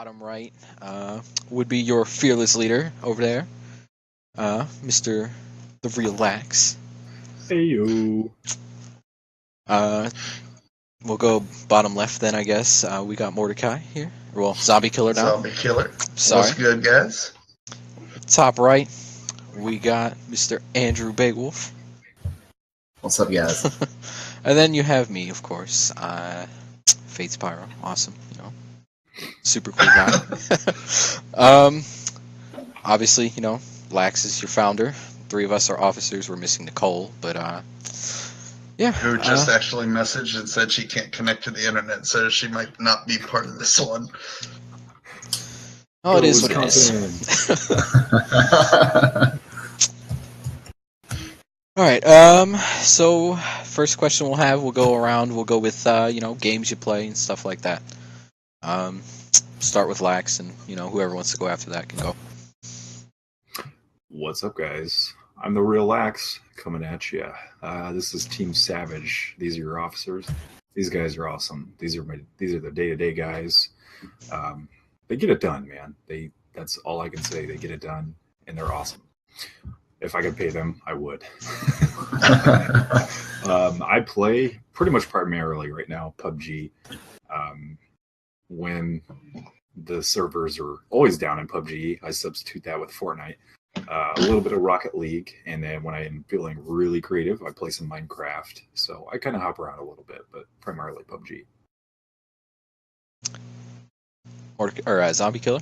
bottom right would be your fearless leader over there, Mr. The Relax. Heyo. Uh, we'll go bottom left then, I guess. We got Mordecai here. Well, Zombie Killer now. Zombie Killer. Sorry. What's good, guys? Top right, we got Mr. Andrew Beowulf. What's up, guys? And then you have me, of course. Fates Pyro. Awesome, super cool guy. Obviously, Lax is your founder. 3 of us are officers. We're missing Nicole, but yeah. Who just actually messaged and said she can't connect to the internet, so she might not be part of this one. Oh, it is what it is. All right. So first question we'll go around. We'll go with games you play and stuff like that. Start with Lax, and whoever wants to go after that can go. What's up, guys? I'm the Real Lax coming at you. This is Team Savage. These are your officers. These guys are awesome. These are the day-to-day guys. They get it done, man. That's all I can say. They get it done, and they're awesome. If I could pay them, I would. I play pretty much primarily right now PUBG. When the servers are always down in PUBG, I substitute that with Fortnite. A little bit of Rocket League, and then when I am feeling really creative, I play some Minecraft. So I kind of hop around a little bit, but primarily PUBG. Or Zombie Killer.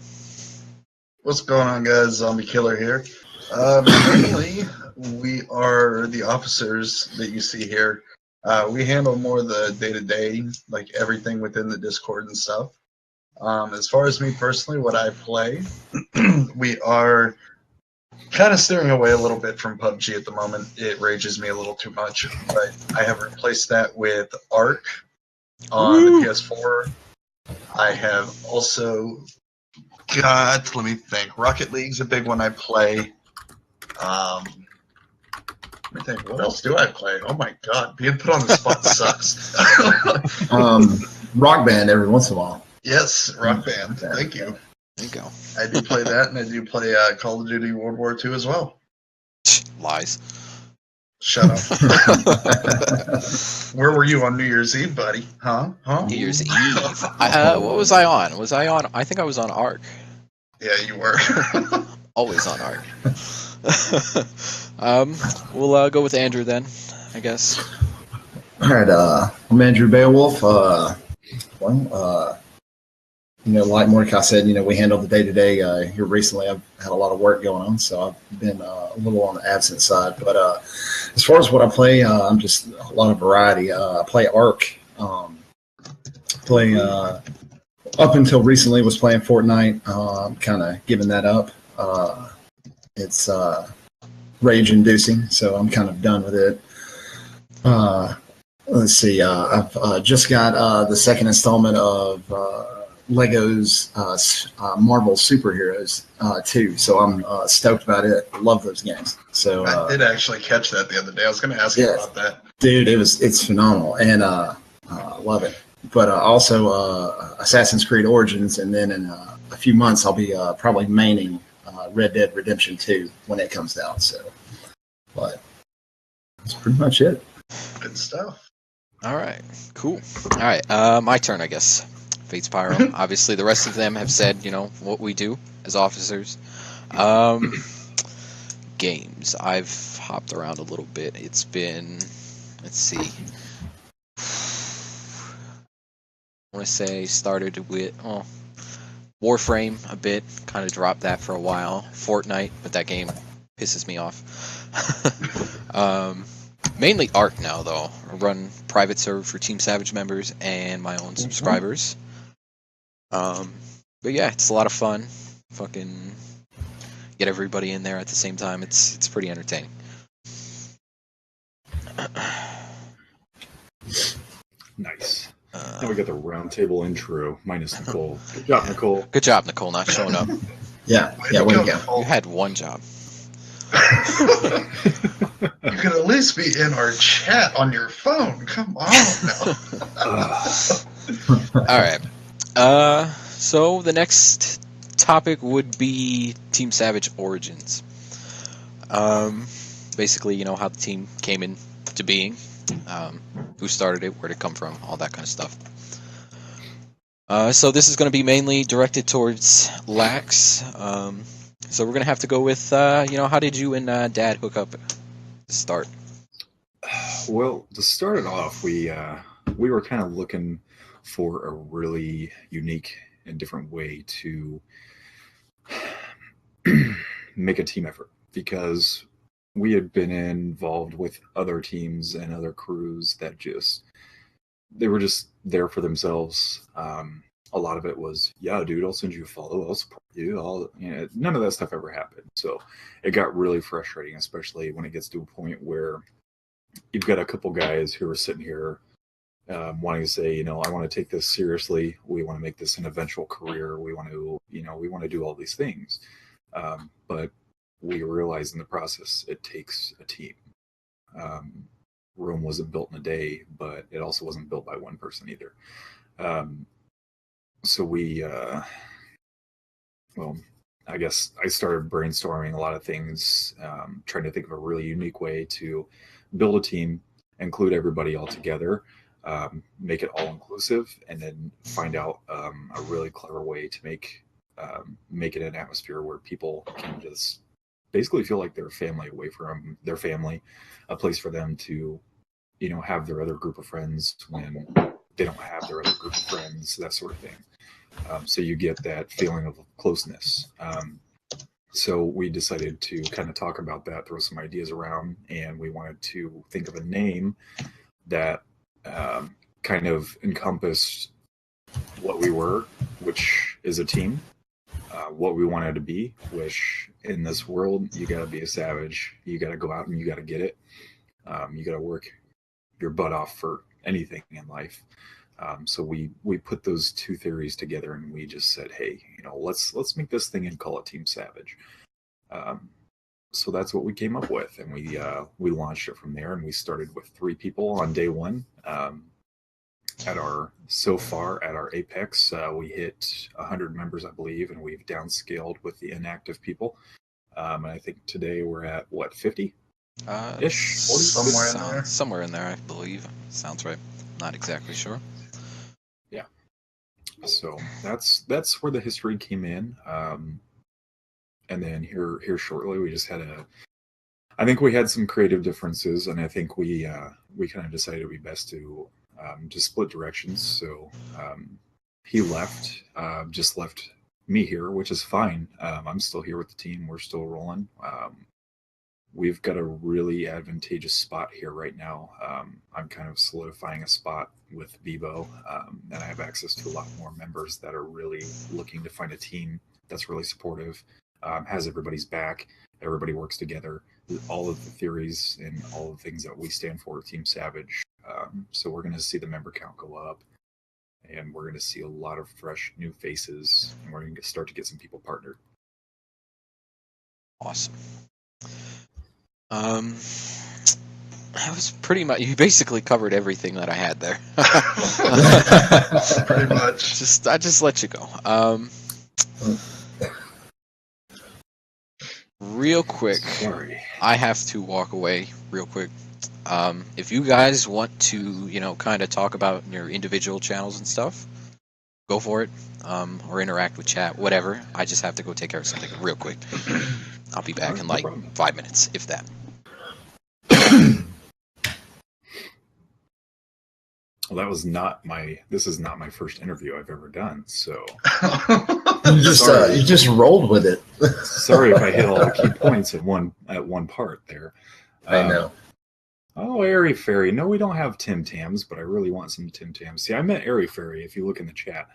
What's going on, guys? Zombie Killer here. Mainly, we are the officers that you see here. We handle more of the day-to-day, like everything within the Discord and stuff. As far as me personally, what I play, we are kind of steering away a little bit from PUBG at the moment. It rages me a little too much, but I have replaced that with Ark on the PS4. I have also got, let me think, Rocket League's a big one I play. Let me think, what else do I play? Oh my god, being put on the spot sucks. Rock Band every once in a while. Yes, Rock Band. Thank you. There you go. I do play that, and I do play Call of Duty World War II as well. Lies. Shut up. Where were you on New Year's Eve, buddy? Huh? New Year's Eve. What was I on? I think I was on Ark. Yeah, you were. Always on Ark. We'll go with Andrew then, I guess. All right, I'm Andrew Beowulf. Like Mordecai said, we handle the day-to-day. Here recently, I've had a lot of work going on, so I've been a little on the absent side. But as far as what I play, I'm just a lot of variety. I play Ark. Up until recently, was playing Fortnite. Kind of giving that up. It's rage-inducing, so I'm kind of done with it. Let's see. I've just got the second installment of Lego's Marvel Superheroes 2, so I'm stoked about it. Love those games. So I did actually catch that the other day. I was going to ask you about that. Dude, it's phenomenal, and love it. But also Assassin's Creed Origins, and then in a few months I'll be probably maining Red Dead Redemption 2 when it comes out. So, but that's pretty much it. Good stuff. All right, cool. All right, my turn, I guess. Fates Pyro. Obviously, the rest of them have said, what we do as officers. Games. I've hopped around a little bit. It's been, let's see. I want to say started with Warframe a bit. Kind of dropped that for a while. Fortnite, but that game pisses me off. Mainly Ark now, though. I run private server for Team Savage members and my own subscribers. But yeah, it's a lot of fun. Fucking get everybody in there at the same time. It's pretty entertaining. Nice. Now we got the roundtable intro, minus Nicole. Good job, Nicole. Good job, Nicole, not showing up. Yeah, way to go. You had one job. You could at least be in our chat on your phone. Come on now. All right. So the next topic would be Team Savage origins. Basically, how the team came into being, who started it, where'd it come from, all that kind of stuff. So this is going to be mainly directed towards Lax. So we're going to have to go with, how did you and Dad hook up to start? Well, to start it off, we were kind of looking for a really unique and different way to make a team effort, because we had been involved with other teams and other crews that they were just there for themselves. A lot of it was, yeah, dude, I'll send you a follow, I'll support you, none of that stuff ever happened. So it got really frustrating, especially when it gets to a point where you've got a couple guys who are sitting here wanting to say, I want to take this seriously. We want to make this an eventual career. We want to, we want to do all these things. But we realize in the process, it takes a team. Rome wasn't built in a day, but it also wasn't built by one person either. So we, I guess I started brainstorming a lot of things, trying to think of a really unique way to build a team, include everybody all together, make it all inclusive, and then find out a really clever way to make it an atmosphere where people can just basically feel like they're a family away from their family, a place for them to, have their other group of friends when they don't have their other group of friends, that sort of thing. So you get that feeling of closeness. So we decided to kind of talk about that, throw some ideas around, and we wanted to think of a name that kind of encompassed what we were, which is a team, what we wanted to be, which in this world, you got to be a savage. You got to go out and you got to get it. You got to work your butt off for anything in life. So we put those two theories together, and we just said, hey, let's make this thing and call it Team Savage. So that's what we came up with, and we launched it from there, and we started with 3 people on day one. So far at our apex, we hit 100 members, I believe, and we've downscaled with the inactive people. And I think today we're at 50 ish, 40, somewhere in there. Somewhere in there, I believe. Sounds right. Not exactly sure. Yeah. So that's where the history came in. And then here shortly, we just I think we had some creative differences, and I think we kind of decided it would be best to just split directions. So he left, just left me here, which is fine. I'm still here with the team. We're still rolling. We've got a really advantageous spot here right now. I'm kind of solidifying a spot with Vivo, and I have access to a lot more members that are really looking to find a team that's really supportive, has everybody's back, everybody works together, all of the theories and all the things that we stand for, Team Savage. So we're going to see the member count go up, and we're going to see a lot of fresh new faces, and we're going to start to get some people partnered. Awesome. That was pretty much, you basically covered everything that I had there. Pretty much. I just let you go. Real quick, Sorry. I have to walk away real quick. If you guys want to, kind of talk about your individual channels and stuff, go for it. Or interact with chat, whatever. I just have to go take care of something real quick. I'll be back in like 5 minutes, if that. Well, this is not my first interview I've ever done, so you just rolled with it. sorry if I hit all the key points at one part there. I know. Oh, Airy Fairy. No, we don't have Tim Tams, but I really want some Tim Tams. See, I met Airy Fairy, if you look in the chat.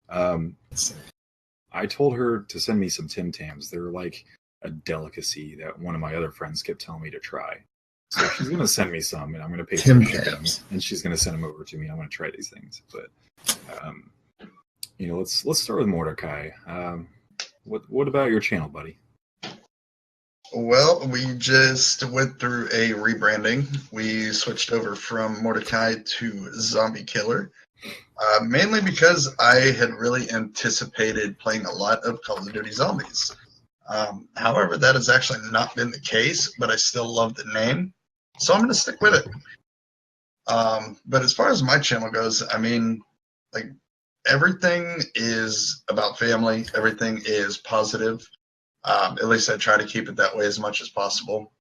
I told her to send me some Tim Tams. They're like a delicacy that one of my other friends kept telling me to try. So she's going to send me some, and I'm going to pay Tim for shipping, Tams. and she's going to send them over to me. I'm going to try these things. But, let's start with Mordecai. What about your channel, buddy? Well, we just went through a rebranding. We switched over from Mordecai to Zombie Killer, mainly because I had really anticipated playing a lot of Call of Duty Zombies. However, that has actually not been the case, but I still love the name, so I'm going to stick with it. But as far as my channel goes, I mean, like, everything is about family. Everything is positive. At least I try to keep it that way as much as possible.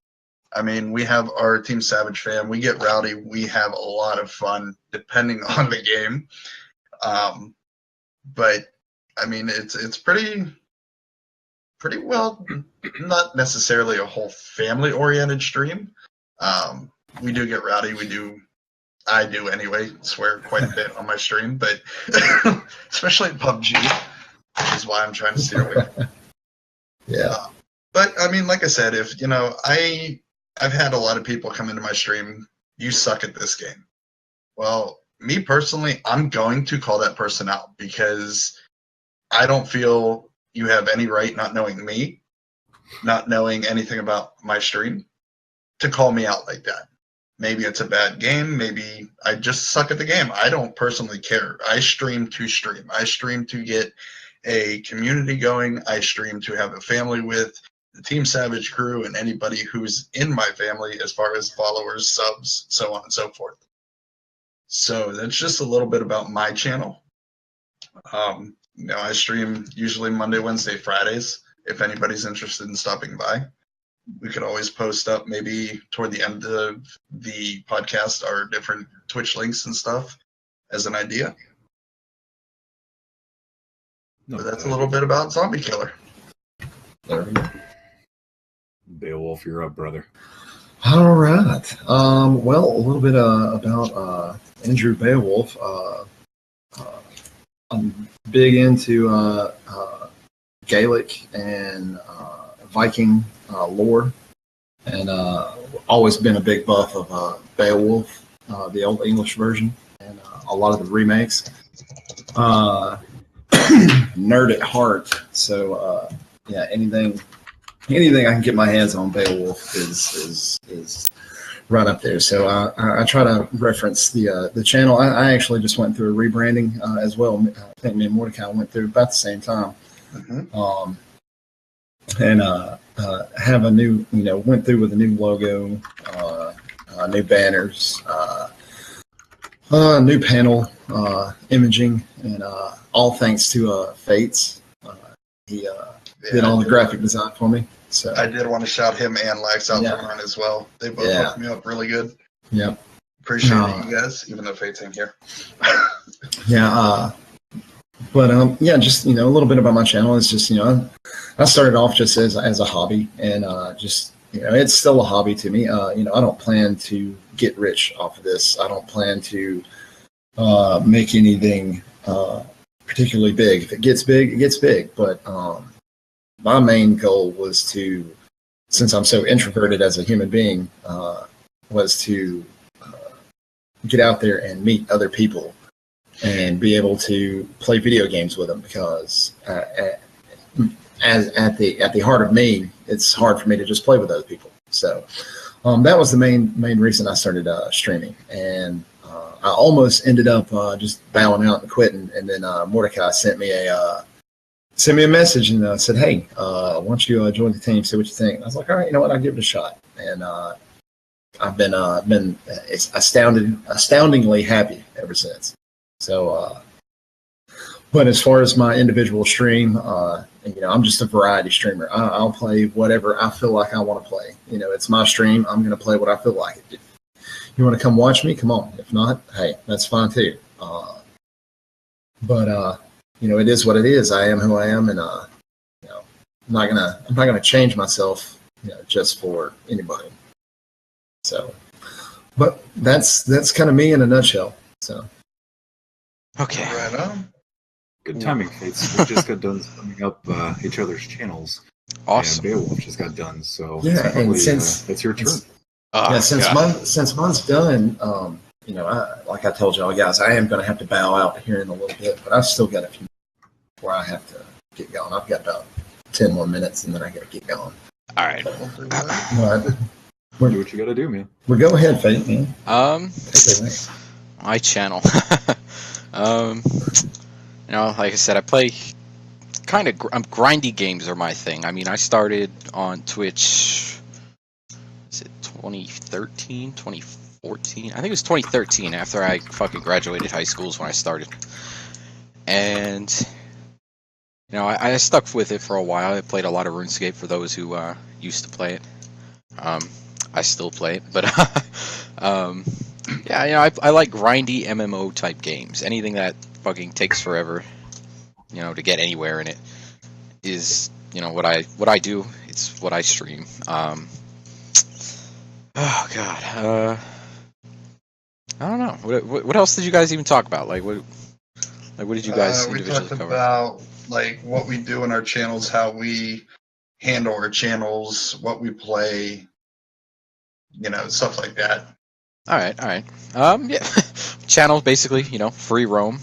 I mean, we have our Team Savage fam. We get rowdy. We have a lot of fun, depending on the game. But I mean, it's pretty well, not necessarily a whole family oriented stream. We do get rowdy. I do anyway, swear quite a bit on my stream, but especially in PUBG, which is why I'm trying to steer away from it. Yeah. But I mean, like I said, if I've had a lot of people come into my stream, you suck at this game. Well, me personally, I'm going to call that person out because I don't feel you have any right, not knowing me, not knowing anything about my stream, to call me out like that. Maybe it's a bad game. Maybe I just suck at the game. I don't personally care. I stream to stream. I stream to get a community going. I stream to have a family with the Team Savage crew and anybody who's in my family as far as followers, subs, so on and so forth. So that's just a little bit about my channel. I stream usually Monday, Wednesday, Fridays. If anybody's interested in stopping by, we could always post up maybe toward the end of the podcast our different Twitch links and stuff as an idea. But that's a little bit about Zombie Killer. There we go. Beowulf, you're up, brother. All right. Well, a little bit about Andrew Beowulf. I'm big into Gaelic and Viking lore, and always been a big buff of Beowulf, the old English version, and a lot of the remakes. Nerd at heart, so yeah, anything I can get my hands on Beowulf is right up there. So I try to reference the channel. I actually just went through a rebranding as well. I think me and Mordecai went through about the same time. Mm-hmm. And have a new, went through with a new logo, new banners, new panel imaging, and all thanks to Fates. He did all the graphic design for me. So I did want to shout him and Lax out for mine as well. They both hooked me up really good. Yep. Appreciate you guys, even though Fate's in here. Yeah. But yeah, just a little bit about my channel is just I started off just as a hobby, and just it's still a hobby to me. I don't plan to get rich off of this. I don't plan to make anything particularly big. If it gets big, it gets big. But my main goal was to, since I'm so introverted as a human being, was to get out there and meet other people and be able to play video games with them, because at the heart of me, it's hard for me to just play with other people. So that was the main reason I started streaming, and I almost ended up just bowing out and quitting. And then Mordecai sent me a message and said, "Hey, why don't you join the team? See what you think?" And I was like, "All right, you know what? I'll give it a shot." And I've been it's astoundingly happy ever since. So, but as far as my individual stream, I'm just a variety streamer. I'll play whatever I feel like I want to play. It's my stream. I'm going to play what I feel like. If you want to come watch me, come on. If not, hey, that's fine too. But it is what it is. I am who I am, and I'm not gonna change myself, just for anybody. So, but that's kind of me in a nutshell. So. Okay. Right on. Good timing, Fates. We just got done summing up each other's channels. Awesome. And Beowulf just got done, so yeah, probably, and since it's your turn. Since mine's done, like I told y'all guys, I am going to have to bow out here in a little bit, but I've still got a few where I have to get going. I've got about 10 more minutes, and then I got to get going. All right. We'll do that. What? Do what you got to do, man. Well, go ahead, Fate, man. Take it away. My channel. You know, like I said, I play kind of grindy games are my thing. I mean, I started on Twitch. Is it 2013, 2014? I think it was 2013. After I fucking graduated high school is when I started. And you know, I stuck with it for a while. I played a lot of RuneScape for those who used to play it. I still play it, but yeah, you know, I like grindy MMO type games. Anything that fucking takes forever, you know, to get anywhere in it is, you know, what I do. It's what I stream. Oh God, I don't know. What else did you guys even talk about? Like what did you guys We individually talked cover? about like what we do in our channels, how we handle our channels, what we play, you know, stuff like that. All right. Yeah, channel basically, you know, free roam.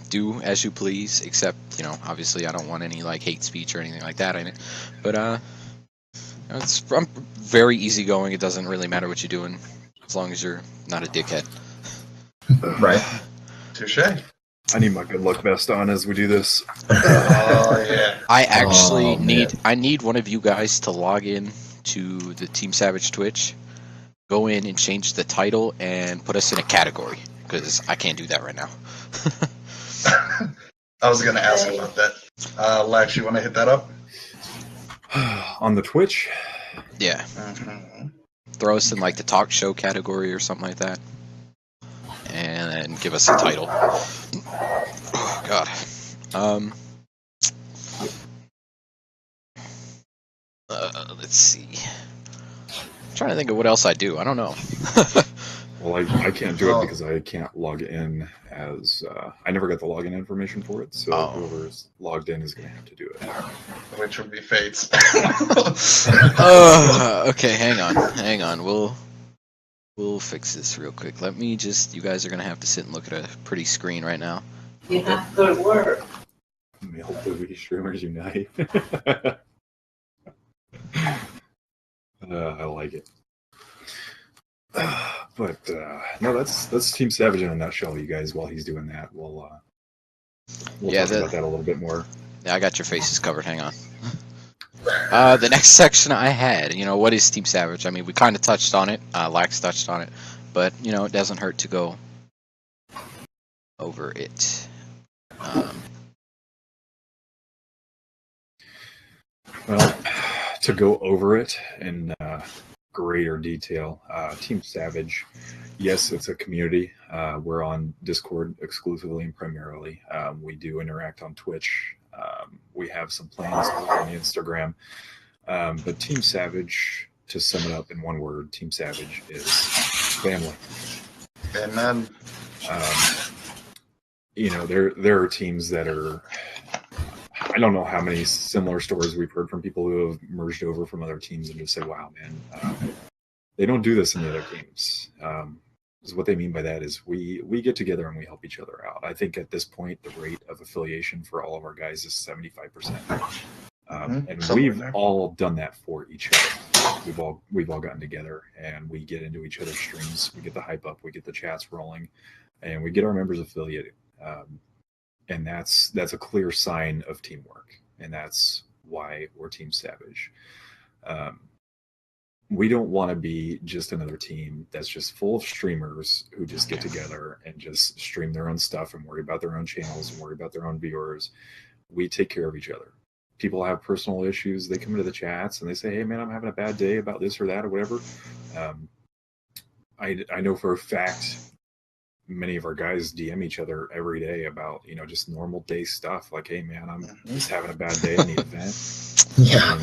Do as you please, except, you know, obviously I don't want any like hate speech or anything like that in it. But you know, I'm very easygoing. It doesn't really matter what you're doing, as long as you're not a dickhead. Right. Touche. I need my good luck vest on as we do this. Oh yeah. I actually man. need one of you guys to log in to the Team Savage Twitch, go in and change the title and put us in a category, because I can't do that right now. I was gonna ask about that. Lex, you want to hit that up? On the Twitch, Yeah, Mm-hmm. throw us in like the talk show category or something like that, and then give us a title. Oh God. Let's see. I'm trying to think of what else I do. I don't know. well, I can't do it Oh. because I can't log in as I never got the login information for it. So Oh. whoever's logged in is going to have to do it. Which would be Fates. Okay, hang on. We'll fix this real quick. Let me just. You guys are gonna have to sit and look at a pretty screen right now. You have to go to work. Male movie streamers unite. I like it. But no, that's Team Savage in a nutshell, you guys. While he's doing that, we'll Yeah, talk about that a little bit more. Yeah, I got your faces covered. Hang on. The next section I had, you know, what is Team Savage? I mean, we kind of touched on it. Lax touched on it, but you know, it doesn't hurt to go over it. Well, to go over it in greater detail, Team Savage, yes, it's a community. We're on Discord exclusively and primarily. We do interact on Twitch. We have some plans on Instagram. But Team Savage, to sum it up in one word, Team Savage is family. Amen. You know, there are teams that are. I don't know how many similar stories we've heard from people who have merged over from other teams and just said, "Wow, man, they don't do this in the other teams." Is what they mean by that is we get together and we help each other out. I think at this point the rate of affiliation for all of our guys is 75%, and we've all done that for each other. We've all gotten together and we get into each other's streams. We get the hype up, we get the chats rolling, and we get our members affiliated. And that's a clear sign of teamwork, and that's why we're Team Savage. We don't want to be just another team that's just full of streamers who just get together and just stream their own stuff and worry about their own channels and worry about their own viewers. We take care of each other. People have personal issues. They come into the chats and they say, "Hey, man, I'm having a bad day about this or that or whatever." I know for a fact many of our guys DM each other every day about, you know, just normal day stuff. Like, "Hey, man, I'm just having a bad day. I need a vent." Yeah.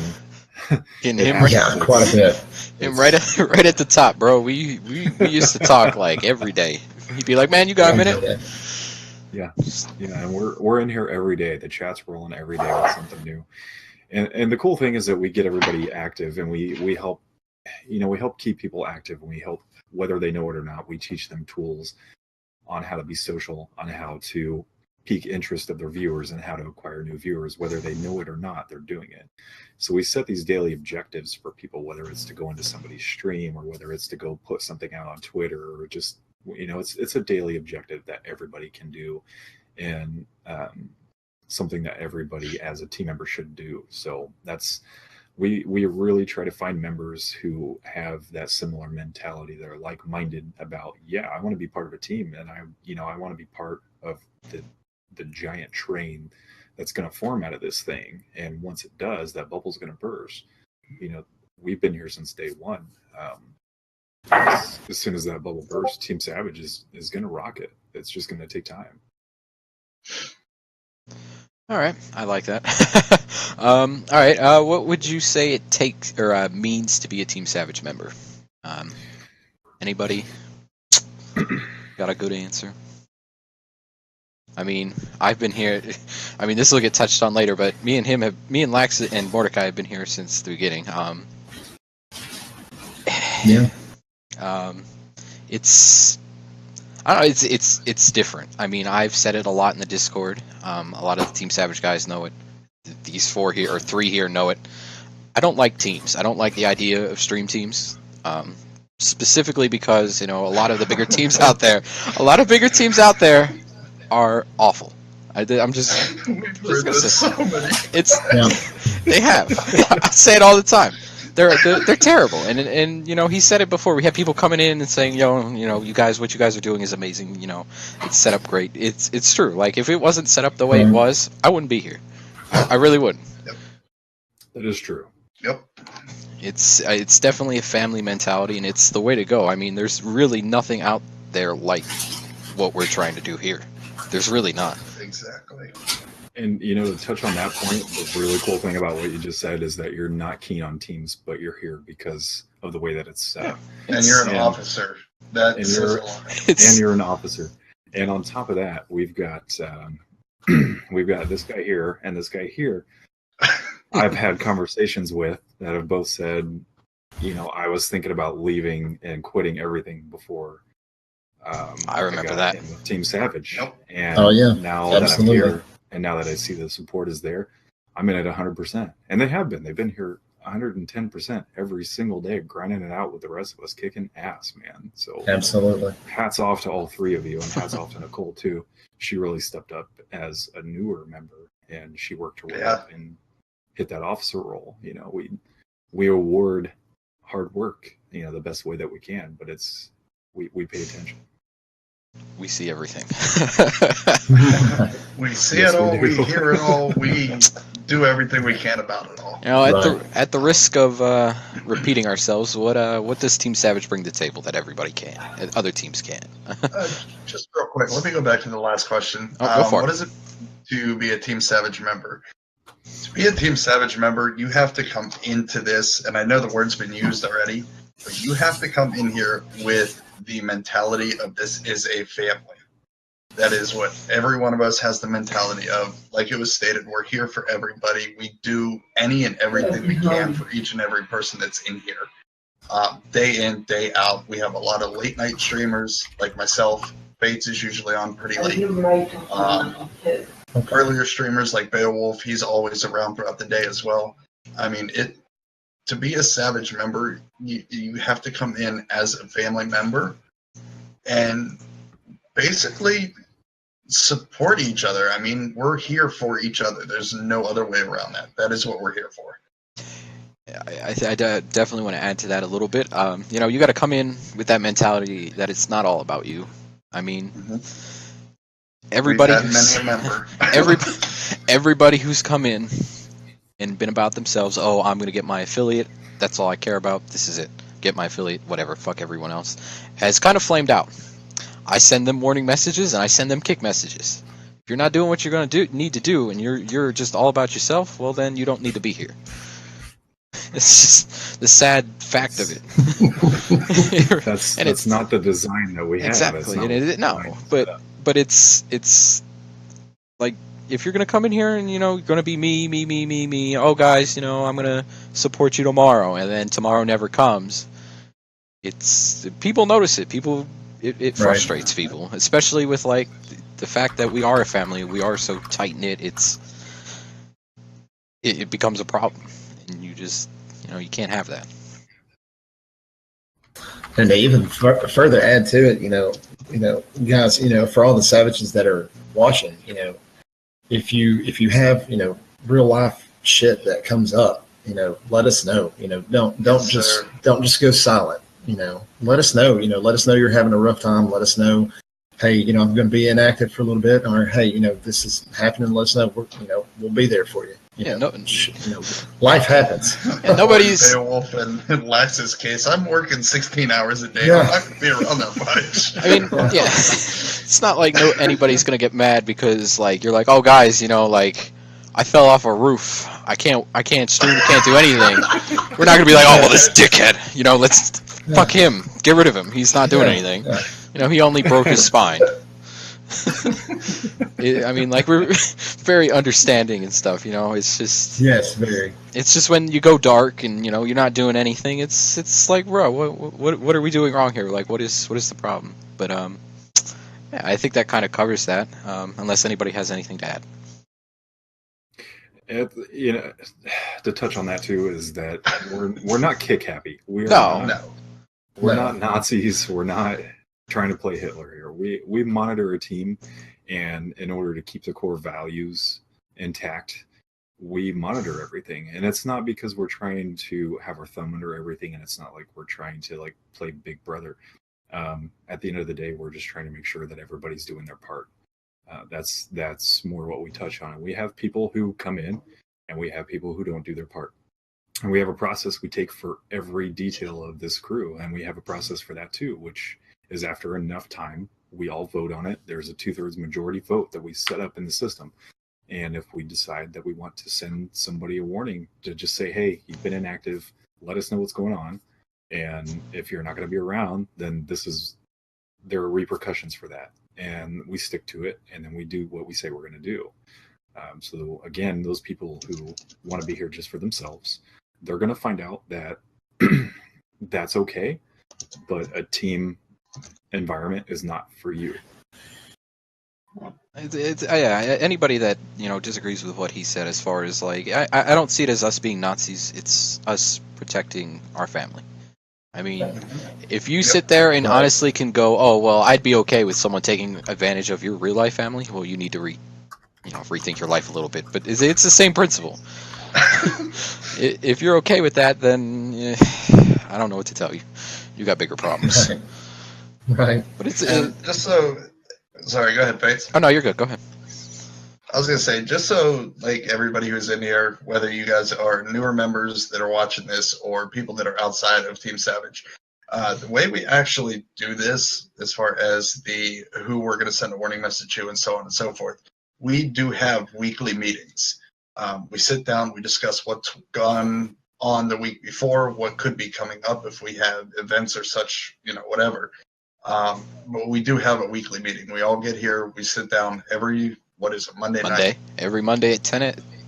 Him Yeah, quite a bit. Him right at the top, bro. We used to talk like every day. He'd be like, "Man, you got a minute?" Yeah, and we're in here every day. The chat's rolling every day with something new. And the cool thing is that we get everybody active, and we help, you know, we help keep people active, and we help, whether they know it or not, we teach them tools on how to be social, on how to pique interest of their viewers and how to acquire new viewers, whether they know it or not, they're doing it. So we set these daily objectives for people, whether it's to go into somebody's stream or whether it's to go put something out on Twitter, or just, it's a daily objective that everybody can do, and something that everybody as a team member should do. So that's, we really try to find members who have that similar mentality, that are like-minded about, I want to be part of a team, and I want to be part of the giant train that's going to form out of this thing. And once it does, that bubble's going to burst. We've been here since day one. As soon as that bubble bursts, Team Savage is going to rock it. It's just going to take time. All right, I like that. All right, what would you say it takes or means to be a Team Savage member? Anybody got a good answer? I mean, I've been here. I mean, this will get touched on later, but me and Lax and Mordecai have been here since the beginning. It's, I don't know, it's different. I mean, I've said it a lot in the Discord. A lot of the Team Savage guys know it. These 4 here, or 3 here, know it. I don't like teams. I don't like the idea of stream teams. Specifically because, a lot of the bigger teams out there, are awful. I'm just gonna say so many. They have. I say it all the time. They're terrible, and he said it before. We have people coming in and saying, you guys, what you guys are doing is amazing. It's set up great. It's true. Like, if it wasn't set up the way it was, I wouldn't be here. I really wouldn't. Yep. That is true. Yep. It's definitely a family mentality, and it's the way to go. I mean, there's really nothing out there like what we're trying to do here. There's really not. Exactly. And, to touch on that point, the really cool thing about what you just said is that you're not keen on teams, but you're here because of the way that it's set up. And you're an officer. And you're an officer. And on top of that, we've got this guy here and this guy here. I've had conversations with that have both said, I was thinking about leaving and quitting everything before. I remember that with Team Savage. Yep. And now Absolutely. that I'm here, and now that I see the support is there, I'm in at 100%. And they have been. They've been here 110% every single day, grinding it out with the rest of us, kicking ass, man. So absolutely. Hats off to all 3 of you, and hats off to Nicole too. She really stepped up as a newer member, and she worked her way up and hit that officer role. We award hard work, the best way that we can, but it's we pay attention. We see everything. We see it all. We hear it all. We do everything we can about it all. At the risk of repeating ourselves, what does Team Savage bring to the table that everybody can, other teams can't? Just real quick, let me go back to the last question. Go for it. What is it to be a Team Savage member? To be a Team Savage member, you have to come into this, and I know the word's been used already, but you have to come in here with the mentality of this is a family. That is what every one of us has the mentality of. Like it was stated, we're here for everybody. We do any and everything we can for each and every person that's in here. Day in, day out. We have a lot of late night streamers like myself. Bates is usually on pretty late. Earlier streamers like Beowulf, he's always around throughout the day as well. I mean, to be a Savage member, you have to come in as a family member and basically support each other. I mean, we're here for each other. There's no other way around that. That is what we're here for. I definitely want to add to that a little bit. You got to come in with that mentality that it's not all about you. I mean, everybody who's come in and been about themselves, I'm going to get my affiliate, that's all I care about, this is it, get my affiliate, whatever, fuck everyone else, has kind of flamed out. I send them warning messages and I send them kick messages. If you're not doing what you're going to need to do and you're just all about yourself, well then you don't need to be here. It's just the sad fact of it. That's not the design that we have. Exactly. But it's like, if you're gonna come in here and you're gonna be me, oh guys, I'm gonna support you tomorrow, and then tomorrow never comes. It's people notice it. It frustrates people, especially with like the fact that we are a family, we are so tight knit, it becomes a problem, and you just, you can't have that. And to even further add to it, guys, for all the savages that are watching, if you have, real life shit that comes up, let us know. Don't just go silent. Let us know. Let us know you're having a rough time. Let us know, hey, I'm going to be inactive for a little bit, or hey, this is happening. Let us know. We'll be there for you. Life happens. Yeah, nobody's Beowulf and Lax's case. I'm working 16 hours a day. Yeah. I'm not going to be around that much. I mean, yeah, it's not like anybody's gonna get mad because you're like, oh guys, I fell off a roof. I can't stream. Can't do anything. We're not gonna be like, oh well, this dickhead. Let's fuck him. Get rid of him. He's not doing anything. Yeah. He only broke his spine. We're very understanding and stuff. It's just Yes, very. It's just when you go dark and you're not doing anything. It's like, bro, what are we doing wrong here? What is the problem? But yeah, I think that kind of covers that. Unless anybody has anything to add. To touch on that too is that we're not kick happy. We're not Nazis. We're not trying to play Hitler here. We monitor a team, and in order to keep the core values intact, we monitor everything. And it's not because we're trying to have our thumb under everything, and it's not like we're trying to play Big Brother. At the end of the day, we're just trying to make sure that everybody's doing their part. That's more what we touch on. We have people who come in, and we have people who don't do their part. And we have a process we take for every detail of this crew, and we have a process for that too, which is after enough time, we all vote on it. There's a 2/3 majority vote that we set up in the system. And if we decide that we want to send somebody a warning to just say, hey, you've been inactive, let us know what's going on. And if you're not going to be around, then there are repercussions for that. And we stick to it, and then we do what we say we're going to do. So again, those people who want to be here just for themselves, they're going to find out that that's okay, but a team environment is not for you. Anybody that disagrees with what he said, as far as I don't see it as us being Nazis. It's us protecting our family. I mean, if you sit there and honestly can go, oh well, I'd be okay with someone taking advantage of your real life family. Well, you need to rethink your life a little bit. But it's the same principle. If you're okay with that, then I don't know what to tell you. You got bigger problems. Right. But it's just so. Sorry, go ahead, Fates. Oh no, you're good. Go ahead. I was gonna say, just so everybody who's in here, whether you guys are newer members that are watching this or people that are outside of Team Savage, the way we actually do this, as far as who we're gonna send a warning message to and so on and so forth, we do have weekly meetings. We sit down, we discuss what's gone on the week before, what could be coming up if we have events or such, whatever. But we do have a weekly meeting. We all get here. We sit down Monday night? Every Monday at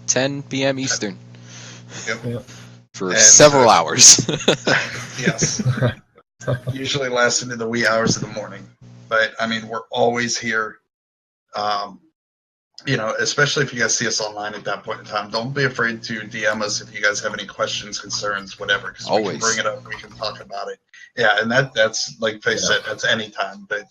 10 p.m. Eastern. Yep. For several hours. Yes. Usually lasts into the wee hours of the morning. But, we're always here. Especially if you guys see us online at that point in time. Don't be afraid to DM us if you guys have any questions, concerns, whatever. Because we can bring it up. We can talk about it. Yeah, and that's like Faye said, that's any time. But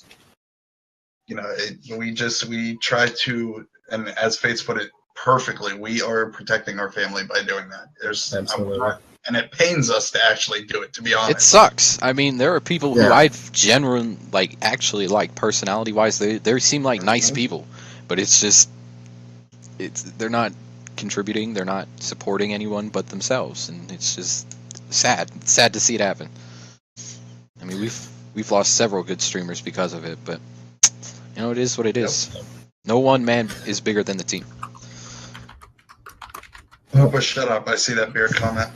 we try to, and as Faith put it perfectly, we are protecting our family by doing that. Absolutely. And it pains us to actually do it, to be honest. It sucks. There are people who I genuinely actually like personality-wise. They seem like nice people, but it's just they're not contributing. They're not supporting anyone but themselves, and it's just sad. It's sad to see it happen. We've lost several good streamers because of it, but it is what it is. No one man is bigger than the team. Oh, but shut up! I see that beard comment.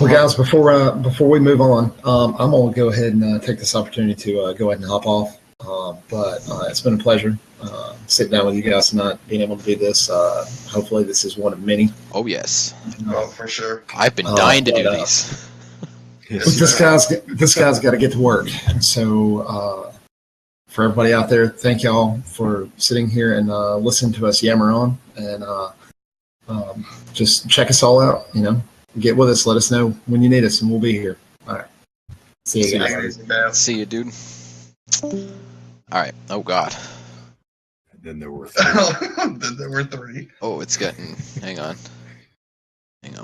Well, guys, before we move on, I'm gonna go ahead and take this opportunity to go ahead and hop off. But it's been a pleasure sitting down with you guys tonight, being able to do this. Hopefully, this is one of many. Oh yes. Oh, for sure. I've been dying to do these. This guy's got to get to work. So for everybody out there, thank y'all for sitting here and listening to us yammer on. And just check us all out. Get with us. Let us know when you need us, and we'll be here. All right. See you guys. See you, dude. All right. Oh God. And then there were 3. Then there were 3. Oh, it's getting. Hang on.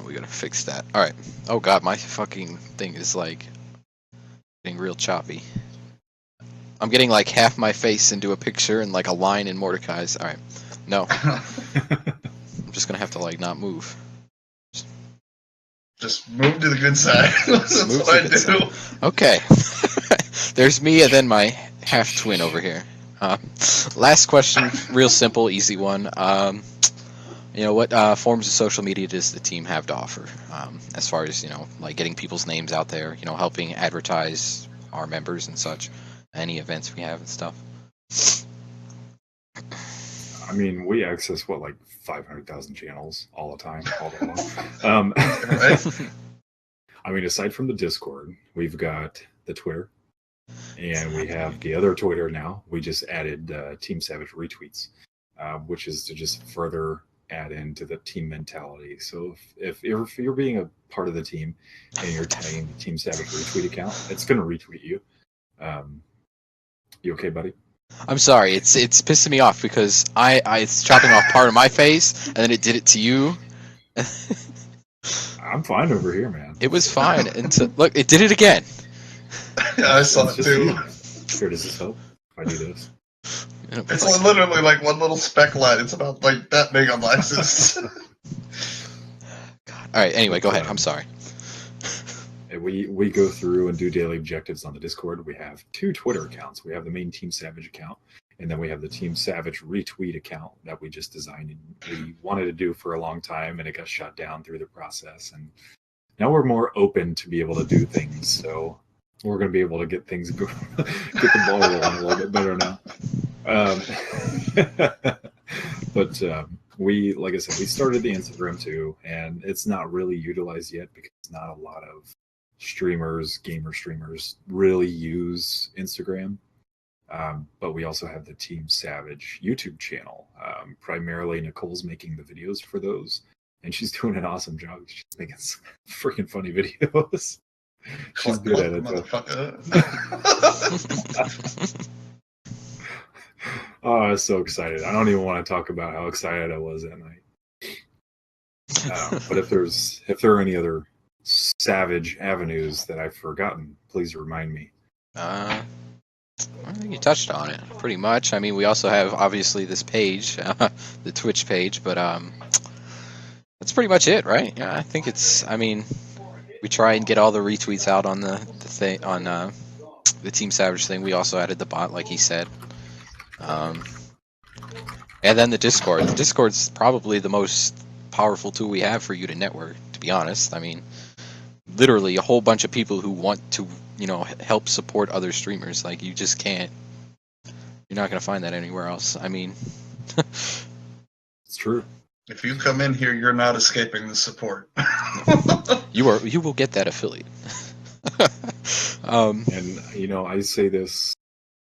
We gotta fix that. All right. Oh God, my fucking thing is like getting real choppy. I'm getting like half my face into a picture and like a line in Mordecai's. All right. No. I'm just gonna have to like not move. Just move to the good side. That's what I do. Okay. There's me and then my half twin over here. Last question, real simple, easy one. What forms of social media does the team have to offer? As far as, like getting people's names out there, helping advertise our members and such, any events we have and stuff. I mean, we access like 500,000 channels all the time, all day long. I mean, aside from the Discord, we've got the Twitter, and we have the other Twitter now. We just added Team Savage retweets, which is to just further add into the team mentality. So if you're being a part of the team and you're tagging the Team Savage retweet account, it's going to retweet you. You okay, buddy? I'm sorry, it's pissing me off because it's chopping off part of my face, and then it did it to you. I'm fine over here, man. It was fine until look, it did it again. Yeah, I saw it too. Sure, does this help? If I do this. It's literally like one little speck light. It's about like that big on my axis. All right. Anyway, go ahead. I'm sorry. We go through and do daily objectives on the Discord. We have 2 Twitter accounts. We have the main Team Savage account, and then we have the Team Savage retweet account that we just designed and we wanted to do for a long time, and it got shut down through the process. And now we're more open to be able to do things, so we're going to be able to get things get the ball rolling a little bit better now. But we, like I said, we started the Instagram too, and it's not really utilized yet because not a lot of gamer streamers really use Instagram. But we also have the Team Savage YouTube channel. Primarily Nicole's making the videos for those, and she's doing an awesome job. She's making some freaking funny videos. She's good at it, though. Oh, I was so excited. I don't even want to talk about how excited I was that night. But if there are any other Savage avenues that I've forgotten, please remind me. I think you touched on it pretty much. I mean, we also have obviously this page, the Twitch page, but that's pretty much it, right? Yeah, I think it's. I mean, we try and get all the retweets out on the thing on the Team Savage thing. We also added the bot, like he said, and then the Discord. The Discord's probably the most powerful tool we have for you to network. To be honest, I mean, literally a whole bunch of people who want to, help support other streamers. Like, you just can't. You're not gonna find that anywhere else. I mean, it's true. If you come in here, you're not escaping the support. You will get that affiliate. And I say this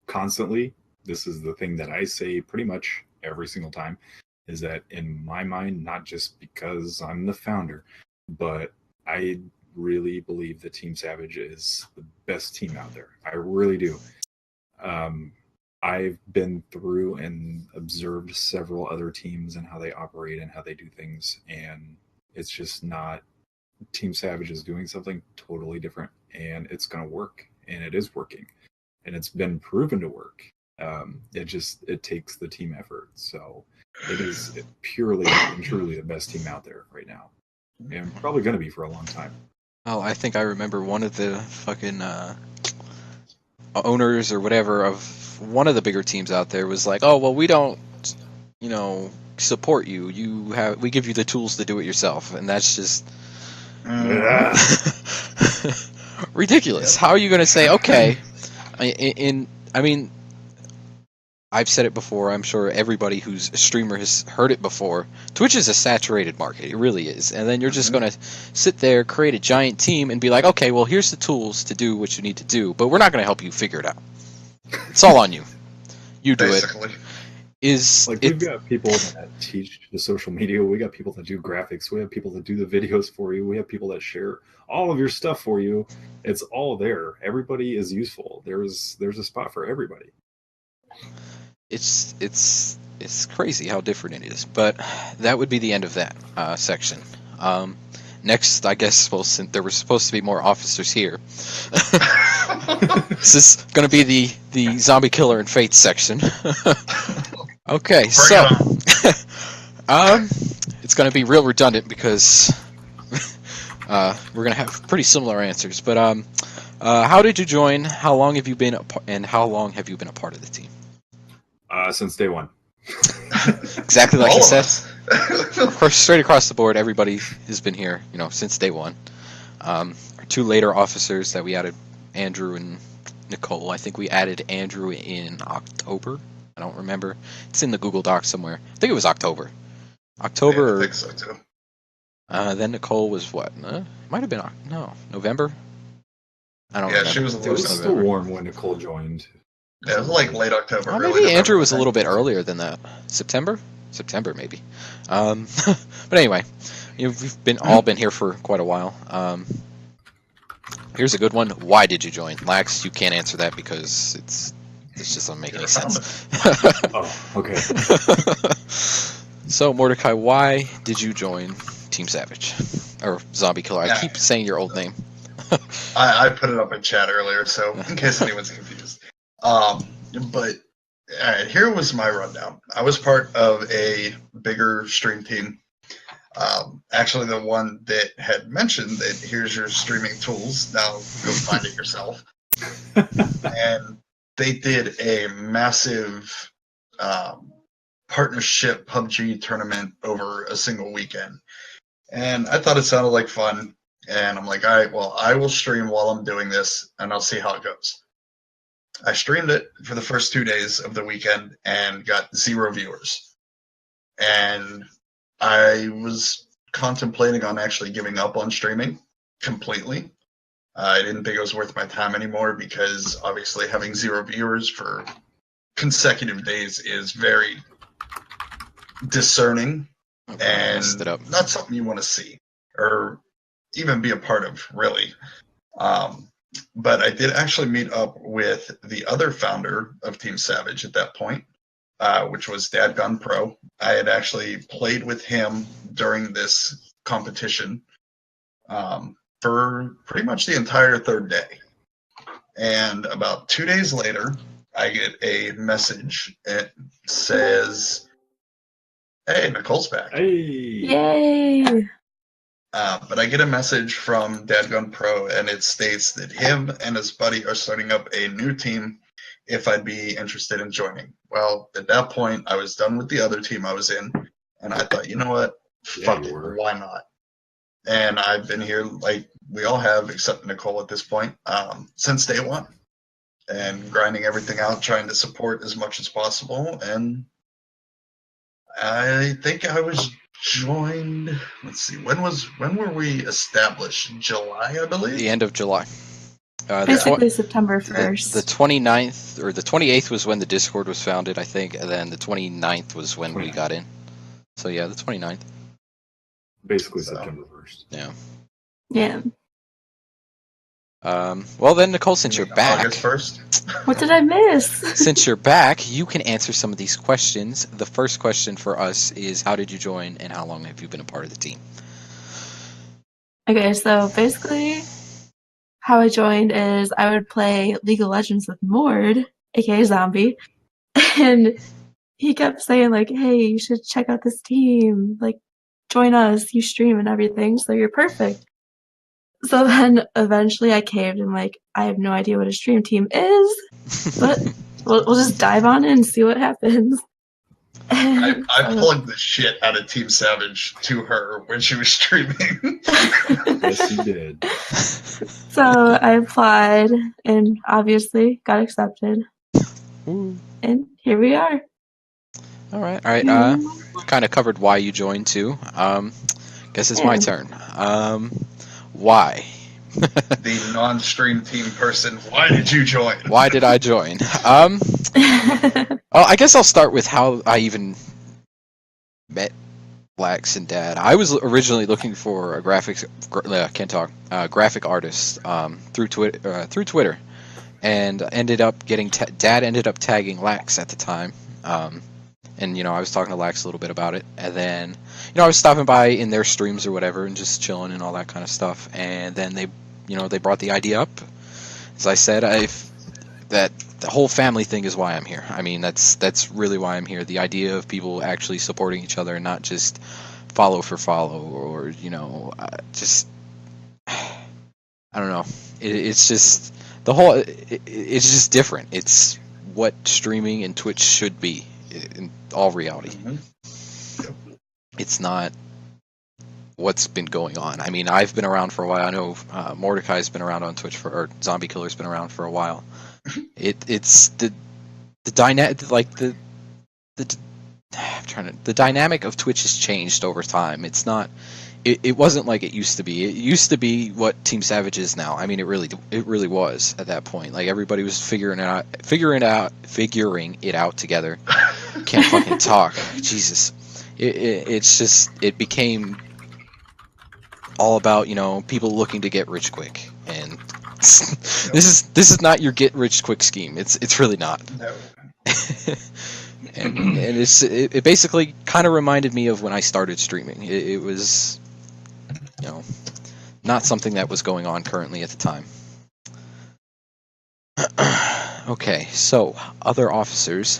constantly. This is the thing that I say pretty much every single time, is that in my mind, not just because I'm the founder, but I really believe that Team Savage is the best team out there. I really do. I've been through and observed several other teams and how they operate and how they do things, and it's just not. Team Savage is doing something totally different, and it's going to work, and it is working, and it's been proven to work. It takes the team effort. So it is purely and truly the best team out there right now, and probably going to be for a long time. Oh, I think I remember one of the fucking owners or whatever of one of the bigger teams out there was like, "Oh, well, we don't, support you. We give you the tools to do it yourself," and that's just ridiculous. How are you going to say, okay? I mean, I've said it before. I'm sure everybody who's a streamer has heard it before. Twitch is a saturated market. It really is. And then you're just going to sit there, create a giant team, and be like, okay, well, here's the tools to do what you need to do, but we're not going to help you figure it out. It's all on you. You do it. basically. Is Like it? we've got people that teach the social media. We got people that do graphics. We have people that do the videos for you. We have people that share all of your stuff for you. It's all there. Everybody is useful. There's a spot for everybody. It's crazy how different it is. But that would be the end of that section. Next, I guess, well, since there were supposed to be more officers here, this is going to be the zombie killer and fate section. Okay, so it's going to be real redundant because we're going to have pretty similar answers. But how did you join? How long have you been and how long have you been a part of the team? Since day one. Exactly like All you of said. us. Of course, straight across the board, everybody has been here, since day one. Our two later officers that we added, Andrew and Nicole. I think we added Andrew in October. I don't remember. It's in the Google Doc somewhere. I think it was October. October. Yeah, I or, think so too. then Nicole was what? It might have been November. I don't Yeah, remember. she was a It little was bit. still warm when Nicole joined. Yeah, it was like late October. Well, early maybe November, Andrew was I a little think. bit earlier than that. September, maybe. But anyway, we've all been here for quite a while. Here's a good one. Why did you join? Lax, you can't answer that because it's just doesn't make You're any a sense. Oh, okay. So Mordecai, why did you join Team Savage or Zombie Killer? I Yeah. keep saying your old name. I put it up in chat earlier, so in case anyone's confused. But all right, here was my rundown. I was part of a bigger stream team. Actually, the one that had mentioned that here's your streaming tools. Now go find it yourself. And they did a massive partnership PUBG tournament over a single weekend. And I thought it sounded like fun. And I'm like, all right, well, I will stream while I'm doing this, and I'll see how it goes. I streamed it for the first 2 days of the weekend and got 0 viewers. And I was contemplating on actually giving up on streaming completely. I didn't think it was worth my time anymore because obviously having 0 viewers for consecutive days is very discerning and Messed it up. not something you want to see or even be a part of, really. But I did actually meet up with the other founder of Team Savage at that point, which was Dadgun Pro. I had actually played with him during this competition for pretty much the entire 3rd day. And about 2 days later, I get a message. It says, "Hey, Nicole's back." Hey. Yay! But I get a message from Dadgun Pro, and it states that him and his buddy are starting up a new team if I'd be interested in joining. Well, at that point, I was done with the other team I was in, and I thought, you know what? Yeah, Fuck you it. were. Why not? And I've been here, like we all have, except Nicole at this point, since day one. And grinding everything out, trying to support as much as possible. And I think I was joined. Let's see. When were we established? July, I believe. The end of July. Basically September The 1st. 29th or the 28th was when the Discord was founded, I think, and then the 29th was when we got in. So yeah, the 29th. Basically So. September 1st. Yeah. Yeah. Well then, Nicole, since you're back, August 1st. What did I miss? since you're back, you can answer some of these questions. The first question for us is, how did you join, and how long have you been a part of the team? Okay, so basically, how I joined is I would play League of Legends with Mord, aka Zombie, and he kept saying like, "Hey, you should check out this team. Like, join us. You stream and everything, so you're perfect." So then eventually I caved and like, I have no idea what a stream team is, but we'll just dive on in and see what happens. I So- plugged the shit out of Team Savage to her when she was streaming. Yes, you did. So I applied and obviously got accepted. Ooh. And here we are. All right. Kind of covered why you joined too. Guess it's my Yeah. turn. Why? the non-stream team person, why did you join? Why did I join? I guess I'll start with how I even met Lax and Dad. I was originally looking for a graphic artist through Twitter, and ended up getting Dad ended up tagging Lax at the time. And I was talking to Lax a little bit about it, and then I was stopping by in their streams or whatever and just chilling and all that kind of stuff. And then they brought the idea up. As I said, that the whole family thing is why I'm here. I mean, that's really why I'm here. The idea of people actually supporting each other and not just follow for follow, or just I don't know. It's just the whole. It's just different. It's what streaming and Twitch should be in all reality. Mm-hmm. It's not what's been going on. I mean, I've been around for a while. I know Mordecai's been around on Twitch or Zombie Killer's been around for a while. It's the dynamic, the dynamic of Twitch has changed over time. It's not. It wasn't like it used to be. It used to be what Team Savage is now. I mean, it really was at that point. Like, everybody was figuring it out together. Can't fucking talk. Jesus. It became all about people looking to get rich quick, and this is not your get rich quick scheme. It's really not. No. and it basically kind of reminded me of when I started streaming. It was not something that was going on currently at the time. Okay, so other officers,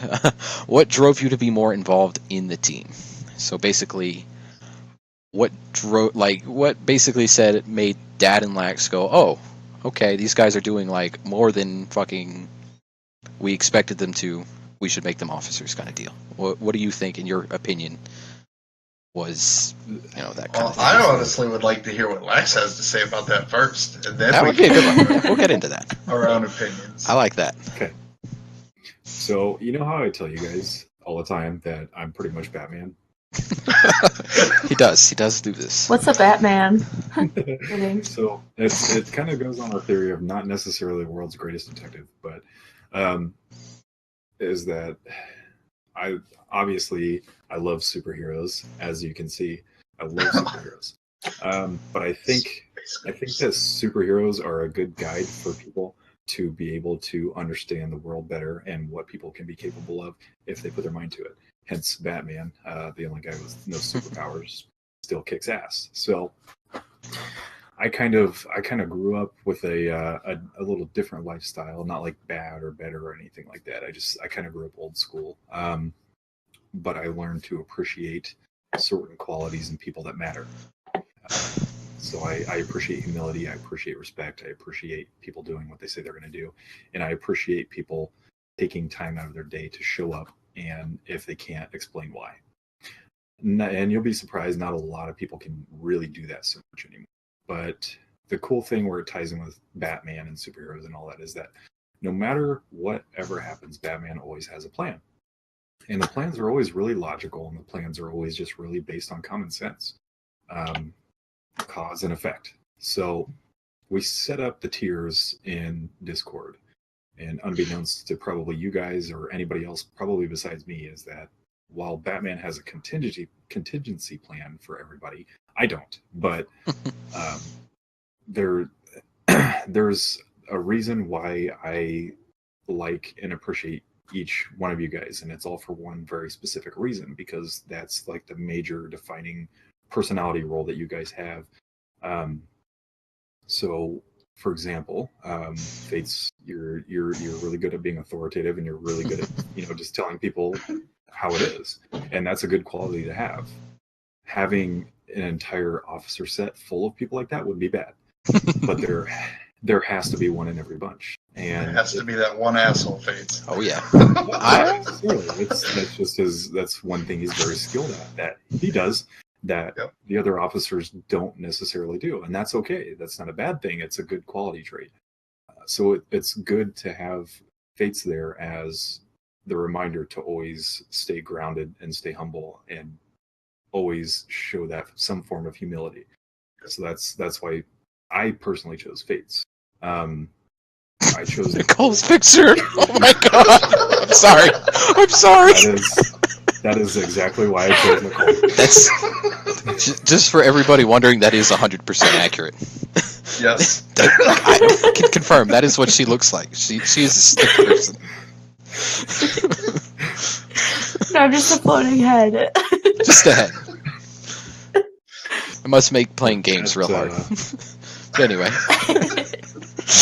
what drove you to be more involved in the team? So basically, what basically made Dad and Lax go, oh, okay, these guys are doing like more than fucking we expected them to. We should make them officers, kind of deal. What do you think, in your opinion, was that kind of thing? I honestly would like to hear what Lax has to say about that first, and then that would be a good one. We'll get into that. Our own opinions. I like that. Okay. So how I tell you guys all the time that I'm pretty much Batman? He does do this. What's a Batman? So it kind of goes on our theory of not necessarily the world's greatest detective, but is that I love superheroes, as you can see. I love superheroes. But I think that superheroes are a good guide for people to be able to understand the world better and what people can be capable of if they put their mind to it. Hence Batman, the only guy with no superpowers, still kicks ass. So I kind of grew up with a little different lifestyle, not like bad or better or anything like that. I kind of grew up old school. But I learned to appreciate certain qualities in people that matter. So I appreciate humility, I appreciate respect, I appreciate people doing what they say they're going to do, and I appreciate people taking time out of their day to show up, and if they can't, explain why. And you'll be surprised, not a lot of people can really do that so much anymore. But the cool thing where it ties in with Batman and superheroes and all that is that no matter whatever happens, Batman always has a plan. And the plans are always really logical, and the plans are always just really based on common sense. Cause and effect. So we set up the tiers in Discord, and unbeknownst to probably you guys or anybody else probably besides me, is that while Batman has a contingency plan for everybody, I don't. But there's a reason why I like and appreciate each one of you guys, and it's all for one very specific reason, because that's like the major defining personality role that you guys have. So for example, Fates, you're really good at being authoritative, and you're really good at just telling people how it is, and that's a good quality to have. Having an entire officer set full of people like that would be bad, but there has to be one in every bunch, and it has to be that one asshole, Fates. Oh yeah. That's one thing he's very skilled at, that he does that the other officers don't necessarily do, and that's okay. That's not a bad thing. It's a good quality trait. So it's good to have Fates there as the reminder to always stay grounded and stay humble, and always show that some form of humility. So that's why I personally chose Fates. I chose Nicole's picture. Oh my god! I'm sorry. That is exactly why I chose Nicole. That's just for everybody wondering. That is 100% accurate. Yes. I can confirm that is what she looks like. She is a stick person. No, just a floating head. Just a head. It must make playing games real hard. But anyway.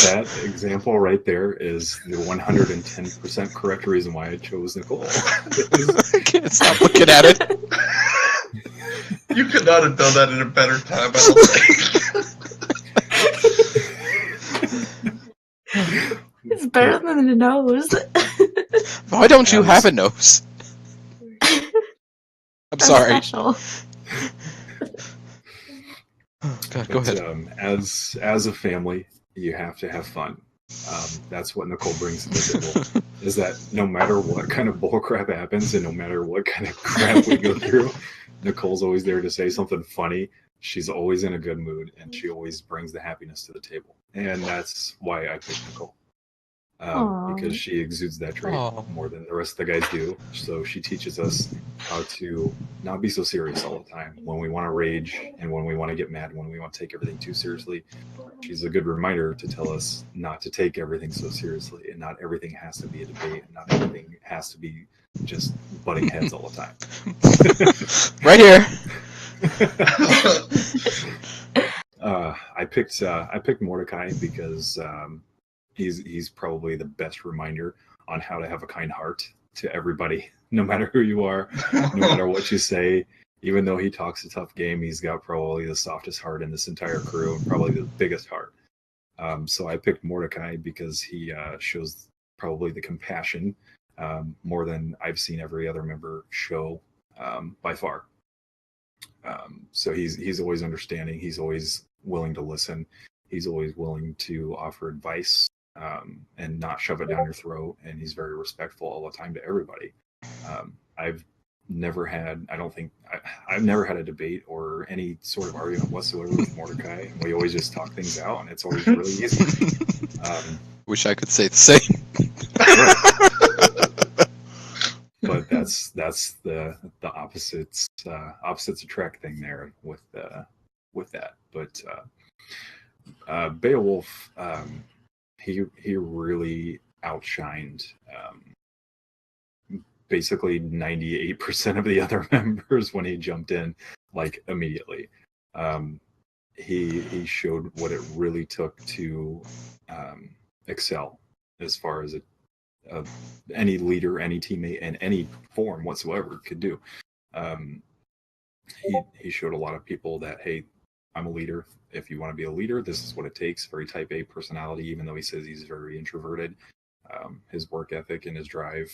That example right there is the 110% correct reason why I chose Nicole. I can't stop looking at it. You could not have done that in a better time, I don't think. It's better than a nose. Why don't you have a nose? I'm sorry. Special. Oh, God, go ahead. As a family, you have to have fun. That's what Nicole brings to the table. Is that no matter what kind of bullcrap happens, and no matter what kind of crap we go through, Nicole's always there to say something funny. She's always in a good mood, and she always brings the happiness to the table. And that's why I picked Nicole. Because she exudes that trait more than the rest of the guys do. So she teaches us how to not be so serious all the time. When we want to rage and when we want to get mad, when we want to take everything too seriously, she's a good reminder to tell us not to take everything so seriously, and not everything has to be a debate, and not everything has to be just butting heads all the time. Right here. I picked Mordecai because he's probably the best reminder on how to have a kind heart to everybody, no matter who you are, no matter what you say. Even though he talks a tough game, he's got probably the softest heart in this entire crew, and probably the biggest heart. So I picked Mordecai because he shows probably the compassion more than I've seen every other member show by far. So he's always understanding. He's always willing to listen. He's always willing to offer advice and not shove it down your throat. And he's very respectful all the time to everybody. I've never had a debate or any sort of argument whatsoever with Mordecai. And we always just talk things out, and it's always really easy. Wish I could say the same. But that's the opposites attract thing there with that. But Beowulf, he really outshined basically 98% of the other members when he jumped in, like, immediately. He showed what it really took to excel as far as any leader, any teammate, in any form whatsoever could do. He showed a lot of people that, hey, I'm a leader. If you want to be a leader, this is what it takes. Very type A personality, even though he says he's very introverted. His work ethic and his drive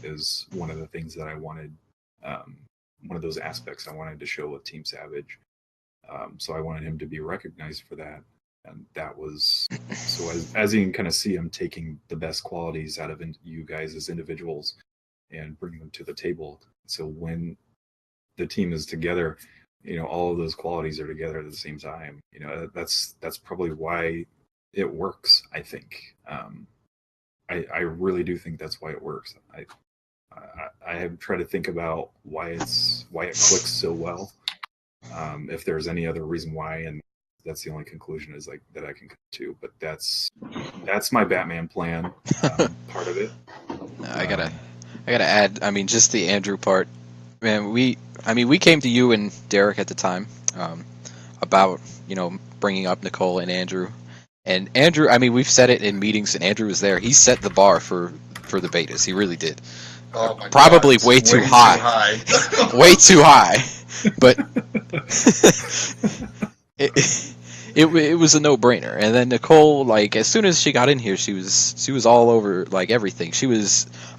is one of the things that I wanted, one of those aspects I wanted to show with Team Savage. So I wanted him to be recognized for that. And that was, so as you can kind of see him taking the best qualities out of you guys as individuals and bringing them to the table. So when the team is together, all of those qualities are together at the same time. That's probably why it works, I think. I really do think that's why it works. I have tried to think about why it clicks so well. If there's any other reason why, and that's the only conclusion is like that I can come to. But that's my Batman plan, part of it. I gotta add. I mean, just the Andrew part. Man, we came to you and Derek at the time about bringing up Nicole and Andrew. And Andrew, we've said it in meetings, and Andrew was there. He set the bar for the betas. He really did. Oh my Probably God, way too high. Way too high. But it was a no-brainer. And then Nicole, like, as soon as she got in here, she was all over, like, everything.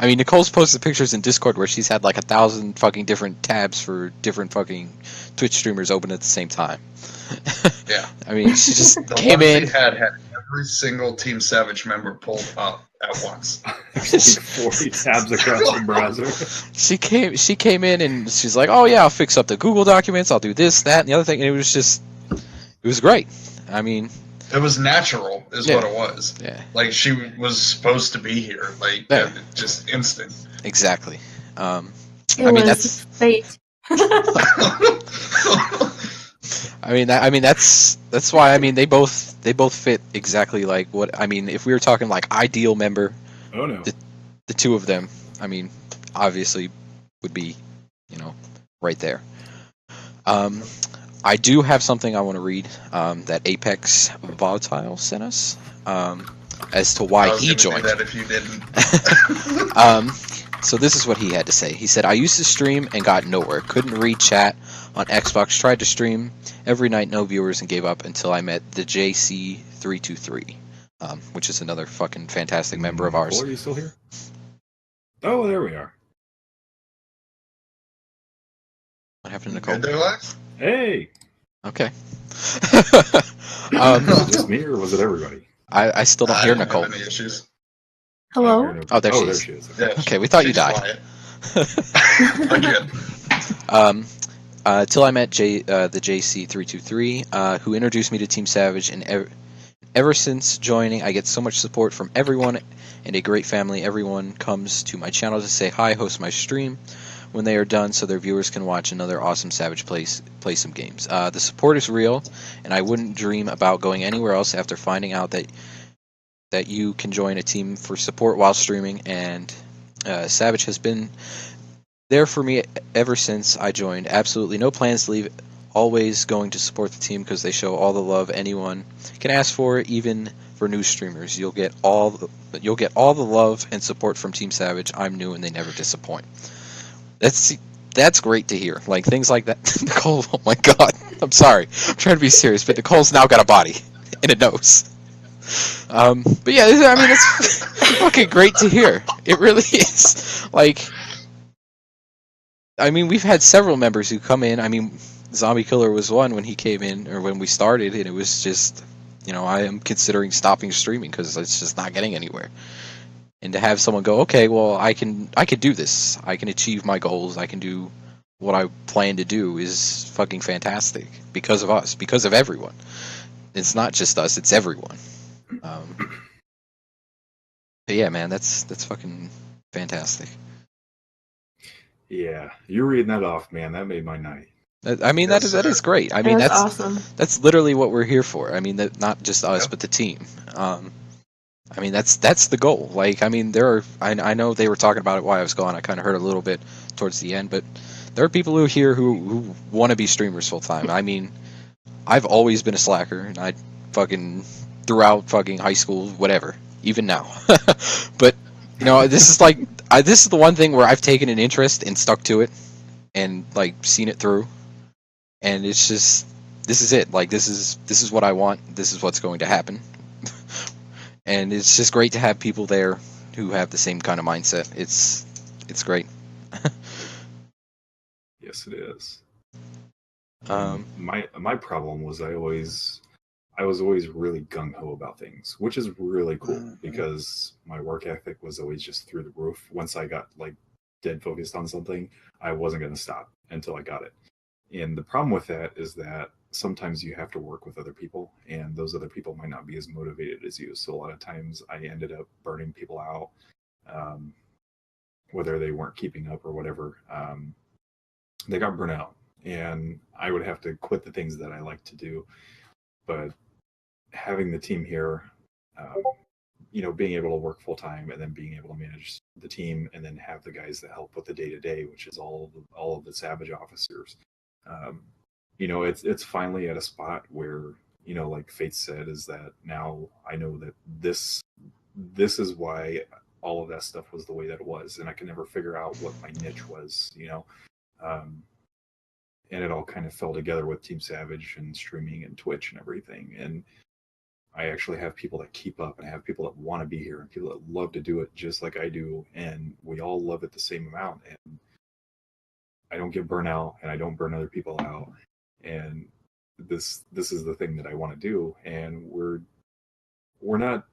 Nicole's posted pictures in Discord where she's had like 1,000 fucking different tabs for different fucking Twitch streamers open at the same time. Yeah. She just came in. She had every single Team Savage member pulled up at once. 40 tabs across the browser. She came in and she's like, "Oh yeah, I'll fix up the Google documents. I'll do this, that, and the other thing." And it was great. I mean, It was natural, is Yeah. what it was. yeah, Like she was supposed to be here, like Yeah. just instant. exactly. It I mean, was fate. that's why I mean they both fit exactly like what I mean. If we were talking like ideal member, Oh no. the two of them, I mean, obviously would be, right there. Um, I do have something I want to read that Apex Volatile sent us as to why I was he gonna joined. do that if you didn't. So this is what he had to say. He said, I used to stream and got nowhere. Couldn't read chat on Xbox. Tried to stream every night, no viewers, and gave up until I met the JC323, which is another fucking fantastic member of ours. Are you still here? Oh, there we are. What happened to Nicole? Good there, Lex? Hey! Okay. Was it just me or was it everybody? I still don't I hear didn't Nicole. have any issues. Hello? Oh, there she there is. she is. Yeah, Okay, we thought you she's died. quiet. Again. Till I met the JC323, who introduced me to Team Savage, and ever since joining, I get so much support from everyone and a great family. Everyone comes to my channel to say hi, host my stream when they are done, so their viewers can watch another awesome Savage play some games. The support is real, and I wouldn't dream about going anywhere else after finding out that you can join a team for support while streaming, and Savage has been there for me ever since I joined. Absolutely no plans to leave. Always going to support the team because they show all the love anyone can ask for, even for new streamers. You'll get all the love and support from Team Savage. I'm new and they never disappoint. That's great to hear. Like things like that. Nicole, oh my god. I'm sorry. I'm trying to be serious, but Nicole's now got a body and a nose. But yeah, I mean it's fucking great to hear. It really is. Like, I mean, we've had several members who come in. I mean, Zombie Killer was one when he came in, or when we started, and it was just, I am considering stopping streaming because it's just not getting anywhere. And to have someone go, okay, well, I can do this. I can achieve my goals. I can do what I plan to do is fucking fantastic because of us, because of everyone. It's not just us; it's everyone. But yeah, man, that's fucking fantastic. Yeah, you're reading that off, man. That made my night. I mean, Yes, that is sir. great. I mean, That's that's awesome. that's literally what we're here for. I mean, that not just us, Yep. but the team. I mean, that's the goal. Like, I mean, I know they were talking about it while I was gone. I kind of heard a little bit towards the end, but there are people who here who want to be streamers full time. I mean, I've always been a slacker, and I fucking throughout fucking high school, whatever, even now. But this is like this is the one thing where I've taken an interest and stuck to it, and like seen it through, and it's just this is it. Like this is what I want. This is what's going to happen. And it's just great to have people there who have the same kind of mindset. It's great. Yes, it is. Um, My problem was I was always really gung ho about things, which is really cool because my work ethic was always just through the roof. Once I got like dead focused on something, I wasn't going to stop until I got it. And the problem with that is that sometimes you have to work with other people, and those other people might not be as motivated as you. So a lot of times I ended up burning people out, whether they weren't keeping up or whatever. They got burnt out, and I would have to quit the things that I like to do. But having the team here, being able to work full time and then being able to manage the team and then have the guys that help with the day to day, which is all of the Savage officers. It's finally at a spot where, like Faith said, is that now I know that this is why all of that stuff was the way that it was, and I could never figure out what my niche was, and it all kind of fell together with Team Savage and streaming and Twitch and everything. And I actually have people that keep up, and I have people that want to be here, and people that love to do it just like I do, and we all love it the same amount. And I don't get burnt out, and I don't burn other people out. And this is the thing that I want to do. And we're not,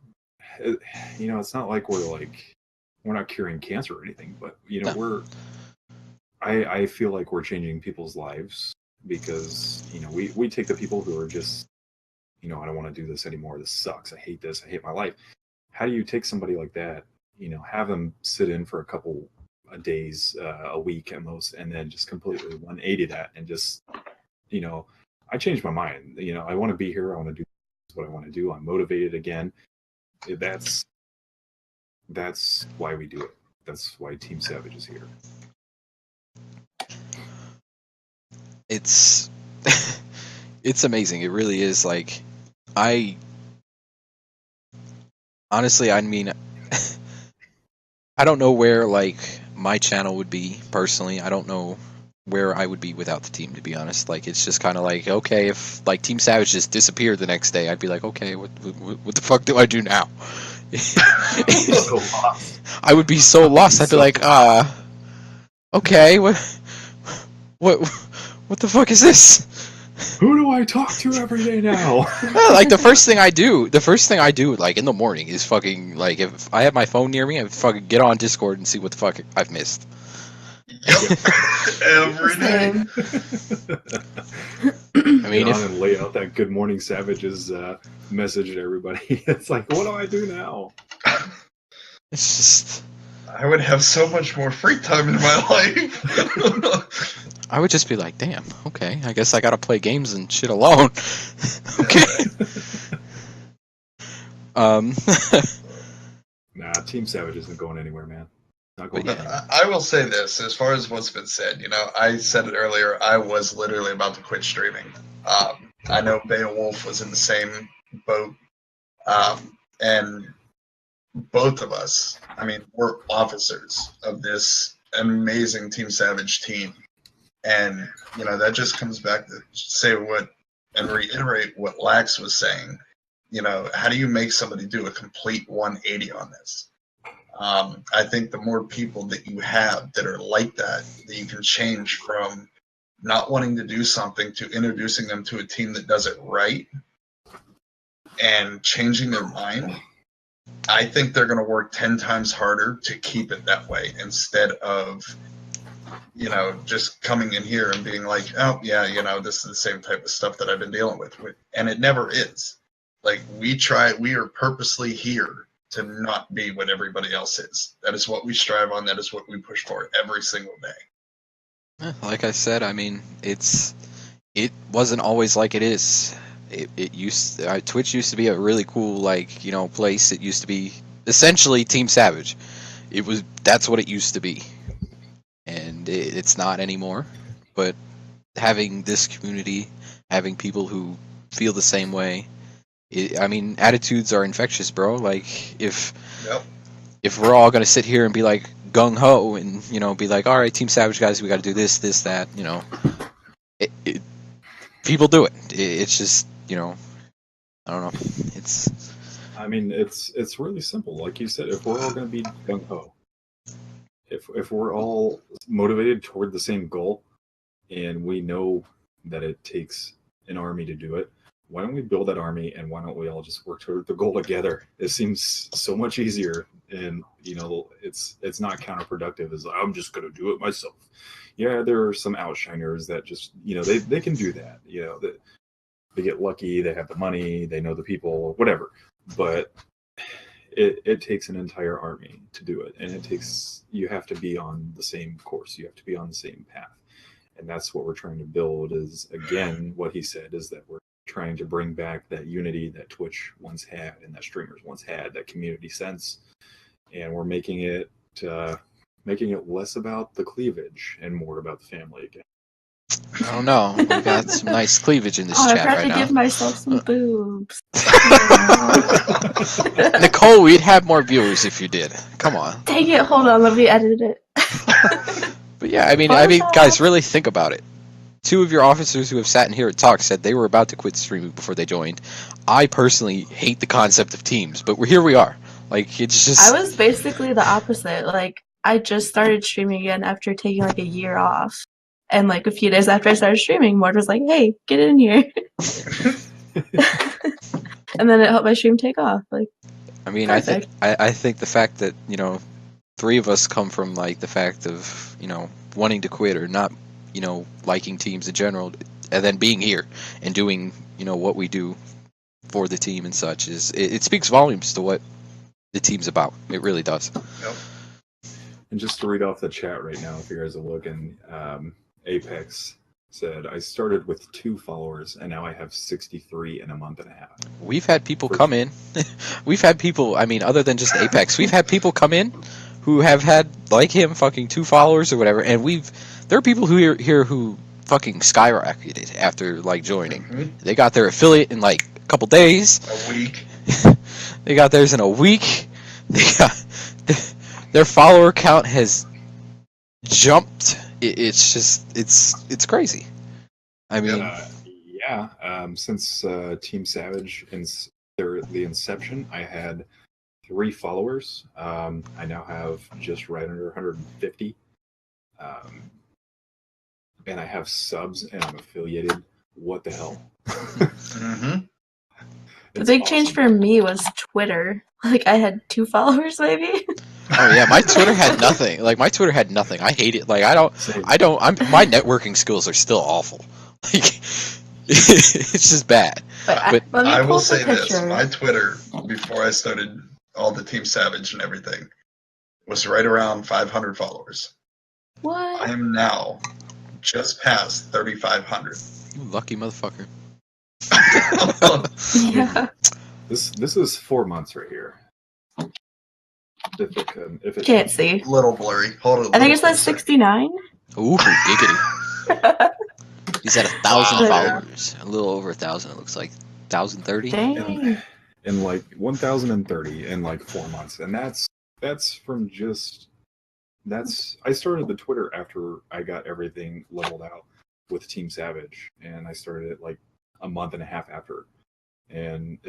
it's not like we're not curing cancer or anything, but I feel like we're changing people's lives because we take the people who are just I don't want to do this anymore. This sucks. I hate this. I hate my life. How do you take somebody like that, have them sit in for a couple of days, a week at most, and then just completely 180 that and just, I changed my mind. I want to be here. I want to do what I want to do. I'm motivated again. That's why we do it. That's why Team Savage is here. It's it's amazing. It really is. Like, I honestly, I mean, I don't know where like my channel would be personally. I don't know where I would be without the team, to be honest. Like, it's just kind of like, okay, if like Team Savage just disappeared the next day, I'd be like, okay, what the fuck do I do now? So lost. I would be so lost. I'd be like, okay, what the fuck is this? Who do I talk to every day now? Like, the first thing I do, like in the morning, is fucking, like, if I have my phone near me, I fucking get on Discord and see what the fuck I've missed. Yep. Every day. I mean, get on and lay out that Good Morning Savages message to everybody. It's like, what do I do now? It's just, I would have so much more free time in my life. I would just be like, damn, okay, I guess I gotta play games and shit alone. Okay. Nah, Team Savage isn't going anywhere, man. Not going anywhere. I will say this, as far as what's been said, I said it earlier, I was literally about to quit streaming. I know Beowulf was in the same boat, and both of us, I mean, we're officers of this amazing Team Savage team. And, that just comes back to say and reiterate what Lax was saying. How do you make somebody do a complete 180 on this? I think the more people that you have that are like that you can change from not wanting to do something to introducing them to a team that does it right and changing their mind, I think they're going to work 10 times harder to keep it that way instead of, just coming in here and being like, oh, yeah, this is the same type of stuff that I've been dealing with. And it never is. Like, we are purposely here to not be what everybody else is. That is what we strive on. That is what we push for every single day. Like I said, I mean, it wasn't always like it is. Twitch used to be a really cool, like, place. It used to be essentially Team Savage. That's what it used to be. And it's not anymore. But having this community, having people who feel the same way, I mean, attitudes are infectious, bro. Like, if we're all gonna sit here and be like gung ho and be like, all right, Team Savage guys, we got to do this, that, people do it. It's just, I don't know. I mean, it's really simple. Like you said, if we're all gonna be gung ho, if we're all motivated toward the same goal, and we know that it takes an army to do it, why don't we build that army, and why don't we all just work toward the goal together? It seems so much easier, and it's not counterproductive as I'm just going to do it myself. Yeah, there are some outshiners that just they can do that. They get lucky, they have the money, they know the people, whatever. But it takes an entire army to do it, and you have to be on the same course, you have to be on the same path, and that's what we're trying to build. Is, again, what he said is that we're trying to bring back that unity that Twitch once had and that streamers once had, that community sense, and we're making it less about the cleavage and more about the family again. I don't know. We got some nice cleavage in this chat I tried right to now. give myself some boobs. Nicole, we'd have more viewers if you did. Come on. Dang it! Hold on, let me edit it. But yeah, I mean, guys, really think about it. 2 of your officers who have sat in here and talked said they were about to quit streaming before they joined. I personally hate the concept of teams, but here we are. Like, it's just... I was basically the opposite. Like, I just started streaming again after taking like a year off. And like a few days after I started streaming, Mort was like, hey, get in here. And then it helped my stream take off. Like, I mean, perfect. I think the fact that, 3 of us come from like the fact of, wanting to quit or not, liking teams in general, and then being here and doing, what we do for the team and such. It speaks volumes to what the team's about. It really does. Yep. And just to read off the chat right now, if you guys are looking, Apex said, I started with 2 followers and now I have 63 in a month and a half. We've had people come in. We've had people, I mean, other than just Apex, we've had people come in who have had, like him, fucking 2 followers or whatever, and there are people who here who fucking skyrocketed after, like, joining. Mhm. They got their affiliate in, like, a couple days. A week. They got theirs in a week. Their follower count has jumped. It's just, it's crazy. I mean, since Team Savage the inception, I had 3 followers. I now have just right under 150. And I have subs and I'm affiliated. What the hell? Mm-hmm. The big change for me was Twitter. Like, I had 2 followers, maybe. oh yeah, my Twitter had nothing. Like, my Twitter had nothing. I hate it. Like, my networking skills are still awful. Like, it's just bad. But let me I will post a say this: picture. my Twitter, before I started all the Team Savage and everything, was right around 500 followers. I What? am now just past 3,500. you lucky motherfucker. Yeah. This is 4 months right here. If it Can't see. Little blurry. Hold it. I think it says 69. Ooh, giggity. He's at 1,000 Wow. followers. A little over 1,000, it looks like. 1,030? Dang. in like 1,030 in like 4 months, and that's from just I started the Twitter after I got everything leveled out with Team Savage, and I started it like a month and a half after, and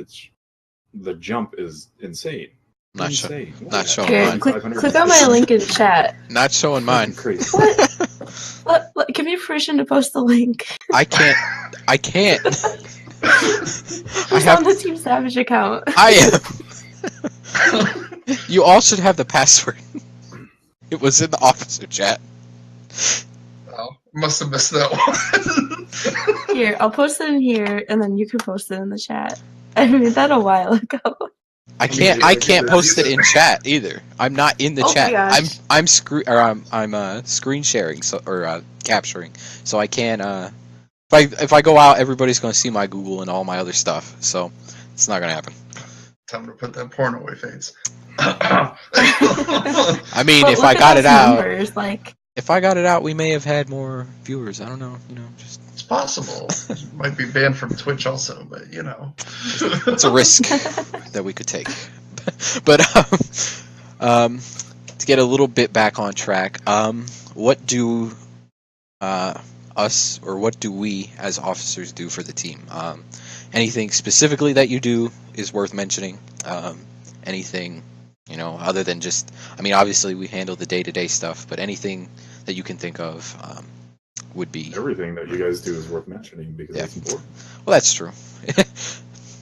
the jump is insane. Not Insane. showing Here, mine. click on my link in the chat. Not showing mine. Crazy. Give me permission to post the link. I can't. I It's have. on the Team Savage account. I am. You all should have the password. It was in the officer chat. Oh, must have missed that one. Here, I'll post it in here, and then you can post it in the chat. I made that a while ago. I can't post it in chat either. I'm not in the Oh my chat. gosh. I'm screen sharing or capturing, so I can't. If I go out, everybody's going to see my Google and all my other stuff. So it's not going to happen. Time to put that porn away, Fates. I mean, But if look I at got those it out, numbers, like, if I got it out, we may have had more viewers. I don't know. Just It's possible. Might be banned from Twitch also, but you know. it's a risk that we could take. But to get a little bit back on track, what do what do we as officers do for the team? Anything specifically that you do is worth mentioning? Anything, other than just, I mean, obviously we handle the day-to-day stuff, but anything that you can think of would be... Everything that you guys do is worth mentioning because Yeah. it's important. Well, that's true.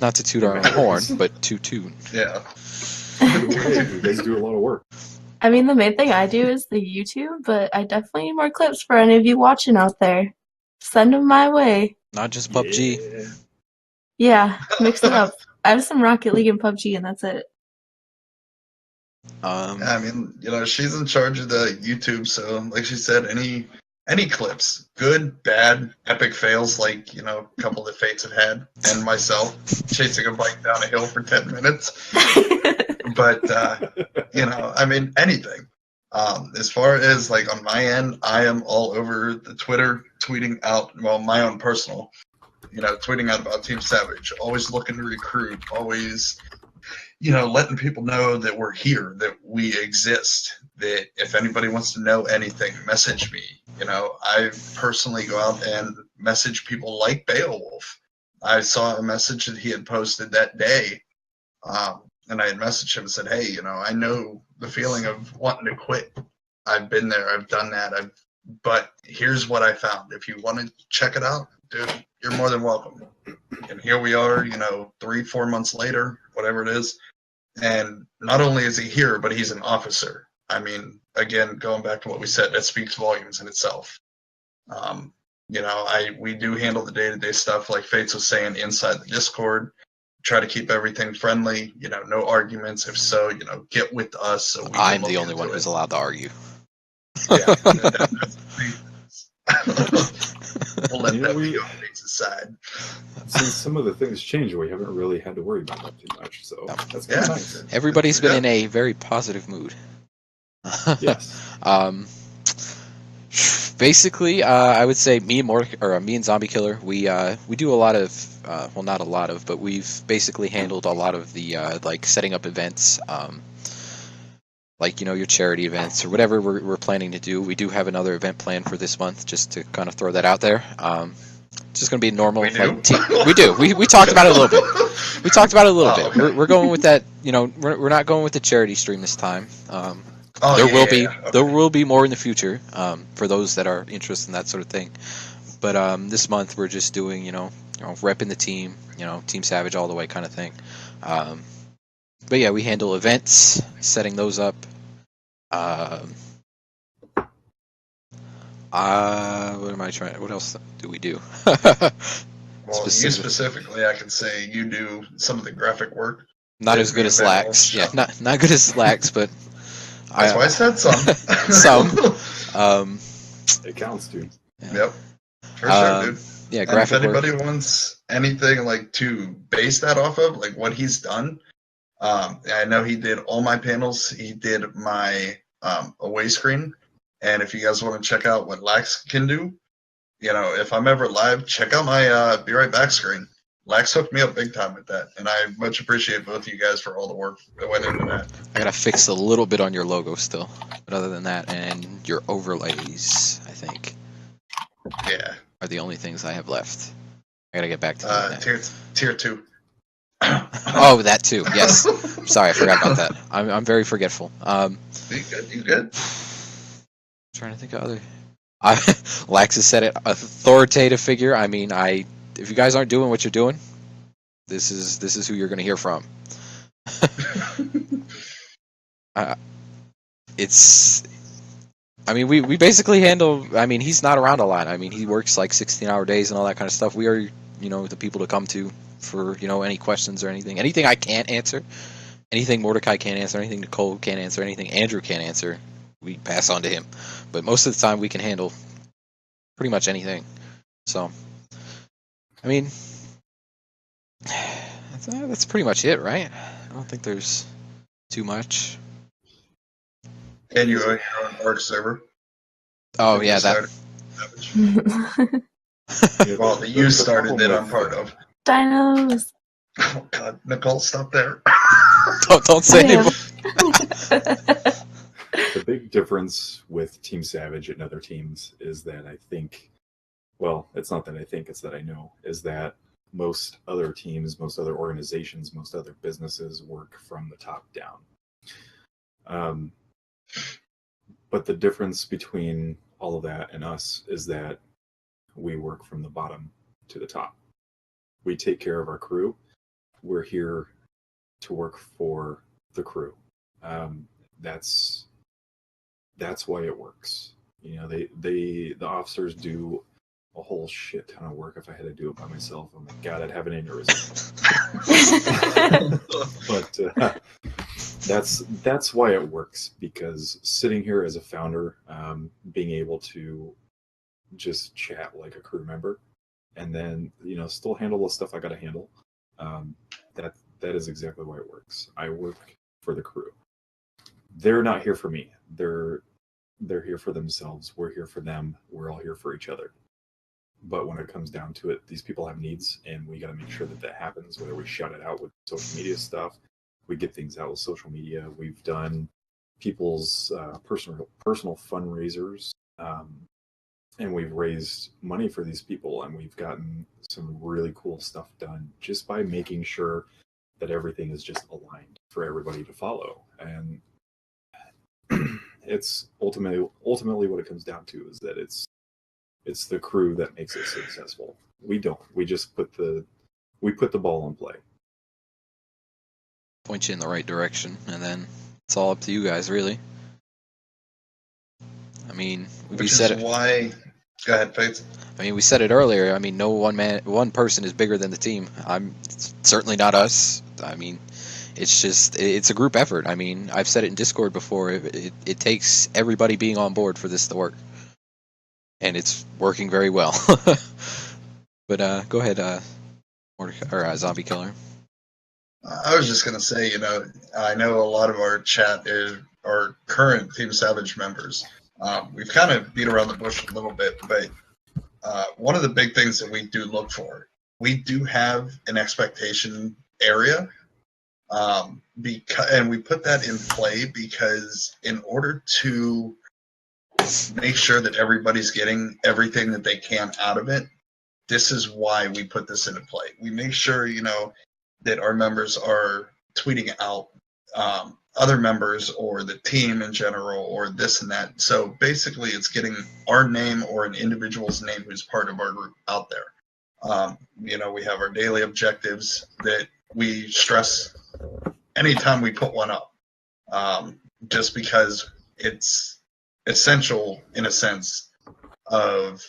Not to toot our own horn, but to toot. Yeah. You guys do a lot of work. I mean, the main thing I do is the YouTube, but I definitely need more clips for any of you watching out there. Send them my way. Not just PUBG. Yeah, mix it up. I have some Rocket League and PUBG, and that's it. I mean, she's in charge of the YouTube, so like she said, any clips, good, bad, epic fails, like a couple that Fates have had, and myself chasing a bike down a hill for 10 minutes. But I mean, anything. As far as like on my end, I am all over the Twitter, tweeting out, my own personal, tweeting out about Team Savage, always looking to recruit, always, letting people know that we're here, that we exist, that if anybody wants to know anything, message me. I personally go out and message people like Beowulf. I saw a message that he had posted that day, and I had messaged him and said, hey, I know the feeling of wanting to quit. I've been there. I've done that. But here's what I found. If you want to check it out, dude, you're more than welcome. And here we are, 3-4 months later, whatever it is. And not only is he here, but he's an officer. I mean, again, going back to what we said, that speaks volumes in itself. We do handle the day-to-day stuff, like Fates was saying, inside the Discord. try to keep everything friendly. No arguments. If so, get with us so we can I'm look the only into one who's it. allowed to argue. Yeah, we'll let that be on Fates' side. Since some of the things changed, we haven't really had to worry about that too much. So No. that's kind Yeah. of nice. Everybody's been Yeah. in a very positive mood. Yes. Basically, I would say me and Zombie Killer, we do a lot of, well, not a lot of, but we've basically handled a lot of the like setting up events, like your charity events or whatever we're planning to do. We do have another event planned for this month, just to kind of throw that out there. It's just going to be normal. We do? We do. We talked about it a little bit. We talked about it a little bit. Okay. We're going with that. We're not going with the charity stream this time. Oh, There yeah, will be yeah, okay. there will be more in the future for those that are interested in that sort of thing. But this month we're just doing repping the team, Team Savage all the way kind of thing. But yeah, we handle events, setting those up. What am I trying? What else do we do? Well, you specifically, I can say you do some of the graphic work. Not as good as Lax. Yeah, not good as Lax, but That's why I said some. some. It counts, dude. Yeah. Yep. For sure, dude. Yeah, And graphic if anybody work. wants anything like to base that off of, like what he's done, I know he did all my panels. He did my away screen. And if you guys want to check out what Lax can do, if I'm ever live, check out my Be Right Back screen. Lax hooked me up big time with that, and I much appreciate both of you guys for all the work that went into that. I gotta fix a little bit on your logo still, but other than that, and your overlays, I think, Yeah. are the only things I have left. I gotta get back to doing that. Tier 2. Oh, that too. Yes. Sorry, I forgot about that. I'm very forgetful. You good? Trying to think of other. Lax has said it. Authoritative figure. I mean, if you guys aren't doing what you're doing, this is who you're going to hear from. It's. I mean, we basically handle. I mean, he's not around a lot. I mean, he works like 16-hour days and all that kind of stuff. We are, the people to come to for any questions or anything I can't answer, anything Mordecai can't answer, anything Nicole can't answer, anything Andrew can't answer. We pass on to him, but most of the time we can handle pretty much anything. So, I mean, that's pretty much it, right? I don't think there's too much. And you own your own Arc server. Oh yeah, that. Well, that you started that I'm part of. Dinos. Oh God, Nicole, stop there. Don't say I am. anymore. The big difference with Team Savage and other teams is that I think, well, it's not that I think, it's that I know, is that most other teams, most other organizations, most other businesses work from the top down. But the difference between all of that and us is that we work from the bottom to the top. We take care of our crew. We're here to work for the crew. That's why it works. The officers do a whole shit ton of work. If I had to do it by myself, oh my God, I'd have an aneurysm. But that's why it works, because sitting here as a founder, being able to just chat like a crew member, and then still handle the stuff I got to handle. That is exactly why it works. I work for the crew. They're not here for me. They're here for themselves. We're here for them. We're all here for each other. But when it comes down to it, these people have needs, and we got to make sure that happens. Whether we shout it out with social media stuff, we get things out with social media. We've done people's personal fundraisers, and we've raised money for these people, and we've gotten some really cool stuff done just by making sure that everything is just aligned for everybody to follow. And it's ultimately what it comes down to is that it's the crew that makes it successful. We just put the ball in play. Point you in the right direction, and then it's all up to you guys, really. I mean, Which is why Go ahead, Fates. I mean, we said it earlier. I mean, no one person is bigger than the team. It's certainly not us. I mean, it's a group effort. I mean, I've said it in Discord before. It takes everybody being on board for this to work, and it's working very well. But go ahead, Zombie Killer. I was just gonna say, I know a lot of our chat are current Team Savage members. We've kind of beat around the bush a little bit, but one of the big things that we do look for, we do have an expectation area, and we put that in play because in order to make sure that everybody's getting everything that they can out of it, this is why we put this into play. We make sure, that our members are tweeting out other members or the team in general or this and that. So basically it's getting our name or an individual's name who's part of our group out there. We have our daily objectives that we stress anytime we put one up, just because it's essential in a sense of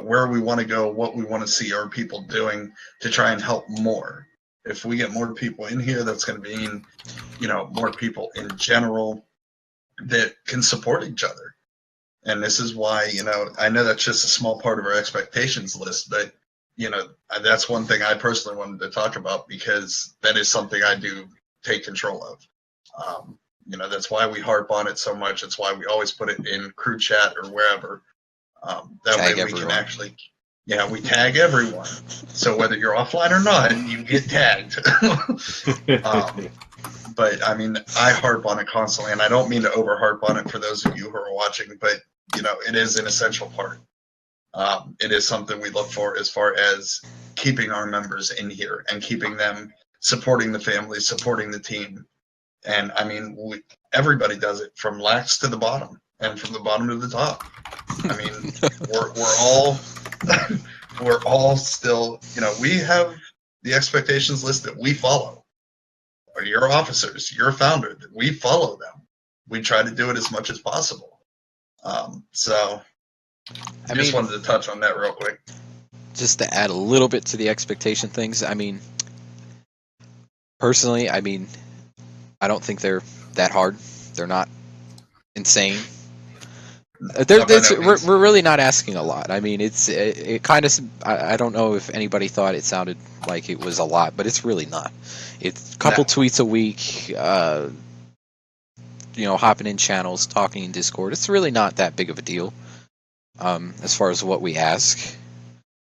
where we want to go, what we want to see our people doing to try and help more. If we get more people in here, that's going to mean, more people in general that can support each other. And this is why, I know that's just a small part of our expectations list, but, that's one thing I personally wanted to talk about because that is something I do take control of. That's why we harp on it so much. It's why we always put it in crew chat or wherever. That Tag way we everyone. can actually, we tag everyone. So whether you're offline or not, you get tagged. But I mean, I harp on it constantly, and I don't mean to over harp on it for those of you who are watching, but it is an essential part. It is something we look for as far as keeping our members in here and keeping them supporting the family, supporting the team. And I mean, everybody does it from lax to the bottom and from the bottom to the top. I mean, we're all still, we have the expectations list that we follow. Or your officers, your founder, that we follow them. We try to do it as much as possible. So I just wanted to touch on that real quick. Just to add a little bit to the expectation things, I mean, personally, I don't think they're that hard. They're not insane. We're really not asking a lot. I mean, it kind of. I don't know if anybody thought it sounded like it was a lot, but it's really not. It's a couple tweets a week. Hopping in channels, talking in Discord. It's really not that big of a deal, as far as what we ask.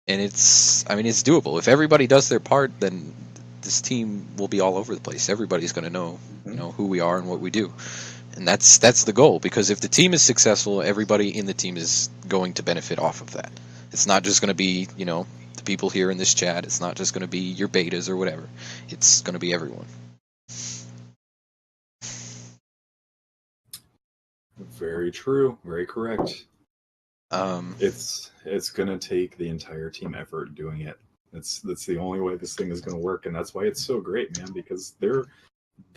And it's doable. If everybody does their part, then this team will be all over the place. Everybody's going to know, who we are and what we do. And that's the goal, because if the team is successful, everybody in the team is going to benefit off of that. It's not just going to be, the people here in this chat. It's not just going to be your betas or whatever. It's going to be everyone. Very true. Very correct. It's going to take the entire team effort doing it. That's the only way this thing is going to work, and that's why it's so great, man, because there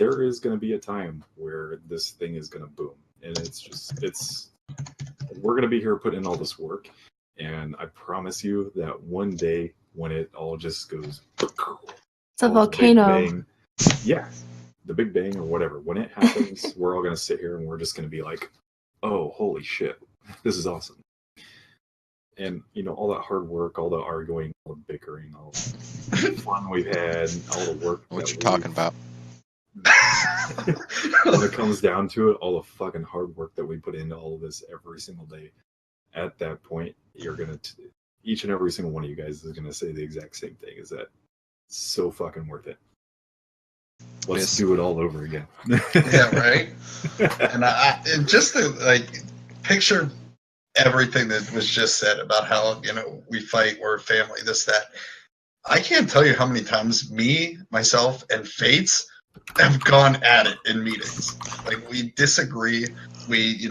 is going to be a time where this thing is going to boom, and we're going to be here putting in all this work, and I promise you that one day when it all just goes, it's a volcano. The Big Bang or whatever, when it happens, we're all going to sit here and we're just going to be like, oh, holy shit, this is awesome. And, all that hard work, all the arguing, all the bickering, all the fun we've had, all the work. What you're talking about. When it comes down to it, all the fucking hard work that we put into all of this every single day, at that point, you're going to, each and every single one of you guys is going to say the exact same thing, is that it's so fucking worth it. Let's do it all over again. Yeah, right? And just to, picture everything that was just said about how, we fight, we're a family, this, that. I can't tell you how many times me, myself, and Fates have gone at it in meetings. We disagree. We,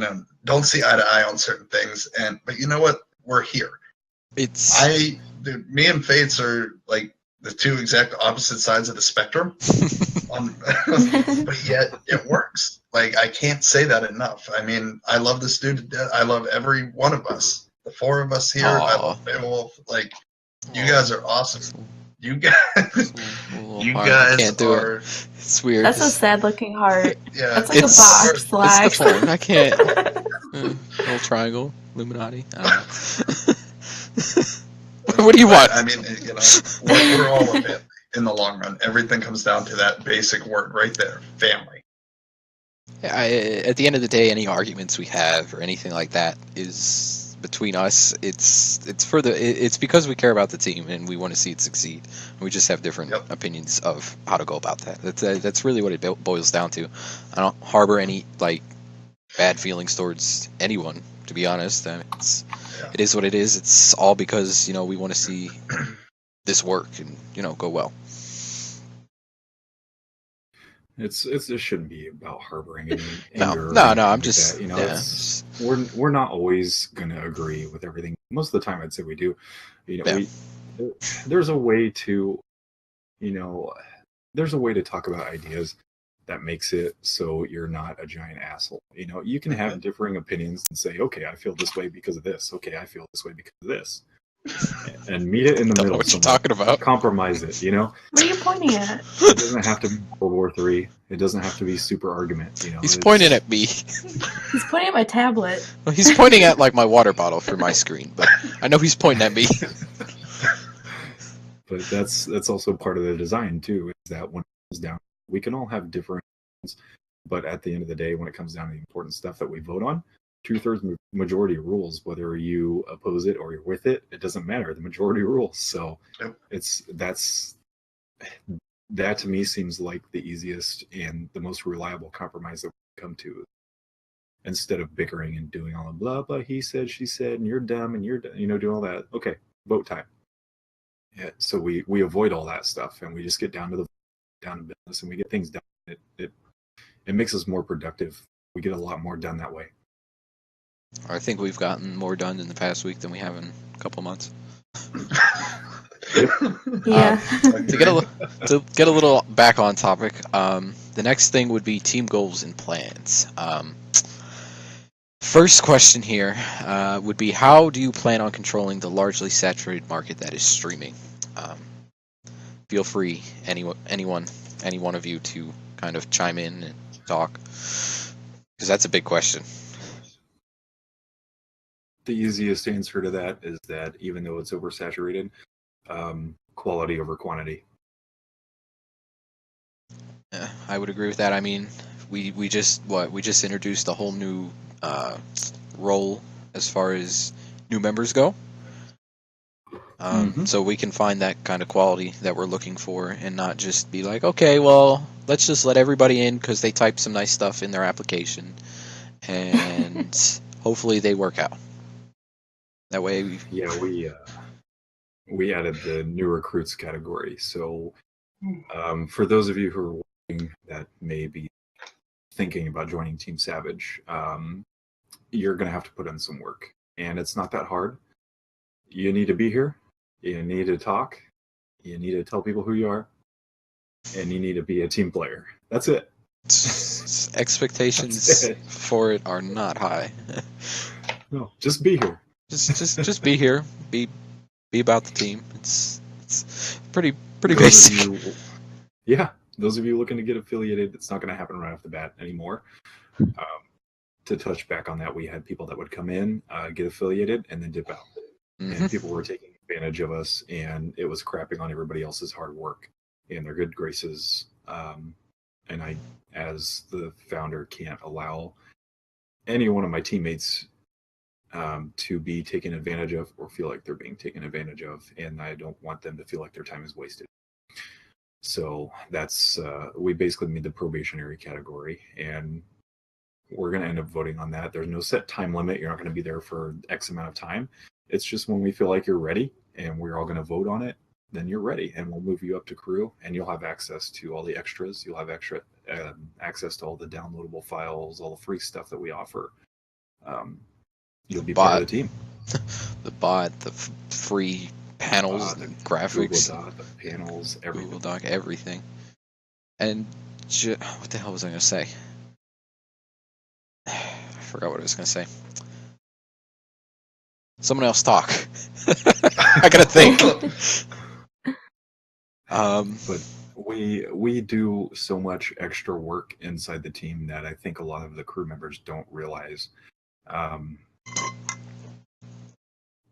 don't see eye to eye on certain things. But you know what? We're here. Me and Fates are the two exact opposite sides of the spectrum But yet it works. Like, I can't say that enough. I mean, I love this dude to death. I love every one of us. The four of us here. I love Beowulf. Like, you guys are awesome. You guys, you guys can't do are. It's weird. That's a sad-looking heart. Yeah, That's like a box, Lax. It's the form. I can't. Little triangle, Illuminati. I don't know. What do you want? I mean, you know, we're all a family in the long run. Everything comes down to that basic word right there, family. At the end of the day, any arguments we have or anything like that is between us. It's because we care about the team and we want to see it succeed. We just have different opinions of how to go about that. That's really what it boils down to. I don't harbor any bad feelings towards anyone, to be honest. I mean, it is what it is. It's all because we want to see this work and go well. It shouldn't be about harboring any anger. No. I'm just we're not always going to agree with everything. Most of the time, I'd say we do. There's a way to, there's a way to talk about ideas that makes it so you're not a giant asshole. You can have differing opinions and say, okay, I feel this way because of this. Okay, I feel this way because of this. And meet it in the middle. What you talking about? Compromise it, What are you pointing at? It doesn't have to be World War III. It doesn't have to be super argument. He's pointing at me. He's pointing at my tablet. Well, he's pointing at my water bottle for my screen, but I know he's pointing at me. But that's also part of the design too. Is that when it comes down, we can all have different, but at the end of the day, when it comes down to the important stuff that we vote on, 2/3 majority rules. Whether you oppose it or you're with it, it doesn't matter. The majority rules. So that to me seems like the easiest and the most reliable compromise that we come to. Instead of bickering and doing all the blah blah, he said, she said, and you're dumb and you're doing all that. Okay, vote time. Yeah, so we avoid all that stuff and we just get down to business and we get things done. It makes us more productive. We get a lot more done that way. I think we've gotten more done in the past week than we have in a couple months. Yeah. To get a little back on topic, the next thing would be team goals and plans. First question here would be, how do you plan on controlling the largely saturated market that is streaming? Feel free, any one of you, to kind of chime in and talk, because that's a big question. The easiest answer to that is that even though it's oversaturated, quality over quantity. Yeah, I would agree with that. I mean, we just introduced a whole new role as far as new members go. So we can find that kind of quality that we're looking for and not just be like, okay, well, let's just let everybody in because they type some nice stuff in their application and hopefully they work out. That way we added the new recruits category. So for those of you who are watching that may be thinking about joining Team Savage, you're going to have to put in some work. And it's not that hard. You need to be here. You need to talk. You need to tell people who you are. And you need to be a team player. That's it. Expectations for it are not high. No, just be here. Just be here. Be about the team. It's pretty basic. Those of you looking to get affiliated, it's not going to happen right off the bat anymore. To touch back on that, we had people that would come in, get affiliated, and then dip out. And people were taking advantage of us, and it was crapping on everybody else's hard work and their good graces. And I, as the founder, can't allow any one of my teammates to be taken advantage of or feel like they're being taken advantage of, and I don't want them to feel like their time is wasted. So that's we basically made the probationary category, and we're going to end up voting on that. There's no set time limit. You're not going to be there for X amount of time. It's just when we feel like you're ready and we're all going to vote on it, then you're ready, and we'll move you up to crew, and you'll have access to all the extras. You'll have access to all the downloadable files, all the free stuff that we offer. You'll be part of the team. The bot, the free panels, the graphics, Google Doc, the panels, everything. Google Doc, everything. And what the hell was I gonna say? I forgot what I was gonna say. Someone else talk. I gotta think. But we do so much extra work inside the team that I think a lot of the crew members don't realize.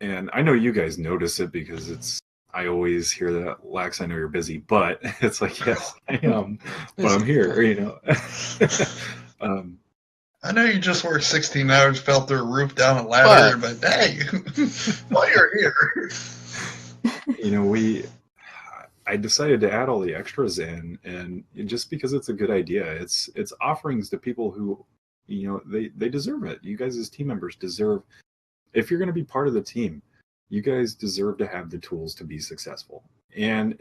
And I know you guys notice it because I always hear that, Lax, I know you're busy, but it's like, yes, I am, but I'm here, you know. I know you just worked 16 hours, fell through a roof down a ladder, but hey, while you're here. You know, I decided to add all the extras in, and just because it's a good idea, it's offerings to people who, you know, they deserve it. You guys as team members deserve, if you're going to be part of the team, you guys deserve to have the tools to be successful. And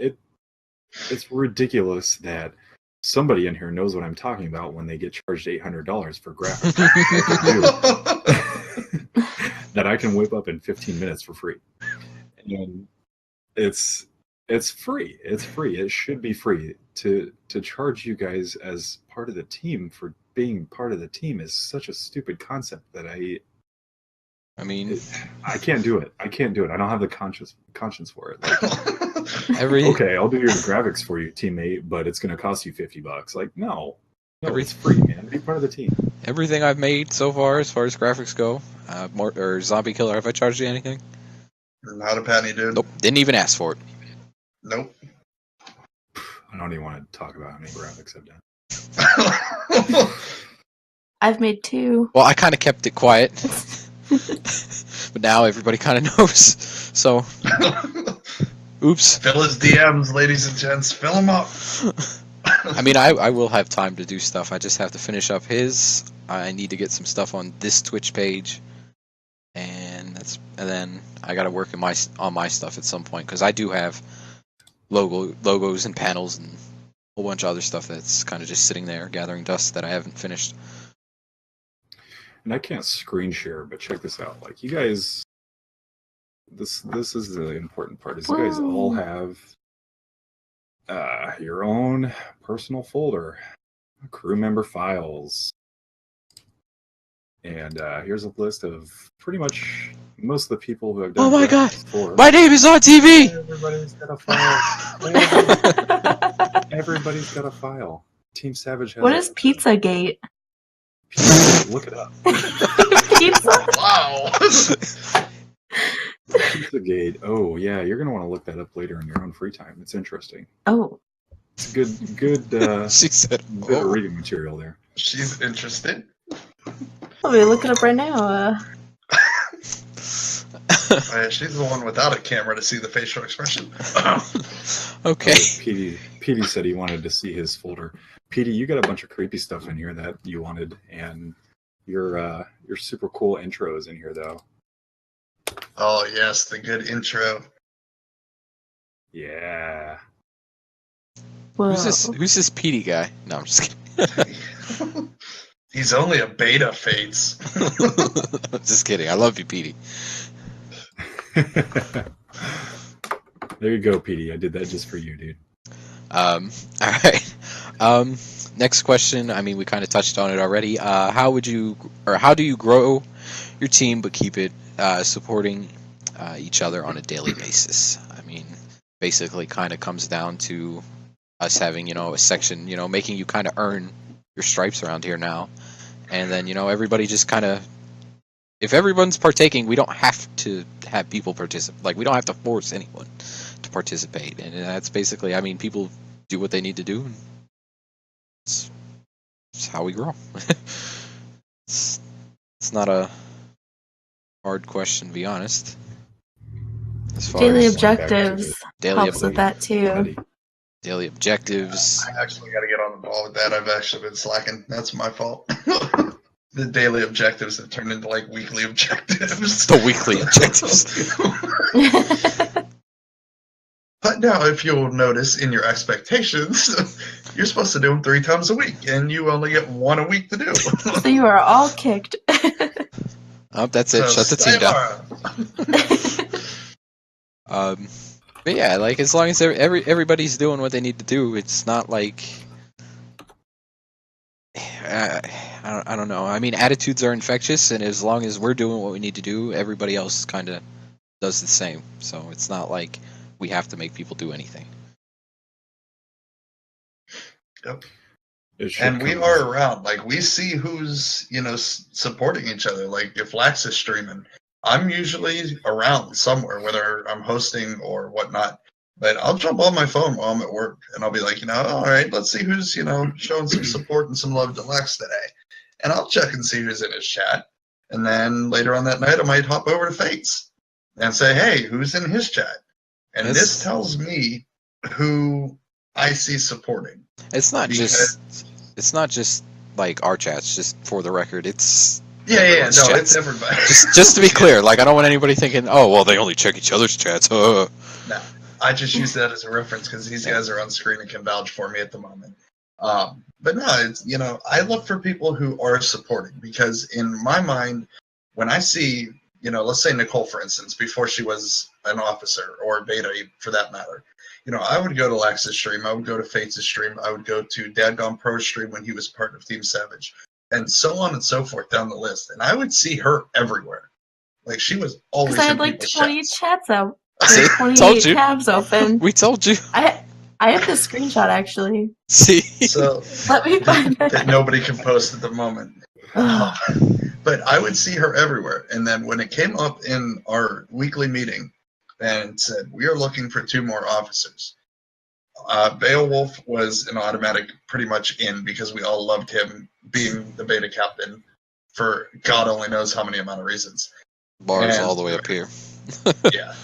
it's ridiculous that somebody in here knows what I'm talking about when they get charged $800 for graphics that I can whip up in 15 minutes for free. And it's free. It's free. It should be free. To charge you guys as part of the team for being part of the team is such a stupid concept that I can't do it. I can't do it. I don't have the conscience for it. Like, okay, I'll do your graphics for you, teammate, but it's going to cost you $50. Like, no, it's free, man. Be part of the team. Everything I've made so far as graphics go, or Zombie Killer, have I charged you anything? Not a penny, dude. Nope. Didn't even ask for it. Nope. I don't even want to talk about how many graphics I've done. I've made 2. Well, I kind of kept it quiet. But now everybody kind of knows. So, oops. Fill his DMs, ladies and gents. Fill them up. I mean, I will have time to do stuff. I just have to finish up his. I need to get some stuff on this Twitch page, and then I got to work on my stuff at some point because I do have logos and panels and a whole bunch of other stuff that's kind of just sitting there gathering dust that I haven't finished. And I can't screen share, but check this out. Like, you guys, this is the important part, is you guys all have your own personal folder, crew member files. And here's a list of pretty much most of the people who have done. Oh my god! My name is on TV! Everybody's got a file. Everybody's got a file. Team Savage has. What is Pizzagate? Look it up. Pizza? Wow. Pizzagate. Oh yeah, you're gonna want to look that up later in your own free time. It's interesting. Oh. It's good. She said, bit of reading material there. She's interested. Let me look it up right now. She's the one without a camera to see the facial expression. Okay. Petey said he wanted to see his folder. Petey, you got a bunch of creepy stuff in here that you wanted, and your super cool intros in here though. Oh yes, the good intro. Yeah. Whoa. Who's this Petey guy? No, I'm just kidding. He's only a beta, Fates. I'm just kidding. I love you, Petey. There you go, Petey. I did that just for you, dude. All right. Next question. I mean, we kind of touched on it already. How do you grow your team but keep it supporting each other on a daily basis? I mean, basically, kind of comes down to us having, a section, making you kind of earn your stripes around here now, and then everybody just kind of. If everyone's partaking, we don't have to have people participate. Like, we don't have to force anyone to participate. And that's basically, I mean, people do what they need to do. And it's how we grow. It's not a hard question, to be honest. As far Daily as objectives daily helps with that, too. Daily objectives. I actually got to get on the ball with that. I've actually been slacking. That's my fault. The daily objectives have turned into like weekly objectives. The weekly objectives. But now, if you'll notice in your expectations, you're supposed to do them 3 times a week, and you only get 1 a week to do. So you are all kicked. Oh, that's it. So Shut the team down. But yeah, like, as long as everybody's doing what they need to do, it's not like I don't know. I mean, attitudes are infectious, and as long as we're doing what we need to do, everybody else kind of does the same. So it's not like we have to make people do anything. Yep. It should And we come- are around. Like, we see who's, supporting each other. Like, if Lax is streaming, I'm usually around somewhere, whether I'm hosting or whatnot. But I'll jump on my phone while I'm at work, and I'll be like, all right, let's see who's, showing some support and some love to Lax today. And I'll check and see who's in his chat. And then later on that night, I might hop over to Fates and say, hey, who's in his chat? And this tells me who I see supporting. It's not just like our chats. Just for the record, it's it's chats. everybody. just to be clear, like I don't want anybody thinking, oh well, they only check each other's chats. No, I just use that as a reference because these guys are on screen and can vouch for me at the moment. But no, it's I look for people who are supporting, because in my mind, when I see let's say Nicole, for instance, before she was an officer or beta for that matter. I would go to Lax's stream, I would go to Fates' stream, I would go to Dadgone Pro's stream when he was part of Team Savage, and so on and so forth down the list. And I would see her everywhere. Like, she was always Because I in had like people's 20 chats out. See? 20 Told you. tabs open. We told you. I have the screenshot actually. See? So Let me find that it. nobody can post at the moment. Ugh. But I would see her everywhere. And then when it came up in our weekly meeting and it said, we are looking for 2 more officers, Beowulf was an automatic pretty much in, because we all loved him being the beta captain for God only knows how many amount of reasons. Bars And- all the way up here. Yeah.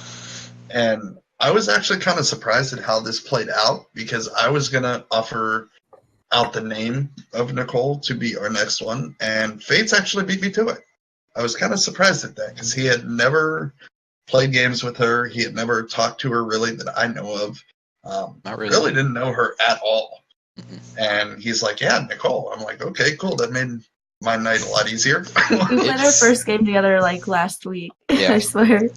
And I was actually kind of surprised at how this played out, because I was going to offer out the name of Nicole to be our next one, and Fates actually beat me to it. I was kind of surprised at that, because he had never played games with her. He had never talked to her really that I know of. Not really. Really didn't know her at all. Mhm. And he's like, yeah, Nicole. I'm like, okay, cool. That made my night a lot easier. We played our It's- first game together like last week. Yeah. I swear.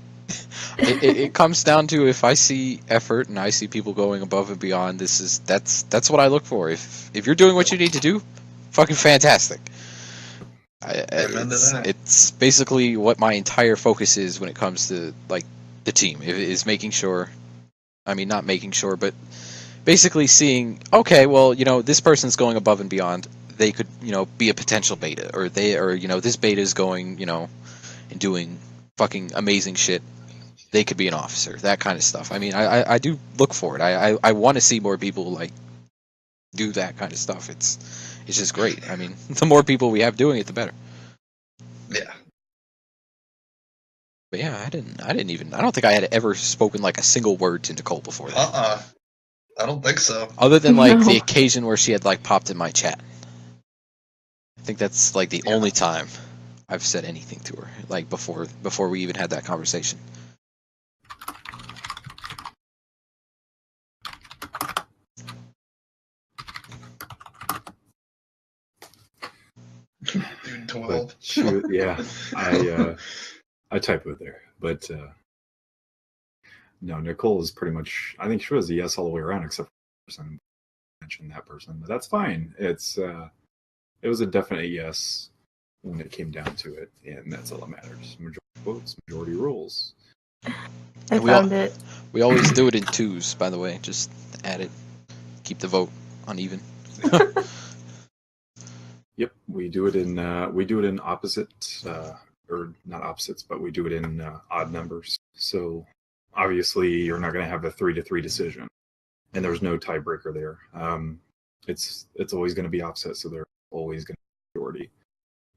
It comes down to, if I see effort and I see people going above and beyond, that's what I look for. If you're doing what you need to do, fucking fantastic. Amen to that. It's basically what my entire focus is when it comes to like the team. Is making sure, I mean not making sure, but basically seeing, okay, well, this person's going above and beyond. They could, be a potential beta, or this beta is going, and doing fucking amazing shit. They could be an officer, that kind of stuff. I mean, I do look for it. I want to see more people like do that kind of stuff. It's just great. I mean, the more people we have doing it, the better. Yeah. But yeah, I don't think I had ever spoken like a single word to Nicole before that. I don't think so. Other than like No. the occasion where she had like popped in my chat. I think that's like the only time I've said anything to her, like before we even had that conversation. Dude, 12. But I type with there, but no, Nicole is pretty much. I think she was a yes all the way around, except for some mentioned that person, but that's fine. It was a definite yes when it came down to it, and that's all that matters. Majority votes, majority rules. I We all- found it. We always do it in twos, by the way. Just add it, keep the vote uneven. Yep, we do it in opposite, or not opposites, but we do it in odd numbers. So obviously, you're not going to have a 3-3 decision, and there's no tiebreaker there. It's always going to be opposite, so they're always going to be majority.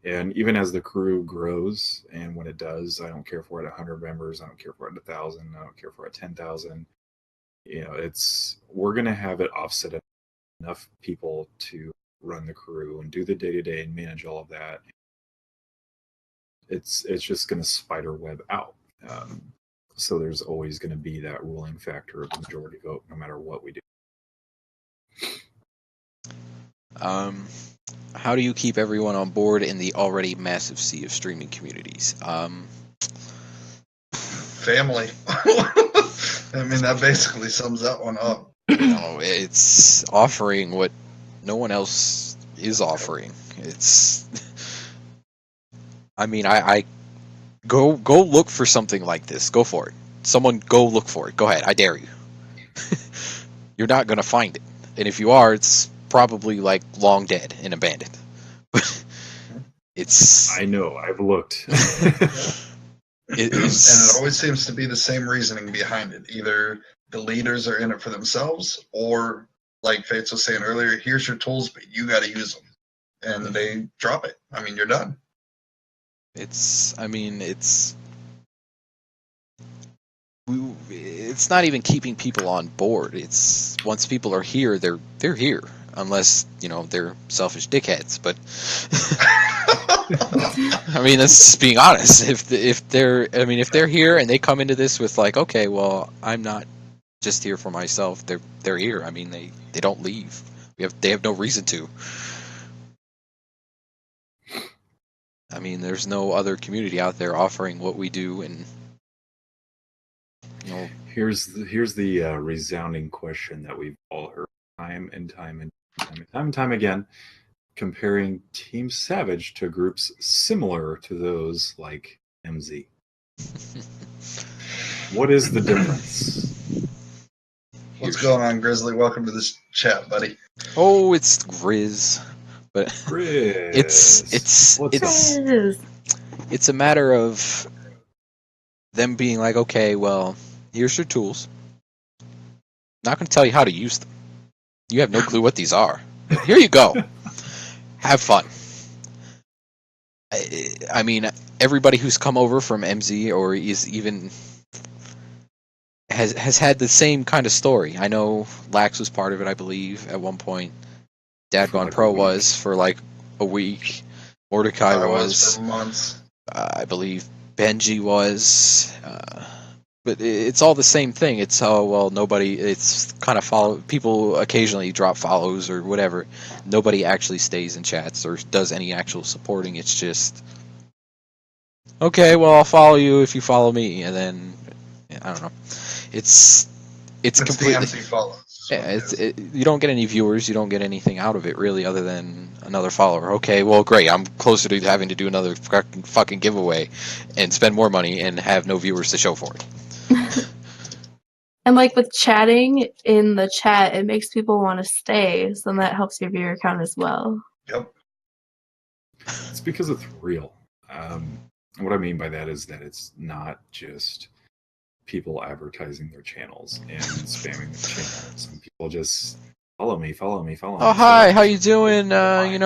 And even as the crew grows, and when it does, I don't care if we're at 100 members, I don't care if we're at 1,000, I don't care if we're at 10,000. We're going to have it offset enough people to run the crew and do the day-to-day and manage all of that. It's just going to spider web out. So there's always going to be that ruling factor of the majority vote, no matter what we do. How do you keep everyone on board in the already massive sea of streaming communities? Family. I mean, that basically sums that one up. It's offering what no one else is offering. It's. I mean, I go look for something like this. Go for it. Someone go look for it. Go ahead. I dare you. You're not gonna find it, and if you are, it's probably like long dead and abandoned. But it's. I know. I've looked. And it always seems to be the same reasoning behind it. Either the leaders are in it for themselves, or like Fates was saying earlier, here's your tools, but you got to use them, and they drop it. I mean, you're done. It's not even keeping people on board. It's once people are here, they're here, unless they're selfish dickheads. But I mean, that's just being honest. If they're here and they come into this with like, okay, well, I'm not just here for myself. They're here. I mean, they don't leave. They have no reason to. I mean, there's no other community out there offering what we do, and Here's the resounding question that we've all heard time and time again, comparing Team Savage to groups similar to those like MZ. What is the difference? What's going on, Grizzly? Welcome to this chat, buddy. Oh, it's Grizz. But Grizz. it's a matter of them being like, okay, well, here's your tools. Not going to tell you how to use them. You have no clue what these are. Here you go. Have fun. I mean, everybody who's come over from MZ or is even has had the same kind of story. I know Lax was part of it, I believe, at one point. Dad Gone Pro was for like a week. Mordecai was for months. I believe Benji was. But it's all the same thing. It's nobody. It's kind of follow. People occasionally drop follows or whatever. Nobody actually stays in chats or does any actual supporting. It's just okay. Well, I'll follow you if you follow me, and then I don't know. It's completely empty follows. Yeah, you don't get any viewers. You don't get anything out of it really, other than another follower. Okay, well, great. I'm closer to having to do another fucking giveaway and spend more money and have no viewers to show for it. And like with chatting in the chat, it makes people want to stay, so then that helps your viewer count as well. Yep. It's because it's real. What I mean by that is that it's not just people advertising their channels and spamming their channels. Some people just follow me. Oh, hi, how you doing? Bye.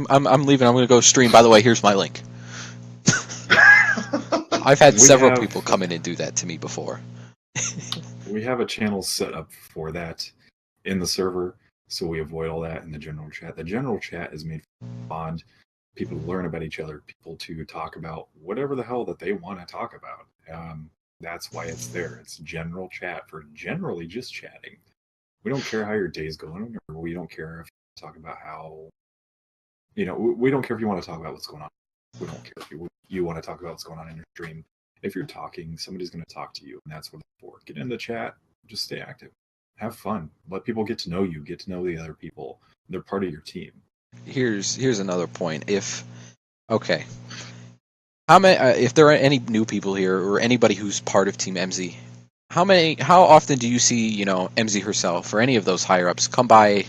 I'm leaving. I'm gonna go stream. By the way, here's my link. I've had several people come in and do that to me before. We have a channel set up for that in the server, so we avoid all that in the general chat. The general chat is made for bond, people to learn about each other, people to talk about whatever the hell that they want to talk about. That's why it's there. It's general chat for generally just chatting. We don't care how your day's going, or we don't care if you talk about how, we don't care if you want to talk about what's going on. We don't care if you want to talk about what's going on in your stream. If you're talking, somebody's going to talk to you, and that's what it's for. Get in the chat, just stay active. Have fun. Let people get to know you, get to know the other people. They're part of your team. Here's another point. If there are any new people here or anybody who's part of Team MZ, how often do you see, MZ herself or any of those higher ups come by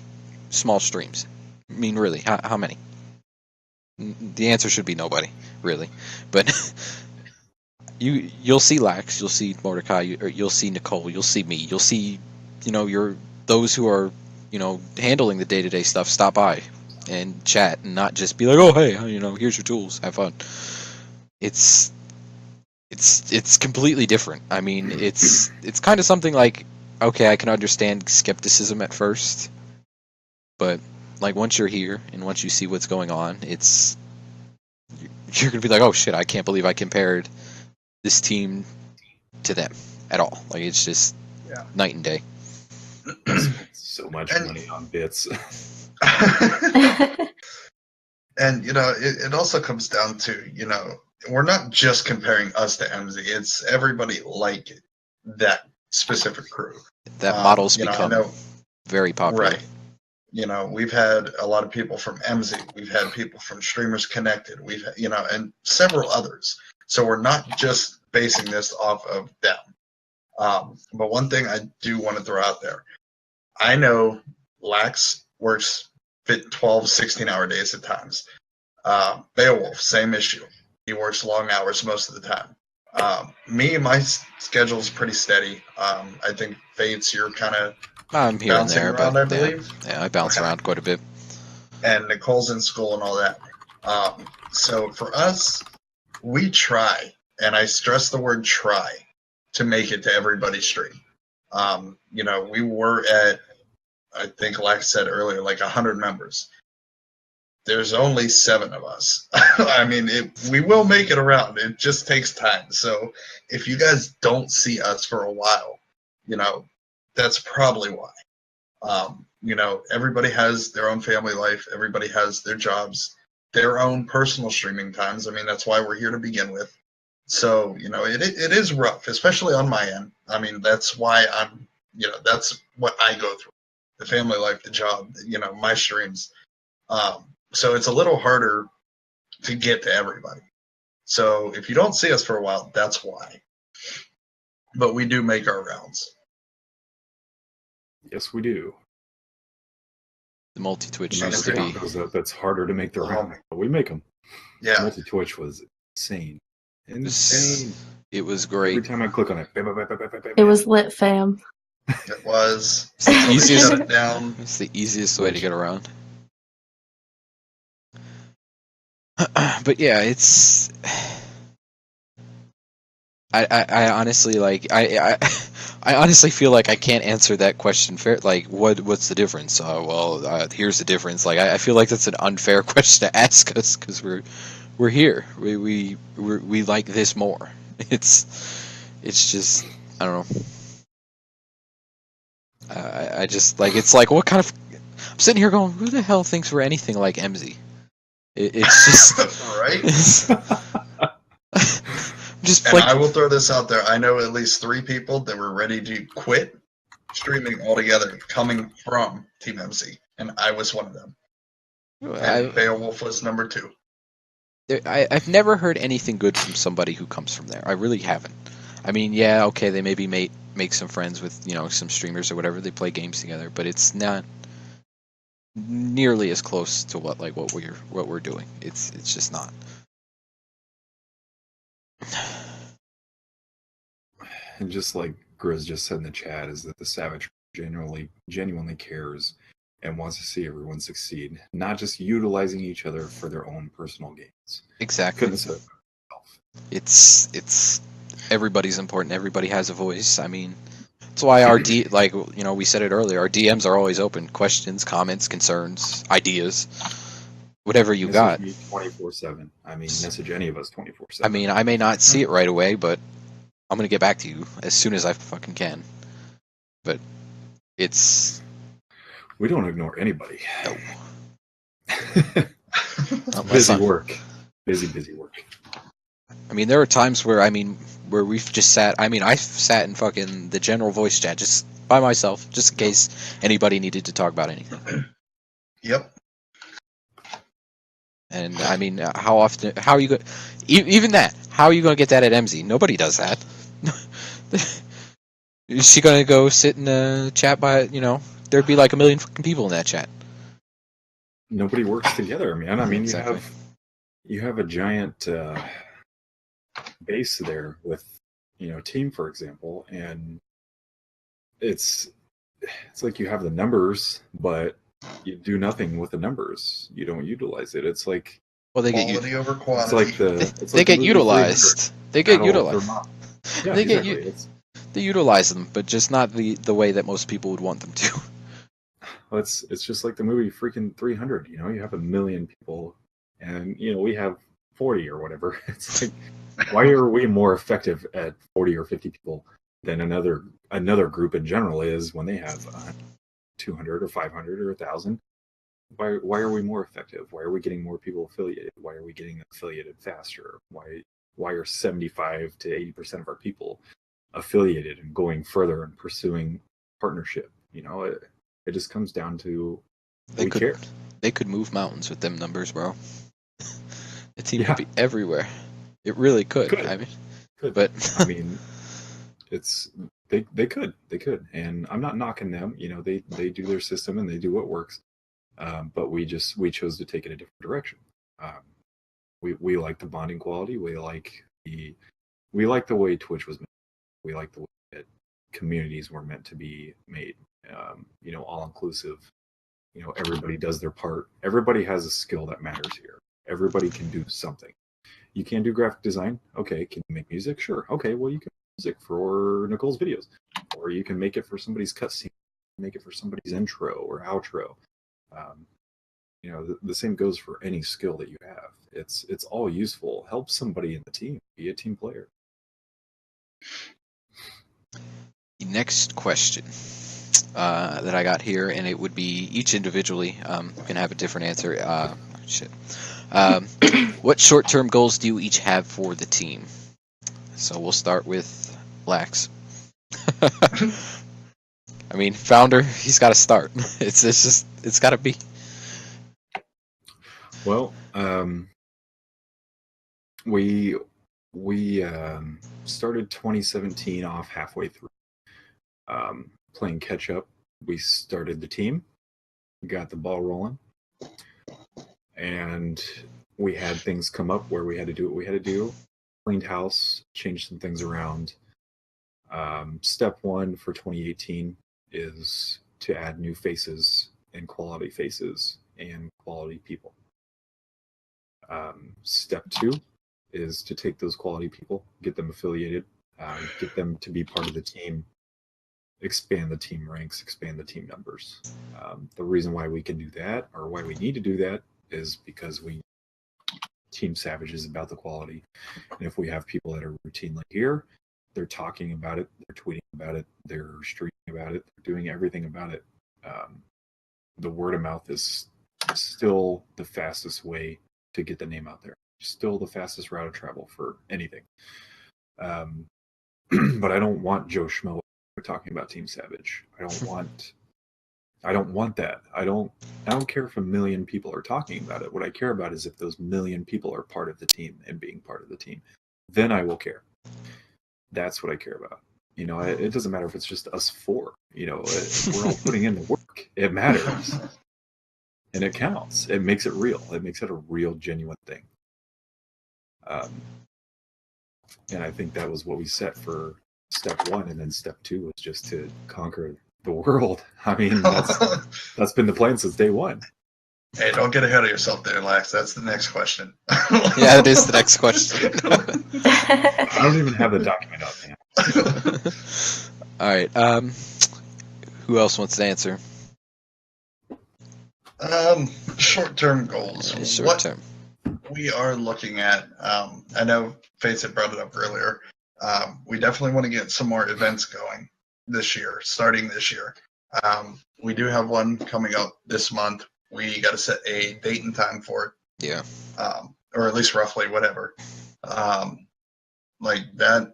small streams? I mean, really, how many? The answer should be nobody, really. But you'll see Lax, you'll see Mordecai, you'll see Nicole, you'll see me, you'll see, those who are, handling the day-to-day stuff stop by and chat and not just be like, oh, hey, here's your tools, have fun. It's completely different. I mean, it's kind of something like, okay, I can understand skepticism at first, but like once you're here and once you see what's going on, you're gonna be like, oh shit, I can't believe I compared this team to them at all. Like it's just night and day. So much money on bits. And it also comes down to we're not just comparing us to MZ. It's everybody like that specific crew. That model's become very popular. Right. We've had a lot of people from MZ. We've had people from Streamers Connected. And several others. So we're not just basing this off of them. But one thing I do want to throw out there, I know Lax works 12, 16-hour days at times. Beowulf, same issue. He works long hours most of the time. My schedule is pretty steady. I think Fates, you're kind of I'm here and bouncing there, around, but I believe. yeah, I bounce around quite a bit. And Nicole's in school and all that. So for us, we try, and I stress the word try, to make it to everybody's stream. We were at, I think like I said earlier, like 100 members. There's only 7 of us. I mean, we will make it around. It just takes time. So if you guys don't see us for a while, that's probably why. Everybody has their own family life. Everybody has their jobs, their own personal streaming times. I mean, that's why we're here to begin with. So, it is rough, especially on my end. I mean, that's why that's what I go through. The family life, the job, my streams. So it's a little harder to get to everybody. So if you don't see us for a while, that's why. But we do make our rounds. Yes, we do. The multi-Twitch used to be. That's harder to make the round, but we make them. Yeah. Multi-Twitch was insane. It was great. Every time I click on it. It was lit, fam. It was. It's the easiest. Shut it down. It's the easiest way to get around. But yeah, it's. I honestly I honestly feel like I can't answer that question fair. Like, what's the difference? Here's the difference. Like, I feel like that's an unfair question to ask us because we're here. We like this more. It's just I don't know. I just like it's like what kind of. I'm sitting here going, who the hell thinks we're anything like MZ? It's just right. Just and like, I will throw this out there. I know at least 3 people that were ready to quit streaming altogether, coming from Team MC, and I was one of them. And Beowulf was number 2. I've never heard anything good from somebody who comes from there. I really haven't. I mean, yeah, okay, they maybe make some friends with some streamers or whatever. They play games together, but it's not nearly as close to what we're doing. It's just not. And just like Grizz just said in the chat, is that the Savage genuinely cares and wants to see everyone succeed, not just utilizing each other for their own personal gains. Exactly. It's everybody's important. Everybody has a voice. I mean, that's why we said it earlier. Our DMs are always open. Questions, comments, concerns, ideas. Whatever you got. 24/7. I mean, message any of us 24/7. I mean, I may not see it right away, but I'm gonna get back to you as soon as I fucking can. But it's. We don't ignore anybody. No. Busy work. Busy work. I mean, there are times where we've just sat. I mean, I've sat in fucking the general voice chat just by myself, just in case anybody needed to talk about anything. Yep. And I mean, how often? How are you going? Even that? How are you going to get that at MZ? Nobody does that. Is she going to go sit in a chat by? There'd be like 1 million fucking people in that chat. Nobody works together, man. I mean, exactly. you have a giant base there with Team, for example, and it's like you have the numbers, but you do nothing with the numbers. You don't utilize it. It's like they quality over quantity. They get utilized. They get utilized. Yeah, they utilize them, but just not the way that most people would want them to. Well, it's just like the movie freaking 300. You have 1 million people, and we have 40 or whatever. It's like, why are we more effective at 40 or 50 people than another group in general is when they have 200 or 500 or 1,000? Why are we more effective? Why are we getting more people affiliated? Why are we getting affiliated faster? Why are 75 to 80% of our people affiliated and going further and pursuing partnership? It just comes down to They we could care. they could move mountains with them numbers, bro. The team Yeah. could be everywhere. It really could. Could. I mean, Could. but I mean, it's they could, and I'm not knocking them. You know, they do their system and they do what works. But we chose to take it a different direction. Um, we like the bonding quality. We like the way Twitch was made. We like the way that communities were meant to be made. You know, all inclusive. You know, everybody does their part. Everybody has a skill that matters here. Everybody can do something. You can't do graphic design. Okay. Can you make music? Sure. Okay. Well, you can make music for Nicole's videos, or you can make it for somebody's cutscene, make it for somebody's intro or outro. Um, you know, the same goes for any skill that you have. It's all useful. Help somebody in the team. Be a team player. the next question that I got here, and it would be each individually can have a different answer. Shit. What short-term goals do you each have for the team? So we'll start with Lax. I mean, founder, he's got to start. It's got to be. Well, we started 2017 off halfway through. Playing catch up, we started the team, got the ball rolling, and we had things come up where we had to do what we had to do. Cleaned house, changed some things around. Step one for 2018 is to add new faces and quality people. Step two is to take those quality people, get them affiliated, get them to be part of the team, expand the team ranks, expand the team numbers. The reason why we can do that, or why we need to do that, is because Team Savage is about the quality. And if we have people that are routinely here, they're talking about it, they're tweeting about it, they're streaming about it, they're doing everything about it. The word of mouth is still the fastest way to get the name out there. Still the fastest route of travel for anything. But I don't want Joe Schmo talking about Team Savage. I don't want that. I don't care if 1 million people are talking about it. What I care about is if those 1 million people are part of the team and being part of the team. Then I will care. That's what I care about. You know, it doesn't matter if it's just us four. You know, we're all putting in the work. It matters. And it counts. It makes it real. It makes it a real, genuine thing. And I think that was what we set for step one. And then step two was just to conquer the world. I mean, that's been the plan since day one. Hey, don't get ahead of yourself there, Lax. That's the next question. Yeah, it is the next question. I don't even have the document up, man. All right. Who else wants to answer? Short-term goals. Short term. We are looking at, I know Faith had brought it up earlier. We definitely want to get some more events going this year, starting this year. We do have one coming up this month. We got to set a date and time for it. Yeah. Or at least roughly, whatever. Like that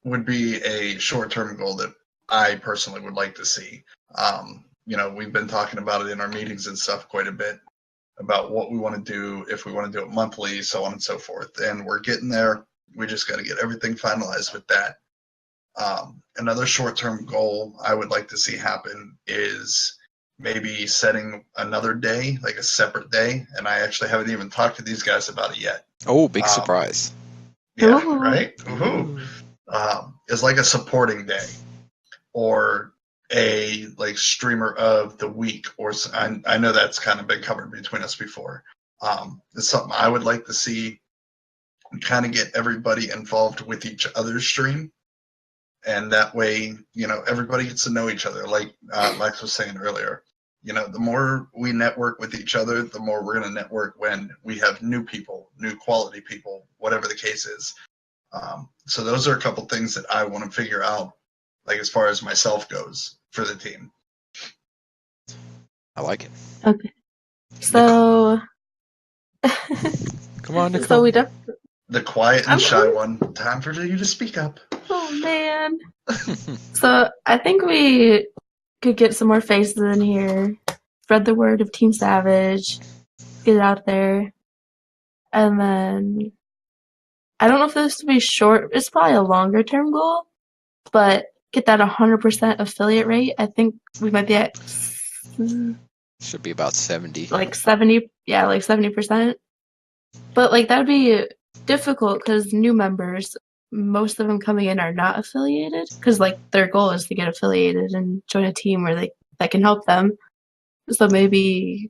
would be a short-term goal that I personally would like to see. You know, we've been talking about it in our meetings and stuff quite a bit about what we want to do, if we want to do it monthly, so on and so forth. And we're getting there. We just got to get everything finalized with that. Another short-term goal I would like to see happen is maybe setting another day, like a separate day. And I actually haven't even talked to these guys about it yet. Oh, big surprise. Yeah, Ooh. right? Ooh. It's like a supporting day or a like streamer of the week, or I know that's kind of been covered between us before. It's something I would like to see, kind of get everybody involved with each other's stream. And that way, you know, everybody gets to know each other. Like Lex was saying earlier, you know, the more we network with each other, the more we're going to network when we have new people, new quality people, whatever the case is. So those are a couple things that I want to figure out, like as far as myself goes for the team. I like it. Okay. So, Come on, Nicole. so we The quiet and shy one. Time for you to speak up. Oh man. So I think we could get some more faces in here. spread the word of Team Savage, get it out there, and then I don't know if this would be short. It's probably a longer term goal, but get that 100% affiliate rate. I think we might be at Should be about 70. like 70. Yeah, like 70%. But like that would be difficult because new members, most of them coming in are not affiliated because like their goal is to get affiliated and join a team where that can help them. So maybe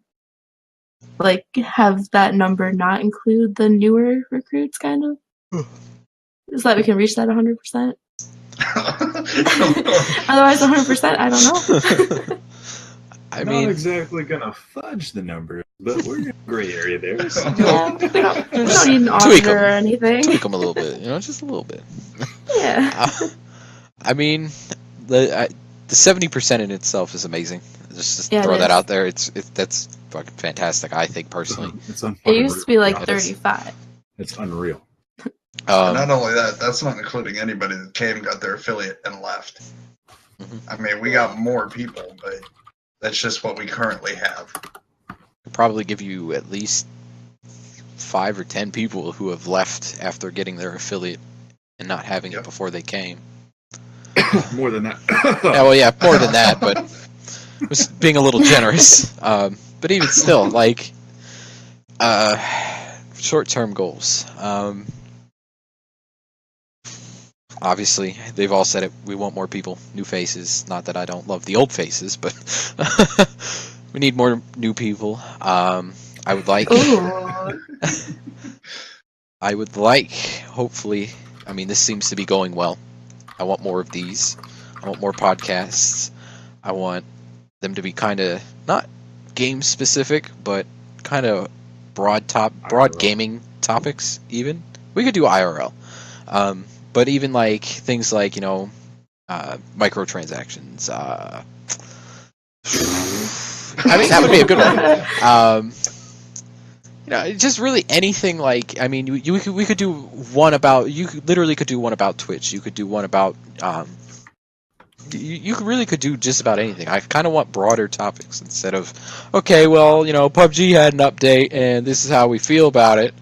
like have that number not include the newer recruits, kind of, so that we can reach that 100%. Otherwise, 100%, I don't know. I Not mean, exactly gonna fudge the numbers, but we're in a gray area there. So Yeah, we don't Just need an tweak 'em. auditor or anything. tweak them a little bit, just a little bit. Yeah. I mean, the 70% in itself is amazing. Just Yeah, it throw that is. out there. That's fucking fantastic, I think, personally. it's It used to be like It is. 35. It's unreal. Not only that, that's not including anybody that came, got their affiliate, and left. Mhm. I mean, we got more people, but that's just what we currently have. Could probably give you at least 5 or 10 people who have left after getting their affiliate and not having it Yep. before they came. More than that. Yeah, well, yeah, more than that, but was being a little generous. But even still, like, short-term goals. Obviously, they've all said it. We want more people, new faces. Not that I don't love the old faces, but we need more new people. I would like. Ooh. I would like. Hopefully, I mean, this seems to be going well. I want more of these. I want more podcasts. I want them to be kind of not game specific, but kind of broad IRL. gaming topics. Even we could do IRL. But even like things like microtransactions. I mean, that would be a good one. Just really anything like. I mean, we could do one about. Literally could do one about Twitch. You could do one about. You really could do just about anything. I kind of want broader topics instead of, okay, well, PUBG had an update and this is how we feel about it.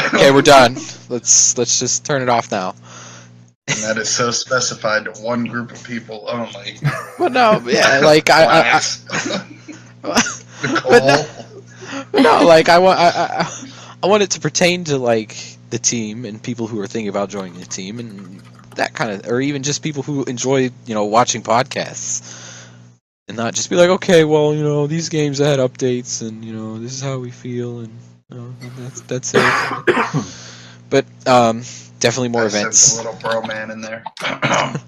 Okay, we're done. Let's just turn it off now. And that is so specified to one group of people only. But no, yeah, like no, like I want it to pertain to like the team and people who are thinking about joining the team and that kind of, or even just people who enjoy watching podcasts and not just be like, okay, well, these games had updates and this is how we feel and that's it. But definitely more events. A little bro man in there. I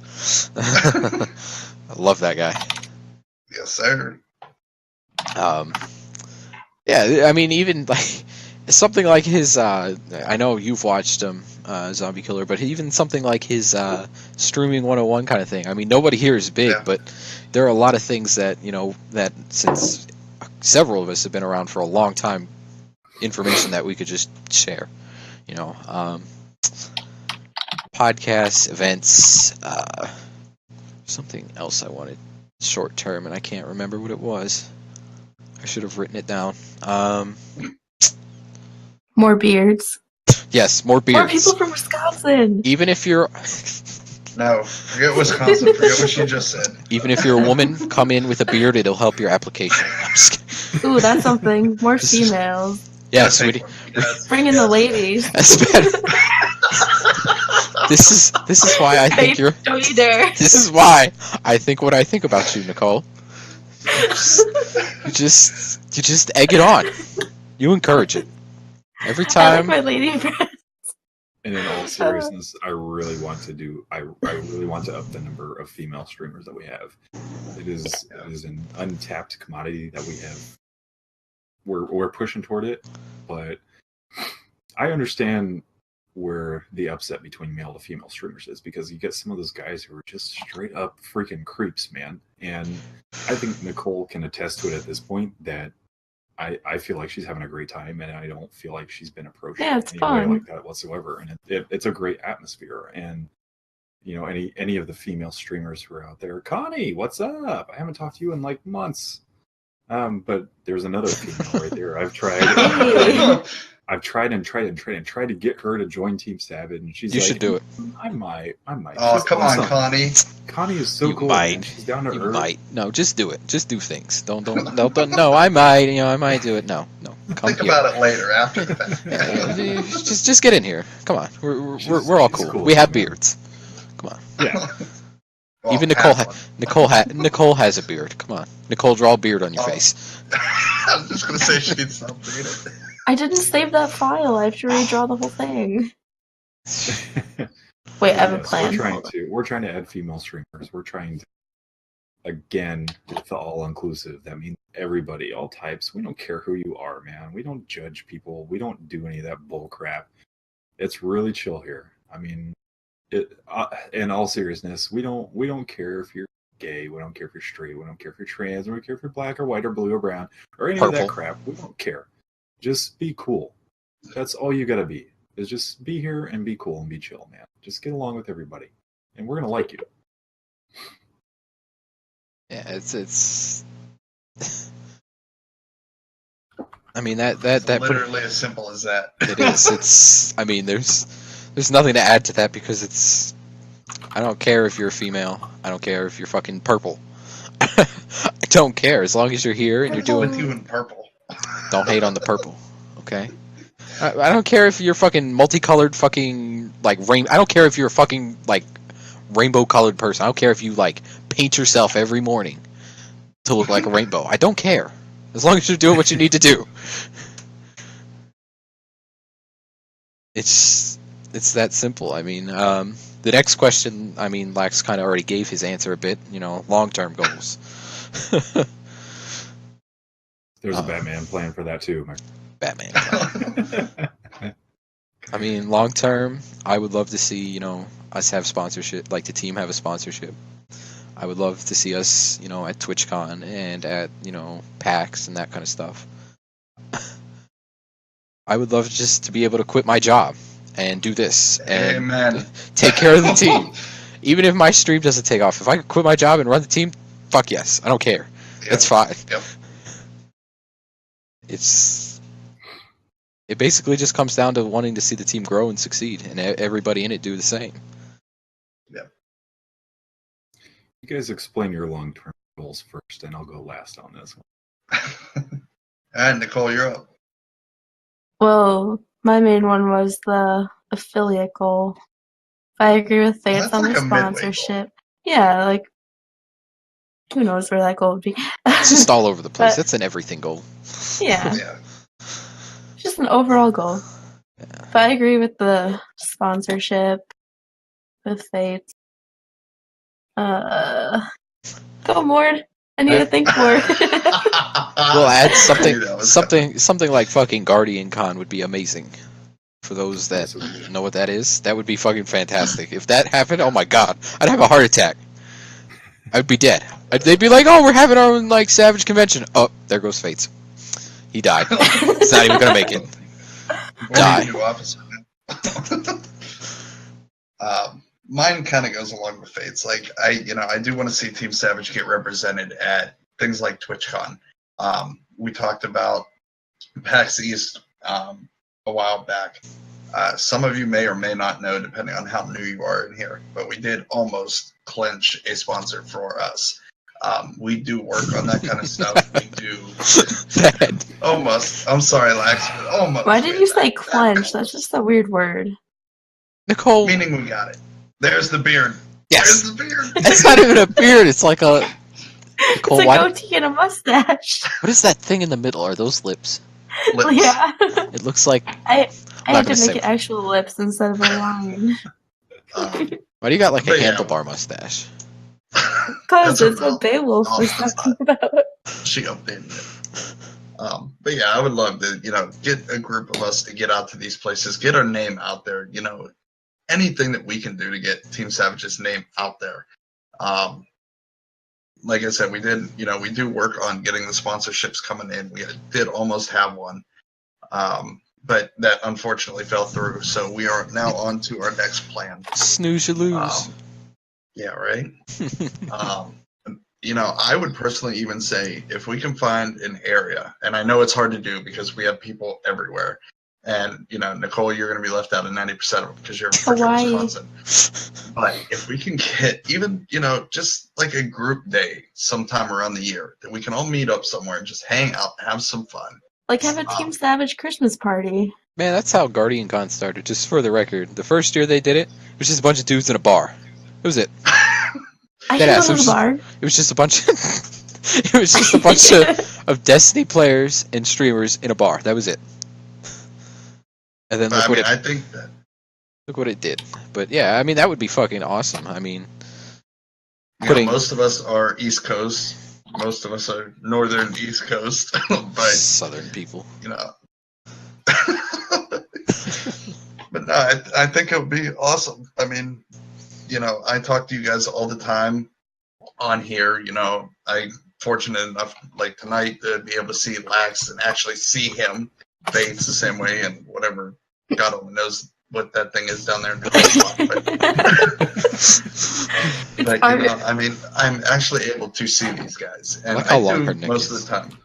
love that guy. Yes, sir. Yeah, I mean, even like something like his. I know you've watched him, Zombie Killer, but even something like his streaming 101 kind of thing. I mean, nobody here is big, Yeah. but there are a lot of things that that since several of us have been around for a long time, information that we could just share. Podcasts, events, something else I wanted short term, and I can't remember what it was. I should have written it down. More beards. Yes, more More beards. people from Wisconsin. Even if you're, No, forget Wisconsin. Forget what you just said. even if you're a woman, come in with a beard. It'll help your application. I'm just kidding. Ooh, that's something. More females. Yeah, sweetie. Yes. Bring in the ladies. That's better. This is why I think you're. Don't you dare. This is why I think what I think about you, Nicole. You just egg it on. You encourage it. Every I like time. my lady friends. And in all seriousness, I really want to up the number of female streamers that we have. It is an untapped commodity that we have. We're pushing toward it, but I understand where the upset between male to female streamers is, because you get some of those guys who are just straight up freaking creeps, man. And I think Nicole can attest to it at this point that I feel like she's having a great time, and I don't feel like she's been approached Yeah, it's in any fun. way like that whatsoever. And it's a great atmosphere. And any of the female streamers who are out there, Connie, what's up? I haven't talked to you in like months. But there's another female right there. I've tried. Hey. I've tried to get her to join Team Savage, and she's You like, should do it. I might. Oh, She's come awesome. on, Connie. Connie is so You cool. might. Man. She's down to You earth. might. No, just do it. Just do things. Don't. No, I might. I might do it. No. Come Think here. about it later after the fact. Yeah, just get in here. Come on. We're all She's cool. cool. We have beards. Come on. Yeah. Well, Even Nicole. have one. Nicole has a beard. Come on. Nicole, draw a beard on your Oh. face. I was just gonna say she needs something. I didn't save that file. I have to redraw the whole thing. Wait, I have a Yes, plan. we're trying to add female streamers. We're trying to, again, it's all inclusive. That means everybody, all types. We don't care who you are, man. We don't judge people. We don't do any of that bull crap. It's really chill here. I mean, in all seriousness, we don't care if you're gay. We don't care if you're straight. We don't care if you're trans. We don't care if you're black or white or blue or brown or any of that Purple. crap. We don't care. Just be cool. That's all you gotta be. Is just be here and be cool and be chill, man. Just get along with everybody, and we're gonna like you. Yeah, it's. I mean that Literally as simple as that. it is. It's. I mean, there's nothing to add to that because it's. I don't care if you're a female. I don't care if you're fucking purple. I don't care as long as you're here and you're What's wrong doing. with you in purple? Don't hate on the purple, okay? I don't care if you're fucking multicolored fucking like rain. I don't care if you're a fucking like rainbow colored person. I don't care if you like paint yourself every morning to look like a rainbow. I don't care as long as you're doing what you need to do. It's that simple. I mean, the next question. I mean, Lax kind of already gave his answer a bit. Long-term goals. There's a Batman plan for that too. Batman. I mean, long term, I would love to see, us have sponsorship, like the team have a sponsorship. I would love to see us, at TwitchCon and at, PAX and that kind of stuff. I would love just to be able to quit my job and do this and Amen. take care of the team. Even if my stream doesn't take off, if I could quit my job and run the team, fuck yes. I don't care. Yep. It's fine. Yep. It basically just comes down to wanting to see the team grow and succeed, and everybody in it do the same. You guys explain your long-term goals first, and I'll go last on this one. And Nicole, you're up. Well, my main one was the affiliate goal. I agree with Faith That's on like the a midway goal. sponsorship. Yeah, like who knows where that goal would be. It's just all over the place. But- That's an everything goal. Yeah, Yeah. just an overall goal. Yeah. But I agree with the sponsorship with Faith. Go Mord. I need to think more. We'll add something, That was something like fucking Guardian Con would be amazing. For those that Yes, know what that is, that would be fucking fantastic. If that happened, oh my god, I'd have a heart attack. I'd be dead. They'd be like, "Oh, we're having our own like Savage convention." Oh, there goes Fates. He died. He's not even gonna make it. Die. New officer. Mine kind of goes along with Fate's. Like I do want to see Team Savage get represented at things like TwitchCon. We talked about PAX East a while back. Some of you may or may not know, depending on how new you are in here, but we did almost clinch a sponsor for us. We do work on that kind of stuff. We do Bad. almost. I'm sorry, Lax, but almost. Why did you say That- clench? That's just a weird word. Nicole. Meaning we got it. There's the beard. Yes. There's the beard. It's not even a beard. It's like a. Nicole, It's a why- goatee and a mustache. what is that thing in the middle? Are those lips? Lips. Yeah. It looks like. I not had gonna to say make it actual lips instead of a line. Why do you got like a But yeah. handlebar mustache? Because That's a it's what real Beowulf was awesome talking about. She updated it. But yeah, I would love to, get a group of us to get out to these places, get our name out there, anything that we can do to get Team Savage's name out there. Like I said, we do work on getting the sponsorships coming in. We did almost have one. But that unfortunately fell through. So we are now on to our next plan. Snooze, you lose. Yeah, right. I would personally even say if we can find an area, and I know it's hard to do because we have people everywhere, and Nicole, you're going to be left out of 90% of them because you're in freaking Hawaii. Wisconsin. But if we can get even, just like a group day sometime around the year that we can all meet up somewhere and just hang out, have some fun. Like have a Team Savage Christmas party. Man, that's how Guardian Con started. Just for the record, the first year they did it was just a bunch of dudes in a bar. That was it. I Dead can ass. go to the bar. It was just a bunch. It was just a bunch of Destiny players and streamers in a bar. That was it. And then I think that look what it did. But yeah, I mean that would be fucking awesome. I mean, most of us are East Coast. Most of us are Northern East Coast, but Southern people. But no, I think it would be awesome. I mean, I talk to you guys all the time on here. I'm fortunate enough, like tonight, to be able to see Lax and actually see him face the same way, and whatever, God only knows what that thing is down there in but I mean, I'm actually able to see these guys, and like how I long do her neck most is. of the time.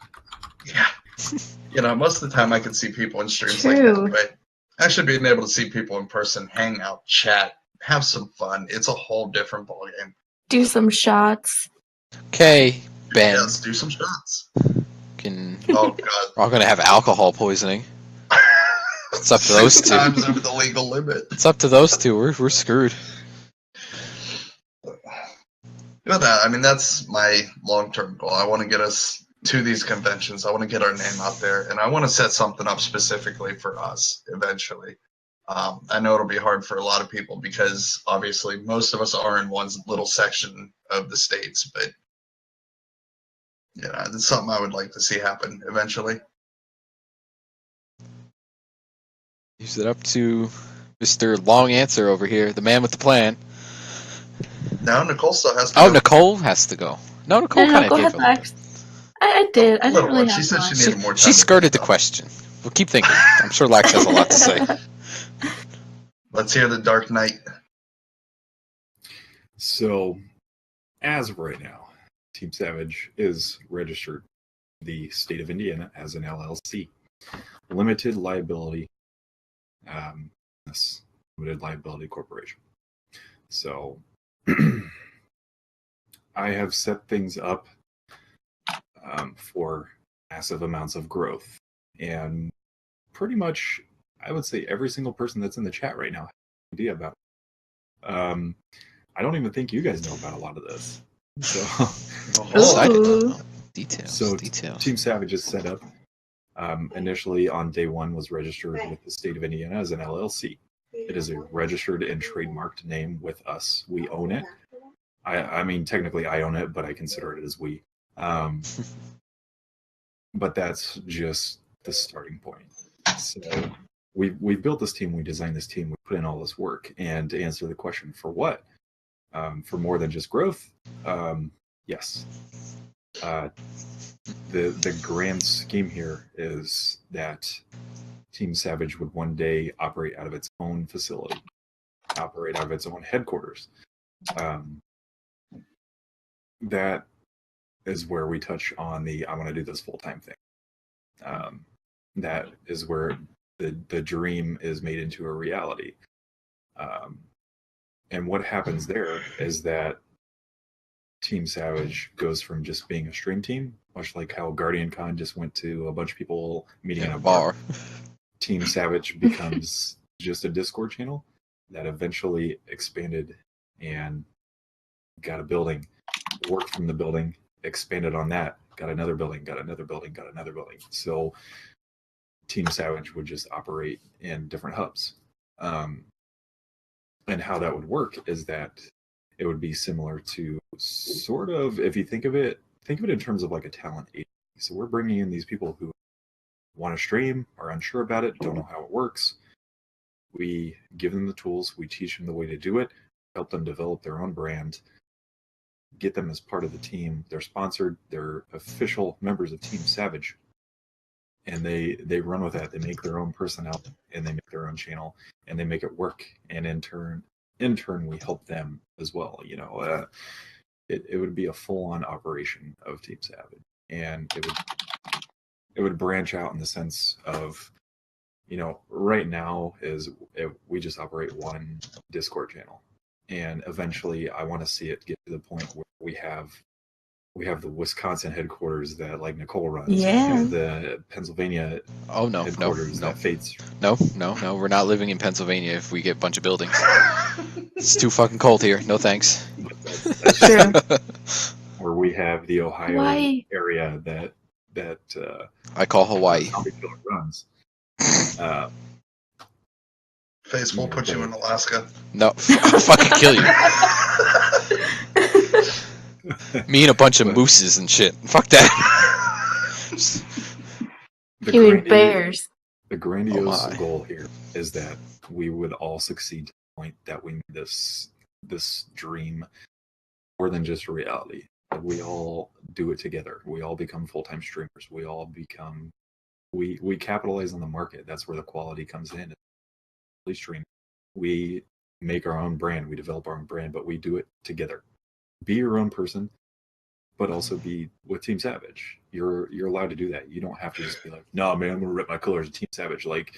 Yeah, most of the time I can see people in streams like True. that, but actually being able to see people in person, hang out, chat, have some fun, it's a whole different ballgame. Do some shots. Okay, Ben. Yes, do some shots. We're Oh God, all gonna have alcohol poisoning. It's up to those 6 two. times over the legal limit. It's up to those two. We're screwed. I mean, that's my long-term goal. I want to get us to these conventions. I want to get our name out there, and I want to set something up specifically for us eventually. I know it'll be hard for a lot of people because obviously most of us are in one little section of the States, but it's something I would like to see happen eventually. Use it up to Mr. Long Answer over here, the man with the plan. No, Nicole still has to Oh, go. Nicole has to go. No, Nicole No, kind of go gave ahead, a little Lex. I did. I didn't really have She said much. she needed more time. She to skirted the think, though. question. We'll keep thinking. I'm sure Lex has a lot to say. Let's hear the Dark Knight. So, as of right now, Team Savage is registered in the state of Indiana as an LLC, limited liability, limited liability corporation. So, I have set things up for massive amounts of growth, and pretty much, I would say every single person that's in the chat right now has an idea about it. I don't even think you guys know about a lot of this. So, I did not know. Details. So Details. Team Savage is set up. Initially, on day one, was registered with the state of Indiana as an LLC. It is a registered and trademarked name with us. We own it. I mean, technically, I own it, but I consider it as we. But that's just the starting point. So we've built this team. We designed this team. We put in all this work. And to answer the question, for what? For more than just growth? Yes. The grand scheme here is that Team Savage would one day operate out of its own facility, operate out of its own headquarters. That is where we touch on the I want to do this full-time thing. That is where the dream is made into a reality. And what happens there is that Team Savage goes from just being a stream team, much like how Guardian Con just went to a bunch of people meeting in a bar. Team Savage becomes just a Discord channel that eventually expanded and got a building, worked from the building, expanded on that, got another building, got another building, got another building. So Team Savage would just operate in different hubs. And how that would work is that it would be similar to sort of, if you think of it in terms of like a talent agency. So we're bringing in these people who want to stream, are unsure about it, don't know how it works. We give them the tools, we teach them the way to do it, help them develop their own brand, get them as part of the team. They're sponsored, they're official members of Team Savage. And they run with that. They make their own personnel and they make their own channel and they make it work. And in turn we help them as well. it would be a full-on operation of Team Savage, and it would branch out in the sense of, right now we just operate one Discord channel, and eventually I want to see it get to the point where we have the Wisconsin headquarters that like Nicole runs. Yeah. We have the Pennsylvania headquarters that Fates. No, we're not living in Pennsylvania if we get a bunch of buildings. It's too fucking cold here. No thanks. That's True. where we have the Ohio Why? area that I call Hawaii. Zombie Killer runs. Face will put you in Alaska. No, I'll fucking kill you. Me and a bunch of mooses and shit. Fuck that. You mean bears? The grandiose my. goal here is that we would all succeed to the point that we made this dream more than just a reality. That we all do it together. We all become full-time streamers. We all become we capitalize on the market. That's where the quality comes in. We stream. We make our own brand. We develop our own brand, but we do it together. Be your own person, but also be with Team Savage. You're allowed to do that. You don't have to just be like, no, man, I'm gonna rep my colors to Team Savage. Like,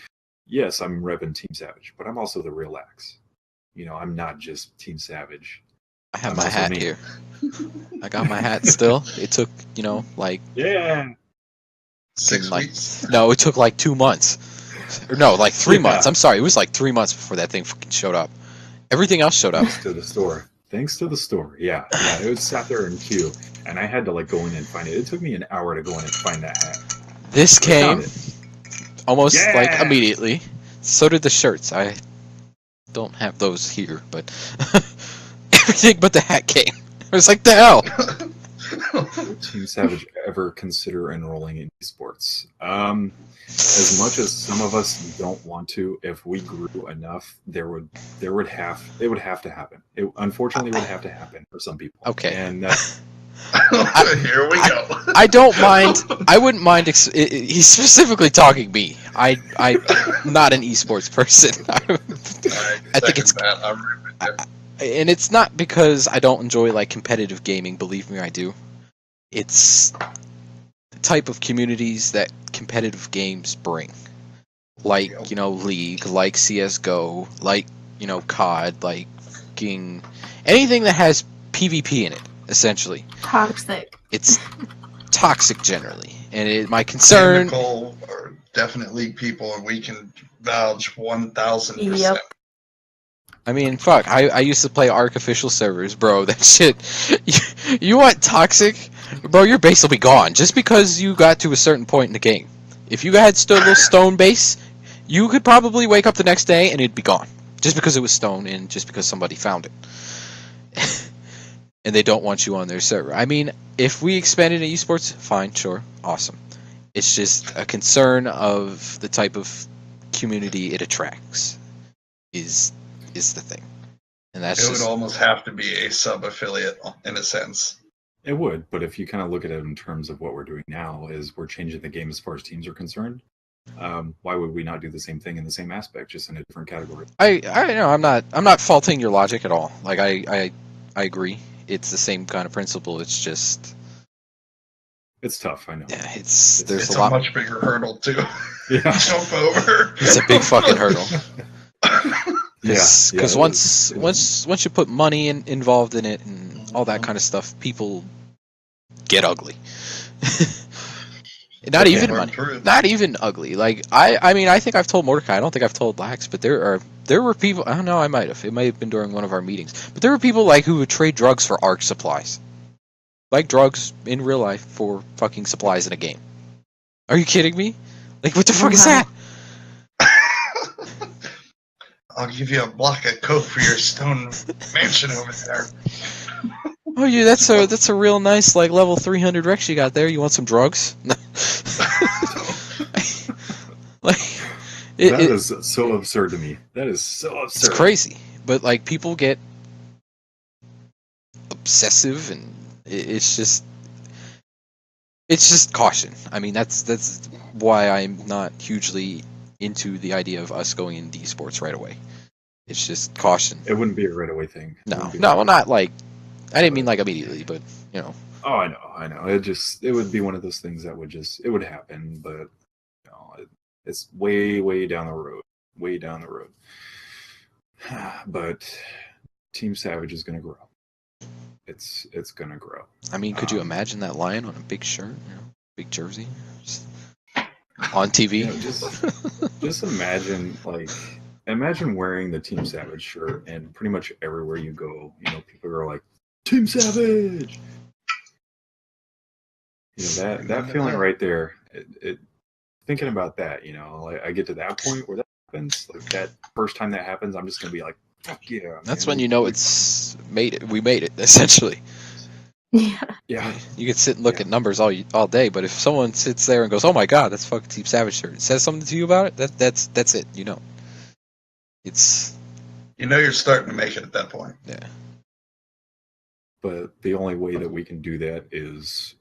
yes, I'm repping Team Savage, but I'm also the real Axe. I'm not just Team Savage. I have I'm my also hat me. here. I got my hat still. It took, like Yeah. 6 like weeks. no, it took like 2 months. Or no, like 3 Yeah. months. I'm sorry, it was like 3 months before that thing fucking showed up. Everything else showed up. Thanks to the store. Yeah. It was sat there in queue, and I had to like go in and find it. It took me an hour to go in and find that hat. This I found came it. almost like Yeah! immediately. So did the shirts. I don't have those here, but everything but the hat came. I was like, the hell? Would Team Savage ever consider enrolling in esports? As much as some of us don't want to, if we grew enough, it would have to happen. It unfortunately would have to happen for some people. Okay. And Here we go. I don't mind. I wouldn't mind. He's specifically talking me. I'm not an esports person. I think it's, that. I'm right with you. and it's not because I don't enjoy like competitive gaming. Believe me, I do. It's the type of communities that competitive games bring, like League, like CS:GO, like COD, like fucking anything that has PvP in it. Essentially, Toxic. it's toxic generally, and my concern. Nicole are definitely people, and we can vouch 1,000%. Yep. I mean, fuck. I used to play Arc official servers, bro. That shit. You want toxic, bro? Your base will be gone just because you got to a certain point in the game. If you had still a little stone base, you could probably wake up the next day and it'd be gone just because it was stone and just because somebody found it. And they don't want you on their server. I mean, if we expanded into esports, fine, sure, awesome. It's just a concern of the type of community it attracts is the thing. And that's It would almost have to be a sub-affiliate in a sense. it would, but if you kind of look at it in terms of what we're doing now, is we're changing the game as far as teams are concerned. Why would we not do the same thing in the same aspect, just in a different category? I know I'm not faulting your logic at all. Like I agree. It's the same kind of principle. It's just It's tough, I know. yeah, there's It's a a lot. much bigger hurdle to Yeah. jump over. It's a big fucking hurdle. Yeah, Because it once is. you put money involved in it and all that kind of stuff, people get ugly. Not Yeah, even we're money. improved. Not even ugly. Like I mean, I think I've told Mordecai. I don't think I've told Lax, but there were people. I don't know. I might have. It might have been during one of our meetings. But there were people like who would trade drugs for ARC supplies, like drugs in real life for fucking supplies in a game. Are you kidding me? Like what the fuck is that? I'll give you a block of coke for your stone mansion over there. Oh, yeah, that's a real nice like level 300 Rex you got there. You want some drugs? Like That is so absurd to me. That is so absurd. it's crazy, but like people get obsessive, and it's just caution. I mean, that's why I'm not hugely into the idea of us going into esports right away. It's just caution. It wouldn't be a right away thing. It No, wouldn't be well, not like I didn't mean like immediately, but you know. Oh, I know. It would be one of those things that it would happen, but you know, it's way down the road, way down the road. But Team Savage is going to grow. It's going to grow. I mean, could you imagine that lion on a big shirt, you know, big jersey, just on TV? You know, just imagine wearing the Team Savage shirt, and pretty much everywhere you go, you know, people are like, Team Savage. You know, that feeling right there. Thinking about that, you know, like I get to that point where that happens, like that first time that happens, I'm just gonna be like, fuck yeah. That's when you know it's made it. We made it, essentially. Yeah. You can sit and look at numbers all day, but if someone sits there and goes, "Oh my God, that's fucking Team Savage shirt," says something to you about it, that's it. You know, it's. You know, you're starting to make it at that point. Yeah. But the only way that we can do that is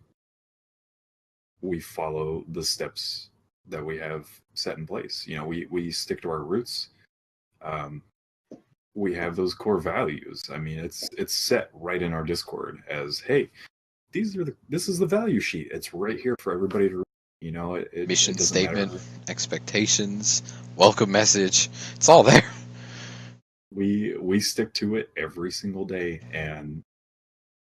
we follow the steps that we have set in place. You know, we stick to our roots. We have those core values. I mean, it's set right in our Discord as, hey, this is the value sheet. It's right here for everybody to read. You know, Mission it doesn't statement, matter. expectations, welcome message. It's all there. We stick to it every single day, and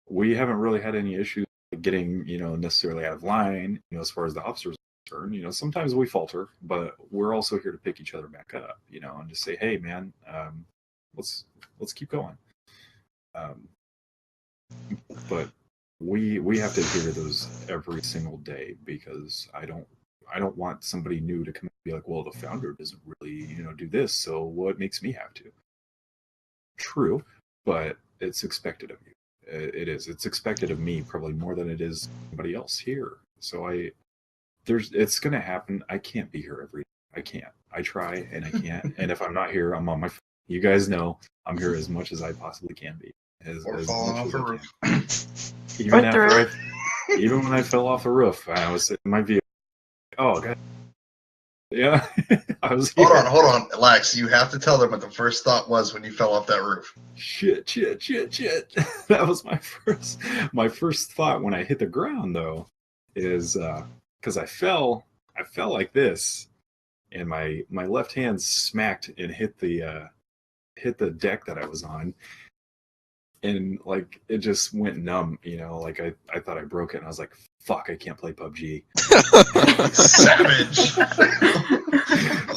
we haven't really had any issues getting, you know, necessarily out of line, you know, as far as the officers are concerned. You know, sometimes we falter, but we're also here to pick each other back up, you know, and just say, hey man, let's keep going. But we have to adhere to those every single day, because I don't want somebody new to come and be like, well, the founder doesn't really, you know, do this, so what makes me have to? True, but it's expected of you. It's expected of me probably more than it is anybody else here. So it's gonna happen. I can't be here every day. I can't. I try and I can't. And if I'm not here, I'm on my phone. You guys know I'm here as much as I possibly can be. Or falling off a roof. Even when I fell off the roof, I was sitting in my vehicle. Oh God. Yeah. I was here. Hold on, Lex. You have to tell them what the first thought was when you fell off that roof. Shit. That was my first thought when I hit the ground, though, is because I fell like this, and my left hand smacked and hit the deck that I was on, and like it just went numb, you know, like I thought I broke it, and I was like, fuck, I can't play PUBG. Savage.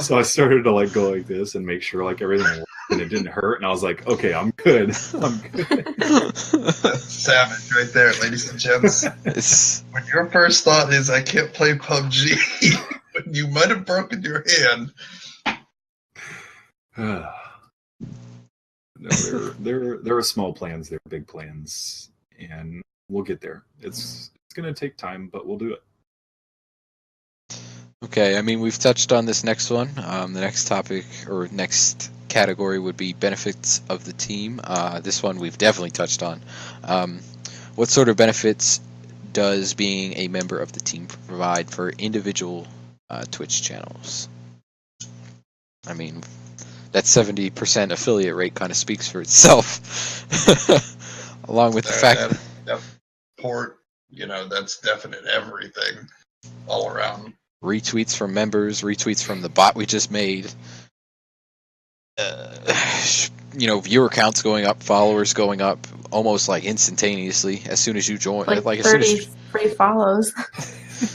So I started to like go like this and make sure like everything worked and it didn't hurt, and I was like, okay, I'm good. That's savage right there, ladies and gents. When your first thought is, I can't play PUBG, when you might have broken your hand. No, there are small plans, there are big plans, and we'll get there. It's going to take time, but we'll do it. Okay, I mean, we've touched on this next one. The next topic or next category would be benefits of the team. This one we've definitely touched on. What sort of benefits does being a member of the team provide for individual Twitch channels? I mean, that 70% affiliate rate kind of speaks for itself. Along with the fact that port, you know, that's definite everything all around. Retweets from members, retweets from the bot we just made. You know, viewer counts going up, followers going up almost like instantaneously as soon as you join. Like as 30 soon as free follows.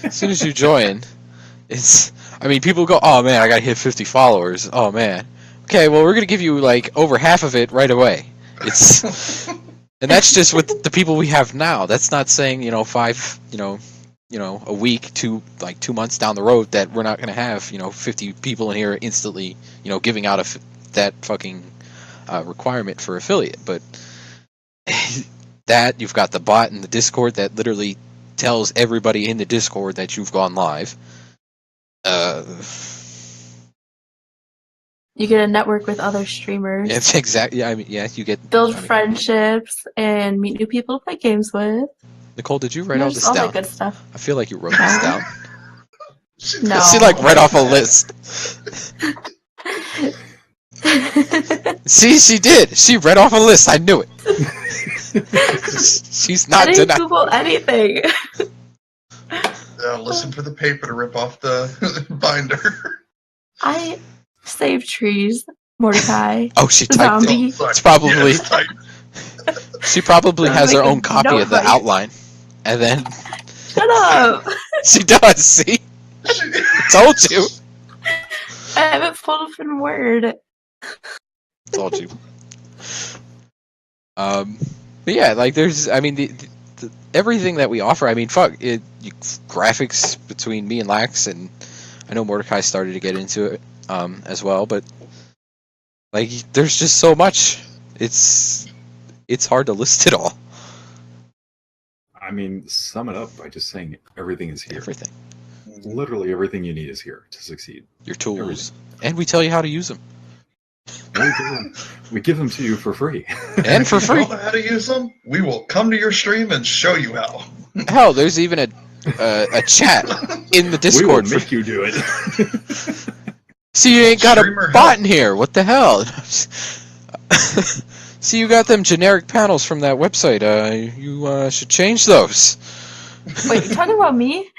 as soon as you join, I mean, people go, oh man, I gotta hit 50 followers. Oh man. Okay, well, we're gonna give you like over half of it right away. And that's just with the people we have now. That's not saying, you know, a week to like 2 months down the road that we're not gonna have, you know, 50 people in here instantly, you know, giving out that fucking requirement for affiliate. But that you've got the bot in the Discord that literally tells everybody in the Discord that you've gone live. You get a network with other streamers. It's exactly. I mean, yeah, you get build friendships and meet new people to play games with. Nicole, did you write all this all down? That good stuff. I feel like you wrote this down. No. She like read off a list. See, she did. She read off a list. I knew it. She's I not didn't denying. Google anything. Listen for the paper to rip off the binder. I save trees, Mordecai. Oh, she typed it. Zombie. Sorry. It's probably Yeah, it's tight. she probably I'm has her making own copy note of the about you. outline, and then Shut up! she does. See, told you. I have it pulled up in Word. Told you. But yeah, like there's, I mean, the everything that we offer. I mean, fuck it. Graphics between me and Lax, and I know Mordecai started to get into it as well. But like, there's just so much. It's hard to list it all. I mean, sum it up by just saying everything is here. Everything. Literally everything you need is here to succeed. Your tools, Everything. and we tell you how to use them, We give them to you for free. and for If you free. don't know how to use them, we will come to your stream and show you how. Hell, there's even a chat in the We will Discord. make you do it. See, you ain't got a Streamer bot help. in here. What the hell? See, you got them generic panels from that website. You should change those. Wait, you're talking about me?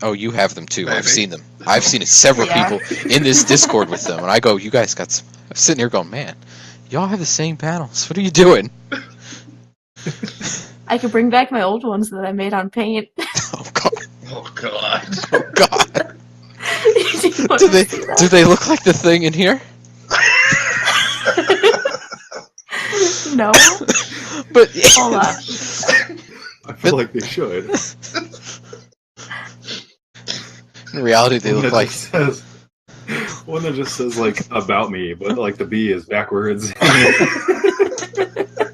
Oh, you have them too. I've Maybe. seen them. I've seen several Yeah. people in this Discord with them, and I go, "You guys got some." I'm sitting here going, "Man, y'all have the same panels. What are you doing?" I could bring back my old ones that I made on Paint. Oh God! Oh god. Oh God! Do you want Do to they see that? do they look like the thing in here? No. But Hold on. I feel like they should. in reality, they One look that like. just says, one that just says like about me, but like the B is backwards.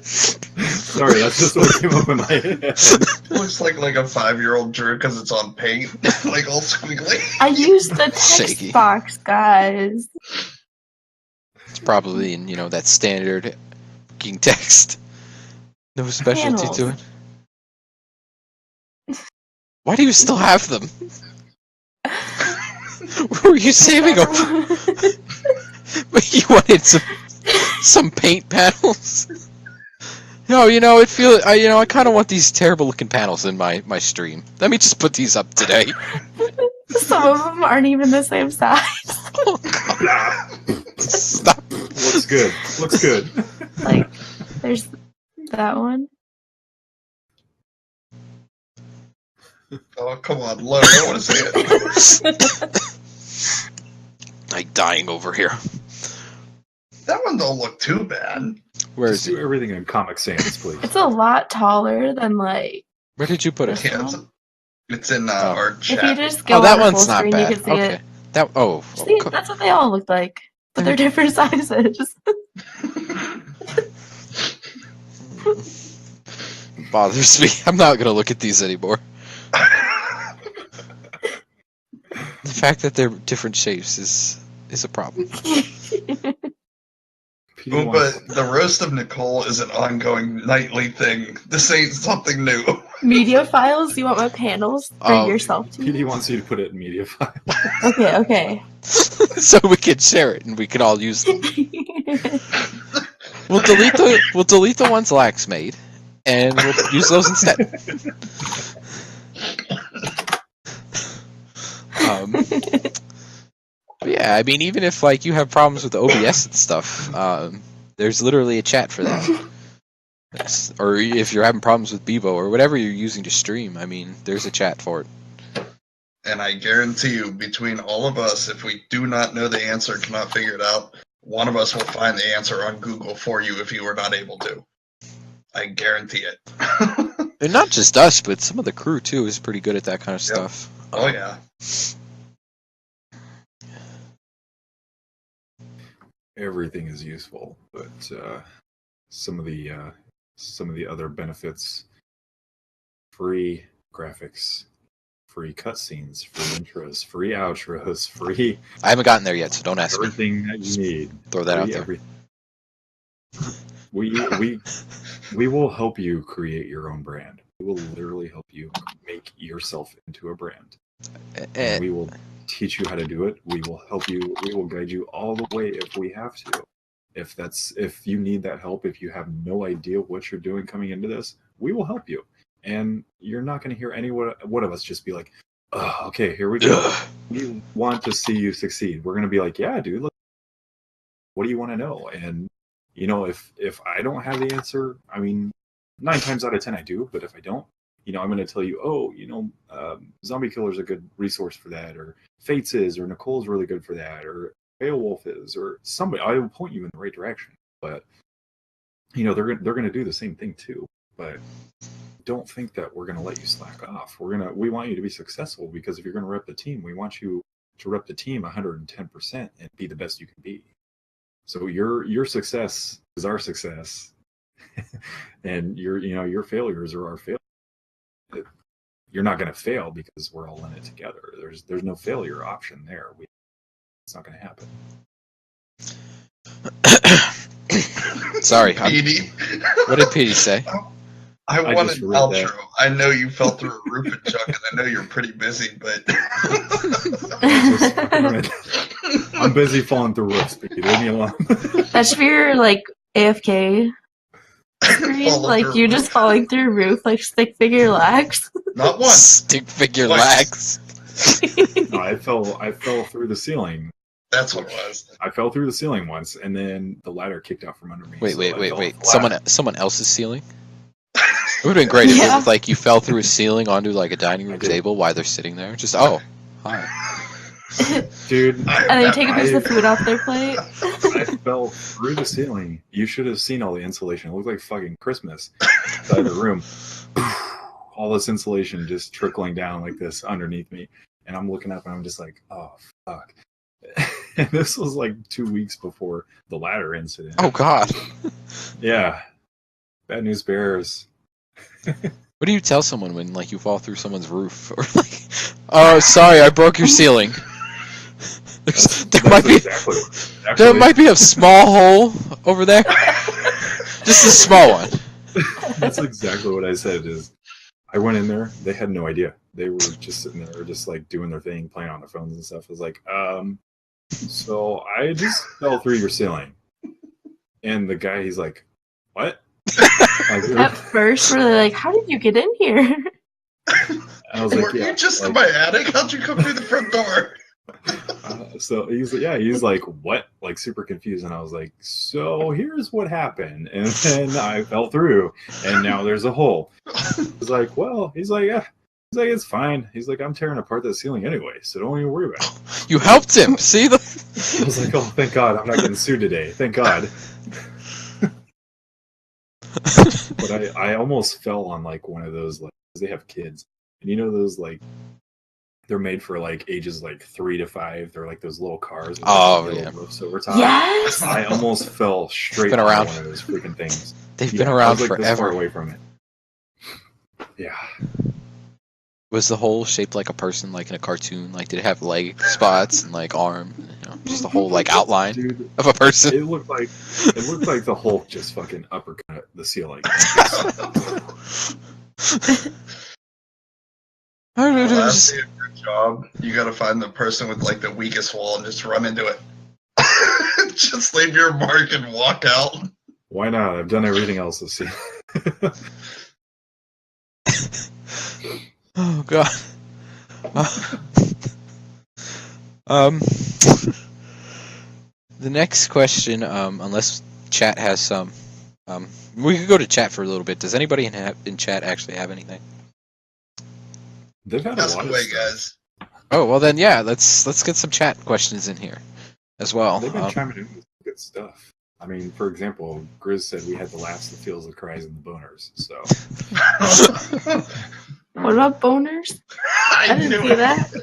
Sorry, that's just what came up in my head. Looks like a 5-year-old drew because it's on paint, like all squiggly. I used the text Shaky. box, guys. It's probably in that standard fucking text. No specialty to Panels. it. Why do you still have them? Where were you saving them? You wanted some paint panels. No, it feels. I kind of want these terrible looking panels in my stream. Let me just put these up today. Some of them aren't even the same size. Oh God! Stop. Looks good. Looks good. Like, there's that one. Oh, come on, load. I want to see it. Like dying over here. That one don't look too bad. Where Just is do it? everything in Comic Sans, please. It's a lot taller than, like, Where did you put it? Yeah, it's in our if you chat. just go Oh, that on full one's not screen, bad. you can see Okay. it. That. Oh. See, that's what they all look like. But they're different sizes. Bothers me. I'm not gonna look at these anymore. The fact that they're different shapes is a problem. PD Well, wants- but the roast of Nicole is an ongoing nightly thing. This ain't something new. Media files? You want my panels for Oh, yourself to PD use? wants you to put it in media file. Okay. So we can share it and we can all use them. We'll delete the ones Lax made, and we'll use those instead. But yeah, I mean, even if you have problems with OBS and stuff, there's literally a chat for that. Or if you're having problems with Bebo or whatever you're using to stream, I mean, there's a chat for it. And I guarantee you, between all of us, if we do not know the answer, cannot figure it out, one of us will find the answer on Google for you if you were not able to. I guarantee it. And not just us, but some of the crew too is pretty good at that kind of Yep. stuff. Oh yeah. Everything is useful, but some of the other benefits: free graphics, free cutscenes, free intros, free outros, free I haven't gotten there yet, so don't ask me. everything that you need. Throw that out Free there. everything. We will help you create your own brand. We will literally help you make yourself into a brand. And we will teach you how to do it. We will help you. We will guide you all the way if we have to. If you need that help, if you have no idea what you're doing coming into this, we will help you. And you're not going to hear any one of us just be like, oh, okay, here we go. We want to see you succeed. We're going to be like, yeah, dude, look, what do you want to know? And, if I don't have the answer, I mean, 9 times out of 10 I do, but if I don't, I'm going to tell you, Zombie Killer's a good resource for that, or Fates is, or Nicole's really good for that, or Beowulf is, or somebody. I will point you in the right direction. But, they're going to do the same thing too. But don't think that we're going to let you slack off. We want you to be successful, because if you're going to rep the team, we want you to rep the team 110% and be the best you can be. So your success is our success, and your failures are our failures. You're not going to fail because we're all in it together. There's no failure option there. It's not going to happen. Sorry, Petey. What did Petey say? I want just an read outro. that. I know you fell through a roof and Chuck, and I know you're pretty busy, but I'm busy falling through roofs, Petey. Leave me alone. That should be your AFK screen, Falling through you a just roof. falling through a roof like stick figure lax. Not once. Stick figure Twice. lags. No, I fell through the ceiling. That's what it was. I fell through the ceiling once, and then the ladder kicked out from under me. Wait. so I fell flat. Someone else's ceiling? It would have been great if it Yeah. was like you fell through a ceiling onto like a dining room I did. table while they're sitting there. Just hi. Dude, And then take a piece of food off their plate. I fell through the ceiling. You should have seen all the insulation. It looked like fucking Christmas inside the room. All this insulation just trickling down like this underneath me. And I'm looking up and I'm just like, oh, fuck. And this was like 2 weeks before the ladder incident. Oh God. Yeah. Bad news bears. What do you tell someone when like you fall through someone's roof or like, oh sorry, I broke your ceiling. There might be a small hole over there. Just a small one. That's exactly what I said. Is I went in there. They had no idea. They were just sitting there, just like doing their thing, playing on their phones and stuff. I was like, so I just fell through your ceiling. And the guy, he's like, what? At first, we're like, how did you get in here? I was Were like, yeah. you just in like, my attic? How'd you come through the front door? So he's like, what? Like super confused. And I was like, so here's what happened. And then I fell through, and now there's a hole. He's like, well, he's like, yeah. He's like, it's fine. He's like, I'm tearing apart that ceiling anyway, so don't even worry about it. You helped him. See I was like, oh, thank God, I'm not getting sued today. Thank God. But I almost fell on like one of those, like, 'cause they have kids, and those like, they're made for like ages like 3 to 5. They're like those little cars. With, Oh, like, yeah. little roofs over top. Yes! I almost fell straight been on around. one of those freaking things. They've Yeah, been I around was, like, this far forever. away from it. Yeah. Was the hole shaped like a person, like in a cartoon? Like, did it have leg spots and like arm? Just a whole like outline Dude, of a person. it looked like the Hulk just fucking uppercut the ceiling. Well, that's a good job. You gotta find the person with like the weakest wall and just run into it. Just leave your mark and walk out. Why not? I've done everything else this season. Oh God. The next question, unless chat has some, we could go to chat for a little bit. Does anybody in chat actually have anything? They've had a Ask lot of away, stuff. guys. Oh well, then yeah, let's get some chat questions in here as well. They've been chiming in with good stuff. I mean, for example, Grizz said we had the laughs, the feels, the cries, and the boners. So What about boners? I knew didn't see it. that.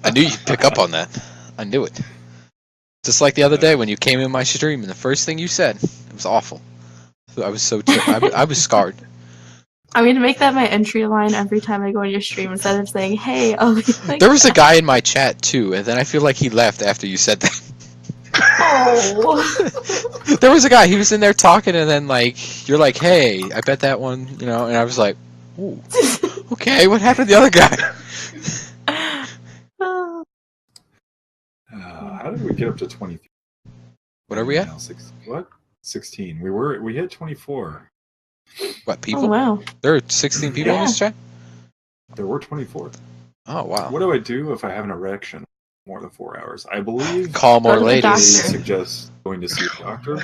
I knew you'd pick up on that. I knew it. Just like the other day when you came in my stream and the first thing you said, it was awful. I was so I was scarred. I'm gonna make that my entry line every time I go on your stream instead of saying, hey, I'll be like, There was a guy in my chat too, and then I feel like he left after you said that. oh. There was a guy, he was in there talking, and then like you're like, hey, I bet that one, and I was like, ooh, okay, what happened to the other guy? how did we get up to 23? What are we at? Now 16. We hit 24. What, Oh people? wow. There are 16 people in this chat? There were 24. Oh, wow. What do I do if I have an erection more than 4 hours? I believe Call more Go to the they ladies. doctor. suggest going to see a doctor,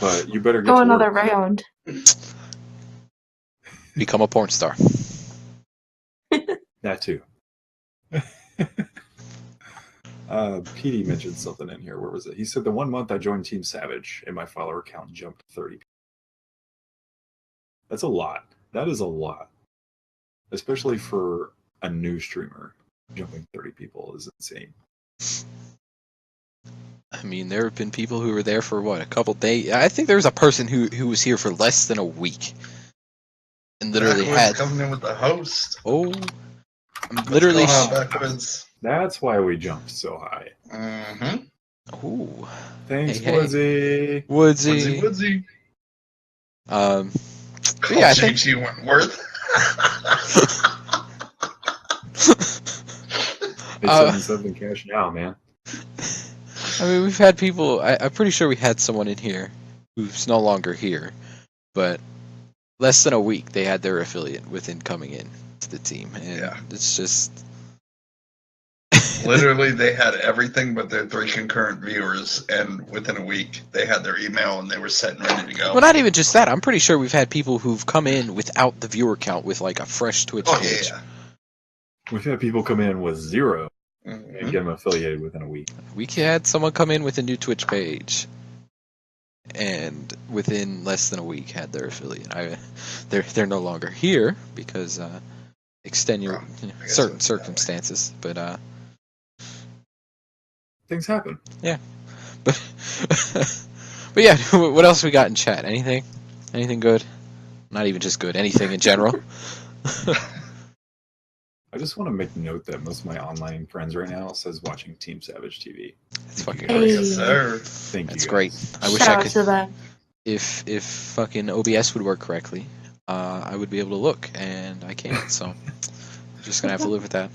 but you better get Go to another work. round. Become a porn star. That too. PD mentioned something in here. Where was it? He said the 1 month I joined Team Savage and my follower count jumped to 30. That's a lot. That is a lot. Especially for a new streamer. Jumping 30 people is insane. I mean, there have been people who were there for, what, a couple days? I think there was a person who was here for less than a week. And literally Backwoods had... coming in with the host. Oh... What's literally... going on, Backwoods? That's why we jumped so high. Mm-hmm. Ooh. Thanks, Hey, hey. Woodsy. Woodsy. Woodsy. But Call yeah, I think... JG Wentworth. It's 7 cash now, man. I mean, we've had people... I'm pretty sure we had someone in here who's no longer here, but less than a week they had their affiliate within coming in to the team, and Yeah. it's just... Literally, they had everything but their 3 concurrent viewers, and within a week, they had their email and they were set and ready to go. Well, not even just that. I'm pretty sure we've had people who've come in without the viewer count with like a fresh Twitch page. Yeah. We've had people come in with 0 and Mhm. get them affiliated within a week. We had someone come in with a new Twitch page, and within less than a week had their affiliate. They're no longer here because Well, I guess certain that's that way. circumstances, but Things happen. but but yeah. What else we got in chat? Anything good? Not even just good. Anything in general? I just want to make note that most of my online friends right now says watching Team Savage TV. That's fucking Hey. great. Yes, sir. Thank That's you. great. Guys. I wish Shout I out could. to them. If fucking OBS would work correctly, I would be able to look, and I can't. So I'm just gonna have to live with that.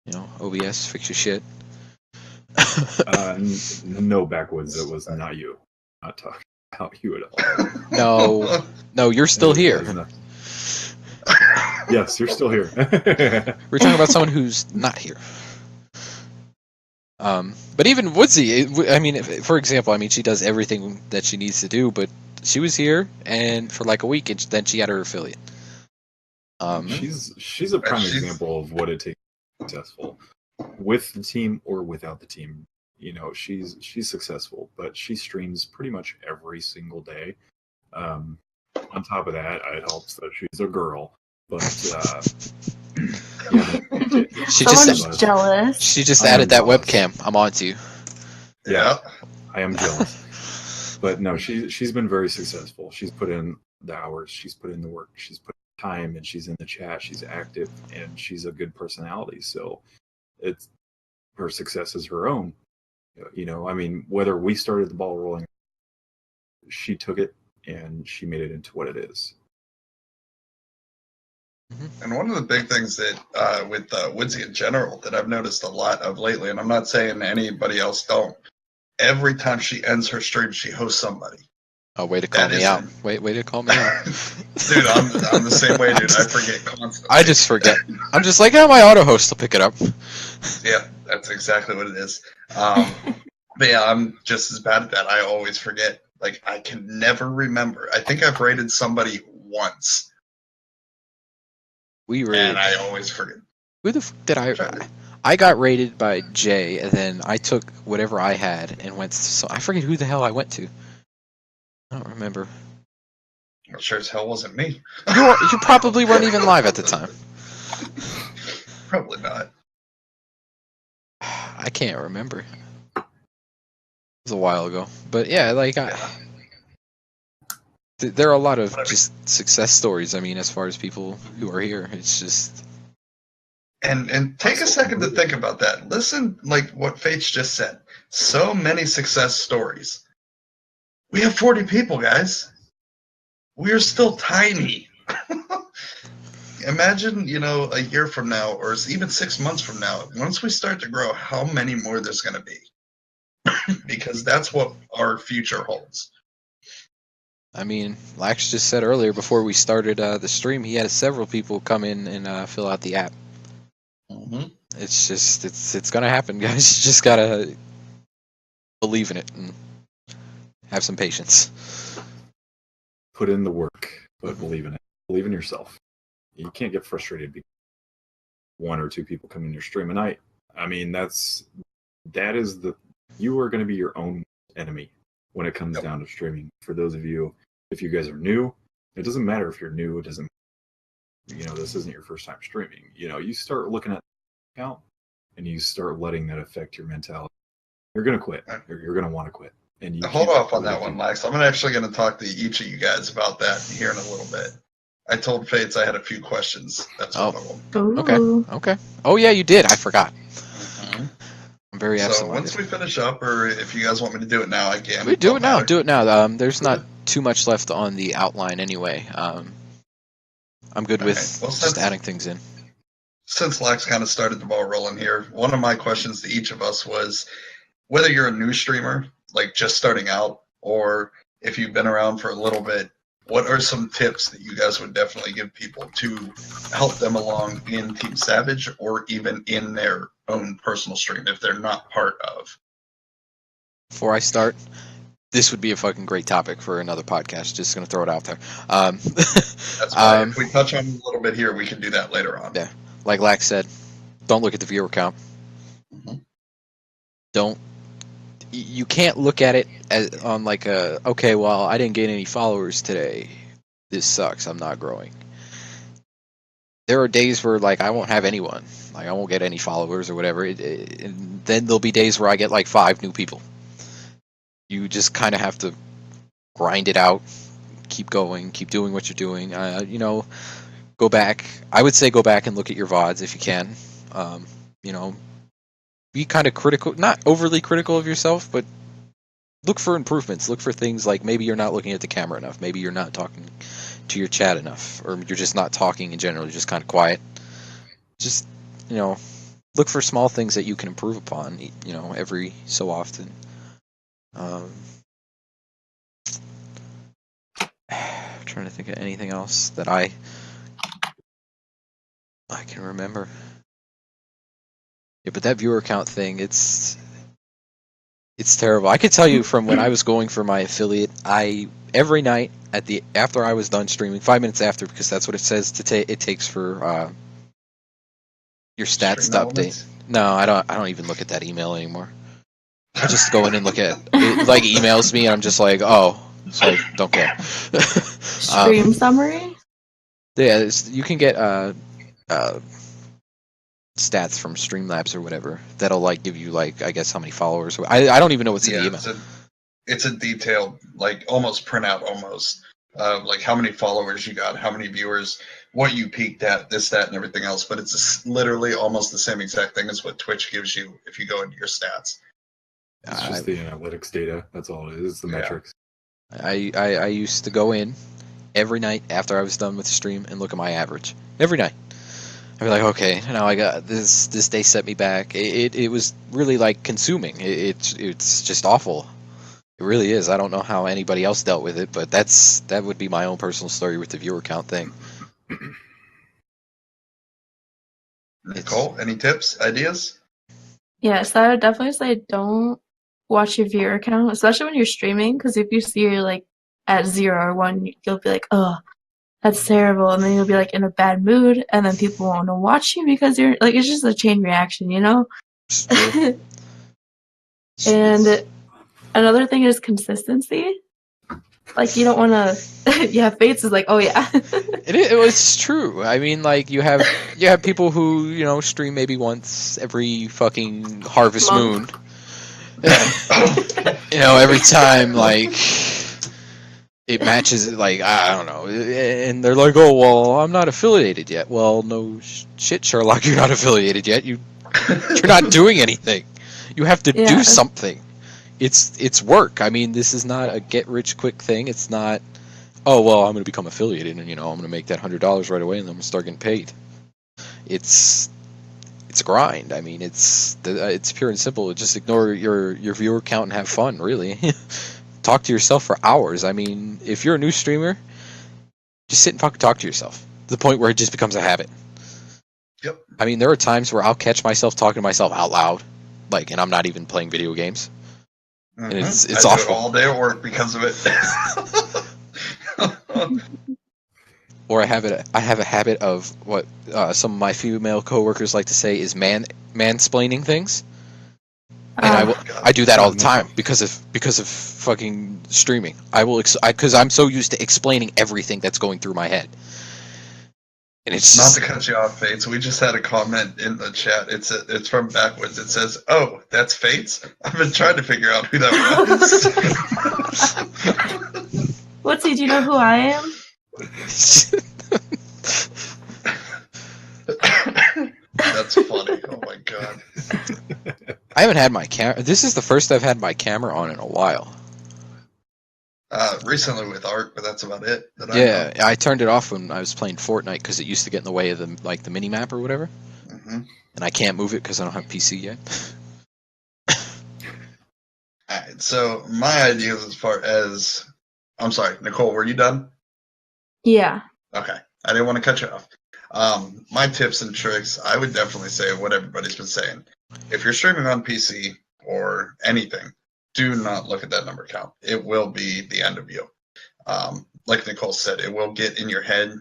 You know, OBS, fix your shit. No, Backwoods, it was not you. Not talking about you at all. No, you're still It here. has nothing- Yes, you're still here. We're talking about someone who's not here. But even Woodsy, I mean, for example, I mean, she does everything that she needs to do, but she was here and for like a week, and then she got her affiliate. She's a prime She's- example of what it takes to be successful with the team or without the team. You know, she's successful, but she streams pretty much every single day. On top of that, it helps that she's a girl. But yeah, She Someone's just jealous. she just I am added that jealous. webcam. I'm on to you. Yeah, I am jealous. But no, she's been very successful. She's put in the hours, she's put in the work, she's put in time, and she's in the chat, she's active, and she's a good personality. So it's her success is her own. You know, I mean, whether we started the ball rolling, she took it and she made it into what it is. And one of the big things that with Woodsy in general that I've noticed a lot of lately, and I'm not saying anybody else don't, every time she ends her stream, she hosts somebody. Oh, way to call That me is- out. Way to call me out. Dude, I'm the same way, dude. I forget constantly. I just forget. I'm just like, my auto host will pick it up. Yeah, that's exactly what it is. But yeah, I'm just as bad at that. I always forget. Like, I can never remember. I think I've rated somebody once, We were. and I always forget. Who the f did I got rated by Jay, and then I took whatever I had and went to, so I forget who the hell I went to. I don't remember. I'm sure as hell wasn't me. You probably weren't even live at the time. Probably not. I can't remember. It was a while ago. But yeah, like there are a lot of just success stories. I mean, as far as people who are here, it's just And take a second to think about that. Listen, like what Fates just said. So many success stories. We have 40 people, guys. We are still tiny. Imagine, a year from now, or even 6 months from now, once we start to grow, how many more there's going to be. because that's what our future holds. I mean, Lax just said earlier before we started the stream, he had several people come in and fill out the app. Mm-hmm. It's just it's gonna happen, guys. You just gotta believe in it and have some patience. Put in the work, but believe in it. Believe in yourself. You can't get frustrated because one or two people come in your stream a night. I mean, you are going to be your own enemy when it comes down to streaming. For those of you, if you guys are new, it doesn't matter if you're new. It doesn't, this isn't your first time streaming. You start looking at the account and you start letting that affect your mentality. You're going to quit. You're going to want to quit. And you hold off on that one, Max. I'm actually going to talk to each of you guys about that here in a little bit. I told Fates I had a few questions. That's one of them. Okay. Oh yeah, you did. I forgot. Mm-hmm. I'm very absent. So once we finish up, or if you guys want me to do it now, I can. We do it now. Do it now. There's not too much left on the outline anyway. I'm good with just adding things in. Since Lax kind of started the ball rolling here, one of my questions to each of us was whether you're a new streamer, like just starting out, or if you've been around for a little bit, what are some tips that you guys would definitely give people to help them along in Team Savage or even in their own personal stream if they're not part of? Before I start, this would be a fucking great topic for another podcast. Just going to throw it out there. That's fine. If we touch on it a little bit here, we can do that later on. Yeah. Like Lax said, don't look at the viewer count. Mm-hmm. You can't look at it as on like okay, well, I didn't gain any followers today. This sucks. I'm not growing. There are days where like I won't have anyone. Like I won't get any followers or whatever. And then there'll be days where I get like 5 new people. You just kind of have to grind it out, keep going, keep doing what you're doing. Go back. I would say go back and look at your VODs if you can. Be kind of critical, not overly critical of yourself, but look for improvements. Look for things like maybe you're not looking at the camera enough. Maybe you're not talking to your chat enough, or you're just not talking in general. You're just kind of quiet. Just, look for small things that you can improve upon, every so often. I'm trying to think of anything else that I can remember. Yeah, but that viewer count thing, it's terrible. I could tell you from when I was going for my affiliate, every night after I was done streaming, 5 minutes after, because that's what it says it takes for your stats to update. No, I don't even look at that email anymore. I just go in and look at it, like emails me, and I'm just like, oh, sorry, don't care. Stream summary. Yeah, you can get stats from Streamlabs or whatever that'll like give you like I guess how many followers. I don't even know what's in the email. It's a detailed like almost printout like how many followers you got, how many viewers, what you peaked at, this, that, and everything else. But it's literally almost the same exact thing as what Twitch gives you if you go into your stats. It's just the analytics data. That's all it is. It's the metrics. I used to go in every night after I was done with the stream and look at my average every night. I'd be like, okay, now I got this day set me back. It was really like consuming. It's just awful. It really is. I don't know how anybody else dealt with it, but that would be my own personal story with the viewer count thing. Nicole, any tips, ideas? Yes, I would definitely say don't watch your viewer count, especially when you're streaming, because if you see you're like at 0 or 1, you'll be like, oh, that's terrible, and then you'll be like in a bad mood, and then people won't want to watch you because you're like, it's just a chain reaction, And another thing is consistency. Like you don't want to. Yeah, Fates is like, oh yeah. It was true. I mean, like you have people who stream maybe once every fucking harvest moon. Every time like it matches, like I don't know, and they're like, oh well, I'm not affiliated yet. Well, no shit, Sherlock, you're not affiliated yet. You're not doing anything. You have to do something. It's work. I mean, this is not a get rich quick thing. It's not, oh well, I'm going to become affiliated and I'm going to make that $100 right away and then I'm going to start getting paid. It's it's a grind. I mean, it's pure and simple. Just ignore your viewer count and have fun. Really, talk to yourself for hours. I mean, if you're a new streamer, just sit and fucking talk to yourself to the point where it just becomes a habit. Yep. I mean, there are times where I'll catch myself talking to myself out loud, like, and I'm not even playing video games. And it's I do awful. it all day at work because of it. Or I have a habit of what some of my female coworkers like to say is mansplaining things, and I do that all the time because of fucking streaming. I will because I'm so used to explaining everything that's going through my head, and it's Not just, to cut you off, Fates. We just had a comment in the chat. It's from Backwards. It says, "Oh, that's Fates." I've been trying to figure out who that was. What's he? Do you know who I am? That's funny. Oh my god. I haven't had my camera. This is the first I've had my camera on in a while. Recently with art, but that's about it. Yeah, I turned it off when I was playing Fortnite because it used to get in the way of the mini map or whatever, and I can't move it because I don't have PC yet. Alright, so my ideas as far as I'm sorry, Nicole, were you done? Yeah. Okay. I didn't want to cut you off. My tips and tricks, I would definitely say what everybody's been saying. If you're streaming on PC or anything, do not look at that number count. It will be the end of you. Like Nicole said, it will get in your head,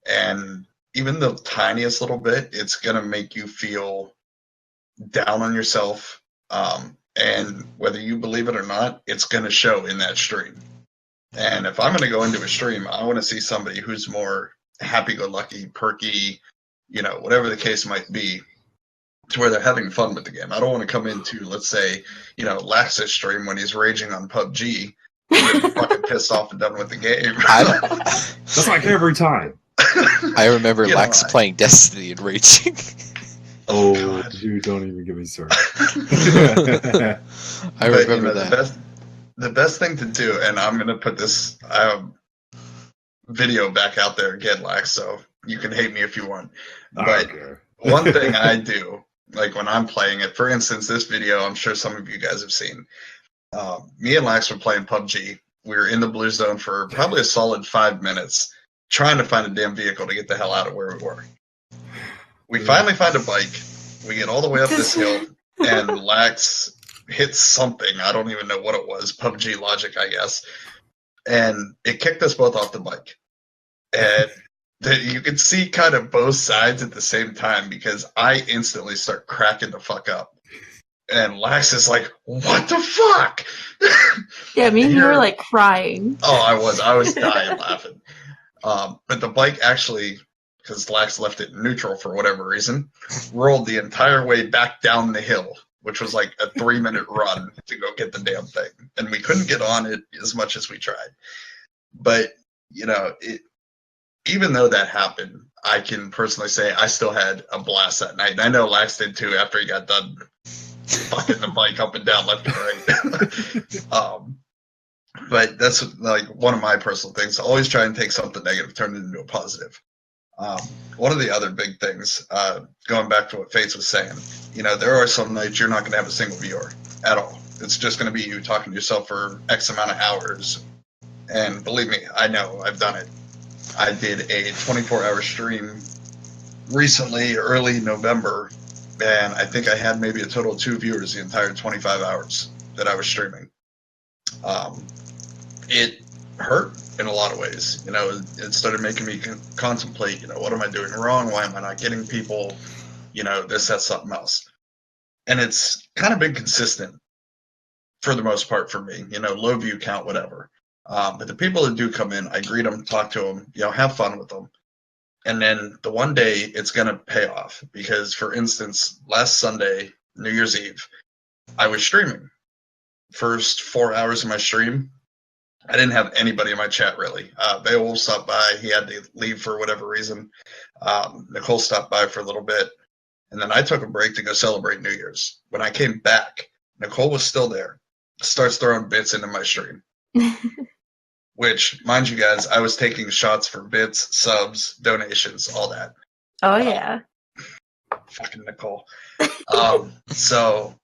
and even the tiniest little bit, it's going to make you feel down on yourself. And whether you believe it or not, it's going to show in that stream. And if I'm going to go into a stream, I want to see somebody who's more happy-go-lucky, perky, whatever the case might be, to where they're having fun with the game. I don't want to come into, let's say, Lax's stream when he's raging on PUBG, and fucking pissed off and done with the game. That's like every time. I remember Lax playing Destiny and raging. Oh, dude, don't even get me started. I remember that. The best thing to do, and I'm going to put this video back out there again, Lax, so you can hate me if you want. But one thing I do, like when I'm playing it, for instance, this video, I'm sure some of you guys have seen. Me and Lax were playing PUBG. We were in the blue zone for probably a solid 5 minutes, trying to find a damn vehicle to get the hell out of where we were. We finally find a bike. We get all the way up this hill, and Lax hits something. I don't even know what it was. PUBG logic, I guess. And it kicked us both off the bike. And you could see kind of both sides at the same time, because I instantly start cracking the fuck up. And Lax is like, "What the fuck?" Yeah, me and you were like crying. Oh, I was dying laughing. But the bike actually, because Lax left it in neutral for whatever reason, rolled the entire way back down the hill, which was like a 3-minute run to go get the damn thing. And we couldn't get on it as much as we tried. But, even though that happened, I can personally say I still had a blast that night. And I know Lax did too after he got done fucking the bike up and down left and right. But that's like one of my personal things. Always try and take something negative, turn it into a positive. One of the other big things, going back to what Fates was saying, there are some nights you're not going to have a single viewer at all. It's just going to be you talking to yourself for X amount of hours. And believe me, I know, I've done it. I did a 24-hour stream recently, early November, and I think I had maybe a total of 2 viewers the entire 25 hours that I was streaming. It hurt in a lot of ways. It started making me contemplate, what am I doing wrong? Why am I not getting people? This, that, something else. And it's kind of been consistent for the most part for me, low view count, whatever. But the people that do come in, I greet them, talk to them, have fun with them. And then the one day it's going to pay off, because, for instance, last Sunday, New Year's Eve, I was streaming. First 4 hours of my stream, I didn't have anybody in my chat, really. Beowulf stopped by. He had to leave for whatever reason. Nicole stopped by for a little bit. And then I took a break to go celebrate New Year's. When I came back, Nicole was still there. Starts throwing bits into my stream. Which, mind you guys, I was taking shots for bits, subs, donations, all that. Oh, yeah. fucking Nicole. So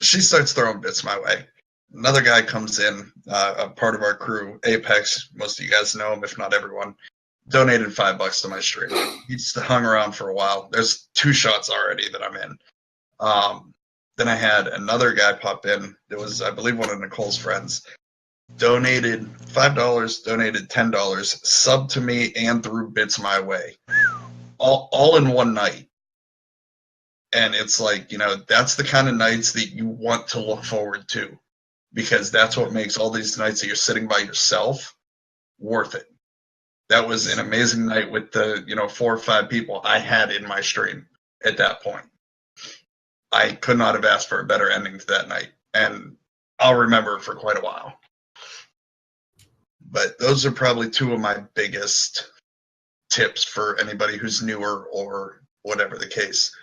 she starts throwing bits my way. Another guy comes in, a part of our crew, Apex. Most of you guys know him, if not everyone. Donated $5 to my stream. He's hung around for a while. There's 2 shots already that I'm in. Then I had another guy pop in. It was, I believe, one of Nicole's friends. Donated $5, donated $10, subbed to me, and threw bits my way. All in one night. And it's like, that's the kind of nights that you want to look forward to. Because that's what makes all these nights that you're sitting by yourself worth it. That was an amazing night with the 4 or 5 people I had in my stream at that point. I could not have asked for a better ending to that night, and I'll remember it for quite a while. But those are probably 2 of my biggest tips for anybody who's newer or whatever the case.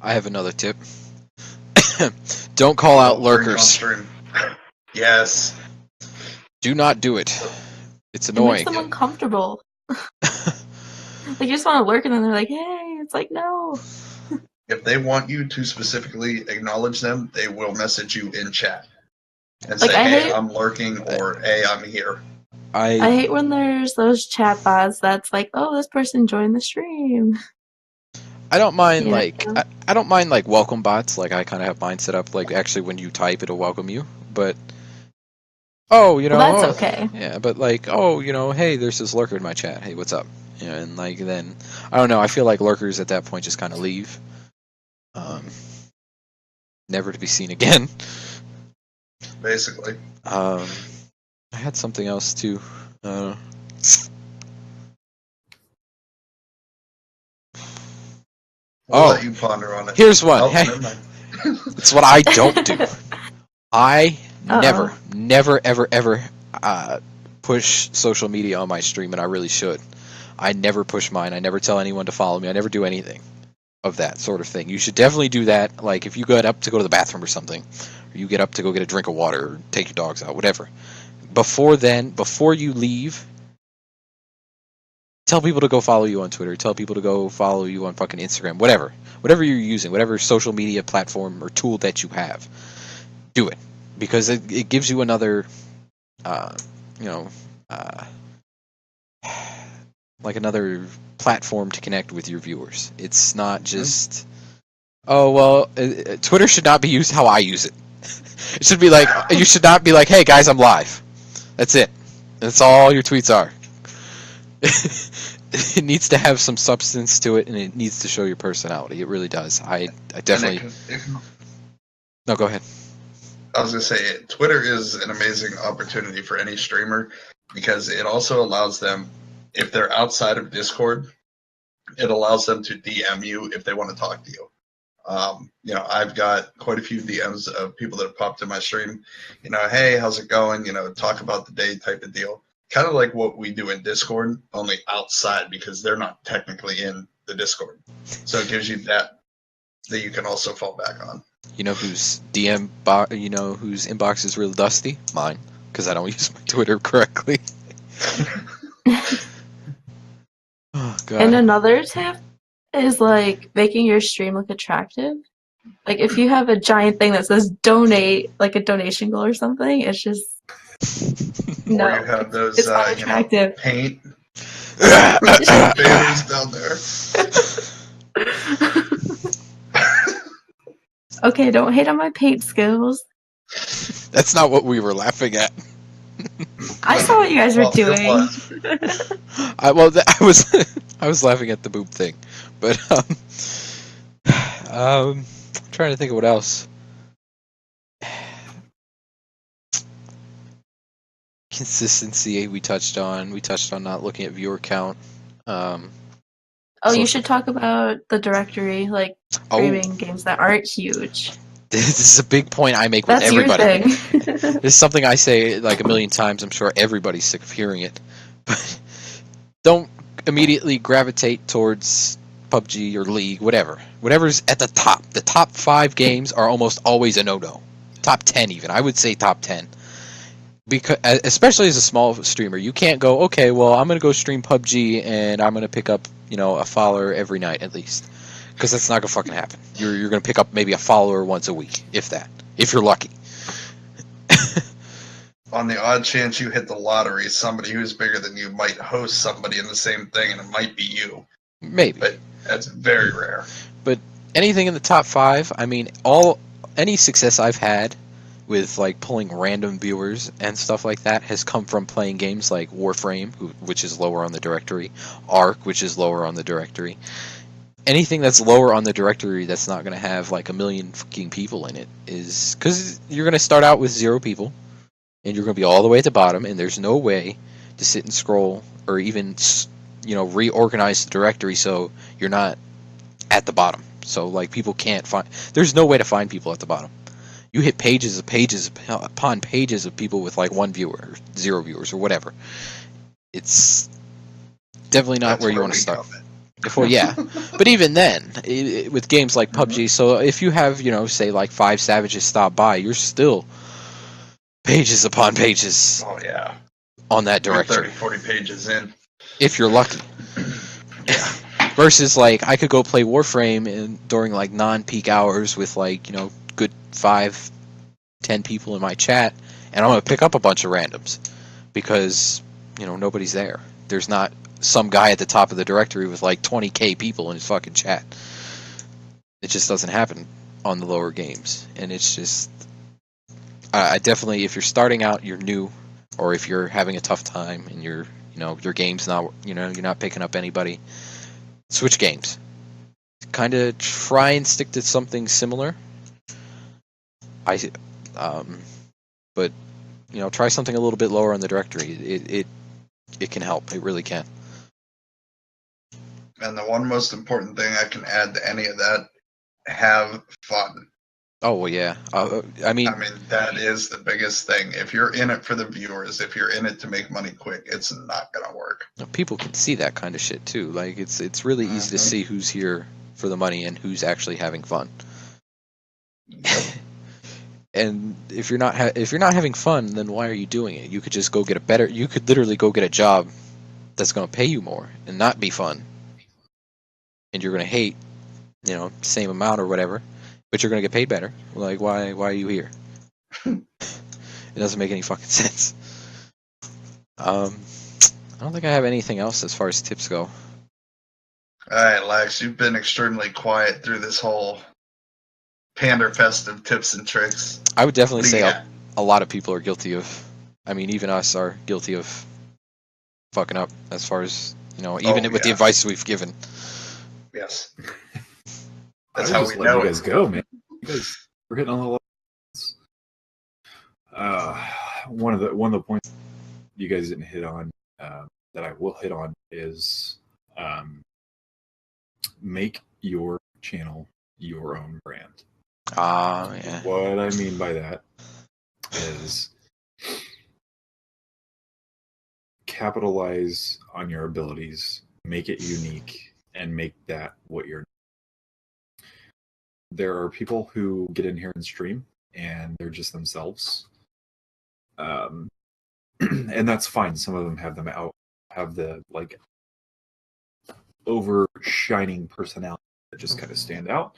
I have another tip. Don't call out lurkers. Yes. Do not do it. It's It annoying. makes them uncomfortable. Like, you just want to lurk, and then they're like, hey, it's like, no. If they want you to specifically acknowledge them, they will message you in chat and Like, say, hey, hate- I'm lurking, or hey, I'm here. I hate when there's those chat bots that's like, oh, this person joined the stream. I don't mind Yeah. I don't mind like welcome bots. Like I kind of have mine set up. Like actually, when you type, it'll welcome you. But Well, that's okay. Yeah, but like hey, there's this lurker in my chat. Hey, what's up? And like then I don't know. I feel like lurkers at that point just kind of leave, never to be seen again. Basically. I had something else too. We'll let you ponder on it. Here's one. Oh, Hey, never mind. it's what I don't do. I Uh-oh. never, ever push social media on my stream, and I really should. I never push mine. I never tell anyone to follow me. I never do anything of that sort of thing. You should definitely do that. Like if you get up to go to the bathroom or something, or you get up to go get a drink of water, or take your dogs out, whatever. Before you leave, tell people to go follow you on Twitter. Tell people to go follow you on fucking Instagram. Whatever you're using, whatever social media platform or tool that you have, do it because it gives you another, like another platform to connect with your viewers. It's not just, Twitter should not be used how I use it. It should be like, you should not be like, hey guys, I'm live. That's it. That's all your tweets are. It needs to have some substance to it, and it needs to show your personality. It really does. I definitely. No, go ahead. I was going to say, Twitter is an amazing opportunity for any streamer because it also allows them, if they're outside of Discord, it allows them to DM you if they want to talk to you. I've got quite a few DMs of people that have popped in my stream. Hey, how's it going? Talk about the day type of deal. Kind of like what we do in Discord, only outside because they're not technically in the Discord. So it gives you that you can also fall back on. You know whose whose inbox is real dusty? Mine, because I don't use my Twitter correctly. Oh god. And another tip is like making your stream look attractive. Like if you have a giant thing that says donate, like a donation goal or something, it's just no. Or you have those It's not attractive. paint banners down there. Okay, don't hate on my paint skills. That's not what we were laughing at. I saw what you guys were Well, doing. I was laughing at the boob thing, but I'm trying to think of what else. Consistency we touched on. We touched on not looking at viewer count. You should talk about the directory, like streaming games that aren't huge. This is a big point I make with That's everybody. your thing. This is something I say like a million times. I'm sure everybody's sick of hearing it. But don't immediately gravitate towards PUBG or League, whatever. Whatever's at the top. The top 5 games are almost always a no-no. Top 10 even. I would say top 10. Because, especially as a small streamer, you can't go, okay, well, I'm going to go stream PUBG and I'm going to pick up, a follower every night at least. Because that's not gonna fucking happen. You're gonna pick up maybe a follower once a week, if that, if you're lucky. On the odd chance you hit the lottery, somebody who's bigger than you might host somebody in the same thing, and it might be you. Maybe. But that's very rare. But anything in the top 5, I mean, any success I've had with like pulling random viewers and stuff like that has come from playing games like Warframe, which is lower on the directory, Ark, which is lower on the directory. Anything that's lower on the directory that's not going to have like a million fucking people in it is because you're going to start out with 0 people, and you're going to be all the way at the bottom, and there's no way to sit and scroll or even reorganize the directory so you're not at the bottom. So like people can't find. There's no way to find people at the bottom. You hit pages upon pages of people with like 1 viewer, or 0 viewers, or whatever. It's definitely not where you want to start. Well, yeah, but even then, with games like PUBG, so if you have, say like 5 savages stop by, you're still pages upon pages. Oh yeah, on that directory. 30-40 pages in, if you're lucky. Yeah. Versus like I could go play Warframe during like non-peak hours with like good 5-10 people in my chat, and I'm gonna pick up a bunch of randoms because nobody's there. There's not some guy at the top of the directory with like 20k people in his fucking chat. It just doesn't happen on the lower games, and it's just I definitely, if you're starting out, you're new, or if you're having a tough time and your game's not you're not picking up anybody, switch games. Kind of try and stick to something similar. But try something a little bit lower on the directory. It can help. It really can. And the one most important thing I can add to any of that, have fun. Oh, well, yeah. I mean, that is the biggest thing. If you're in it for the viewers, if you're in it to make money quick, it's not going to work. People can see that kind of shit, too. Like, it's really easy to see who's here for the money and who's actually having fun. Yep. And if you're not having fun, then why are you doing it? You could just go get you could literally go get a job that's going to pay you more and not be fun. And you're going to hate, same amount or whatever, but you're going to get paid better. Like, why are you here? It doesn't make any fucking sense. I don't think I have anything else as far as tips go. All right, Lex, you've been extremely quiet through this whole pander fest of tips and tricks. I would definitely say a lot of people are guilty of, even us are guilty of fucking up as far as, even with the advice we've given. Yes. That's how we let know you guys go, man. You guys were hitting on the one of the points you guys didn't hit on that I will hit on is make your channel your own brand. Yeah. What I mean by that is capitalize on your abilities, make it unique, and make that what you're. There are people who get in here and stream, and they're just themselves, and that's fine. Some of them have the like overshining personality that just kind of stand out,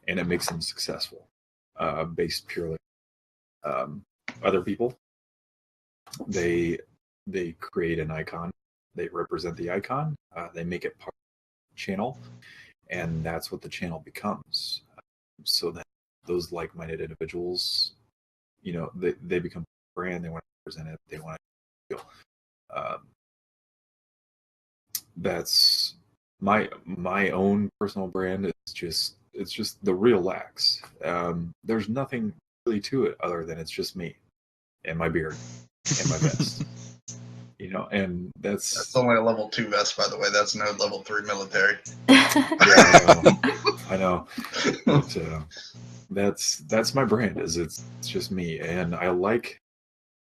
and it makes them successful, based purely. Other people, they create an icon, they represent the icon, they make it part of the channel, and that's what the channel becomes. So that those like-minded individuals, they become a brand. They want to represent it. They want to feel. That's my own personal brand. It's just the real Lax. There's nothing really to it other than it's just me and my beard and my vest. And that's only a level 2 vest, by the way. That's no level 3 military. Yeah, I know. But, that's my brand. It's just me, and I like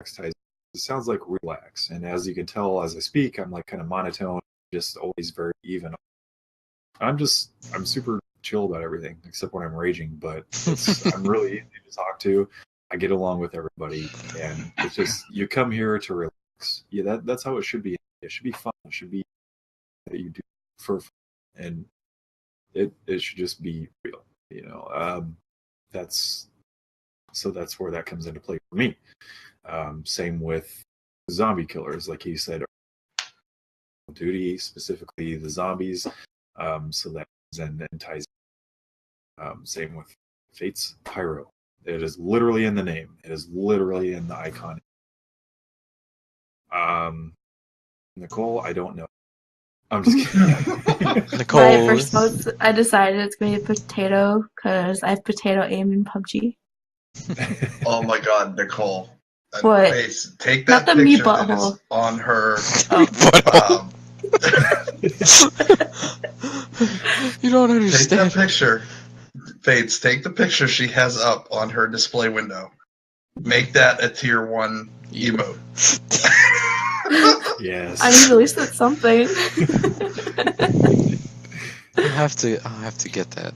it sounds like relax. And as you can tell, as I speak, I'm like kind of monotone, just always very even. I'm super chill about everything except when I'm raging, but I'm really easy to talk to. I get along with everybody, and it's just you come here to relax. Yeah, that's how it should be. It should be fun. It should be that you do for fun. And It should just be real. That's where that comes into play for me. Same with zombie killers, like he said, duty, specifically the zombies. So that then ties. Same with Fate's Pyro. It is literally in the name. It is literally in the icon. Nicole, I don't know. I'm just kidding. Nicole. My first vote, I decided it's going to be potato because I have potato aim in PUBG. Oh my God, Nicole. What? Face, take that Not the me picture that butthole. is on her. You don't Take understand. that picture. Fates, take the picture she has up on her display window. Make that a tier 1 emote. Yes. I mean, at least it's something. I'll have to get that.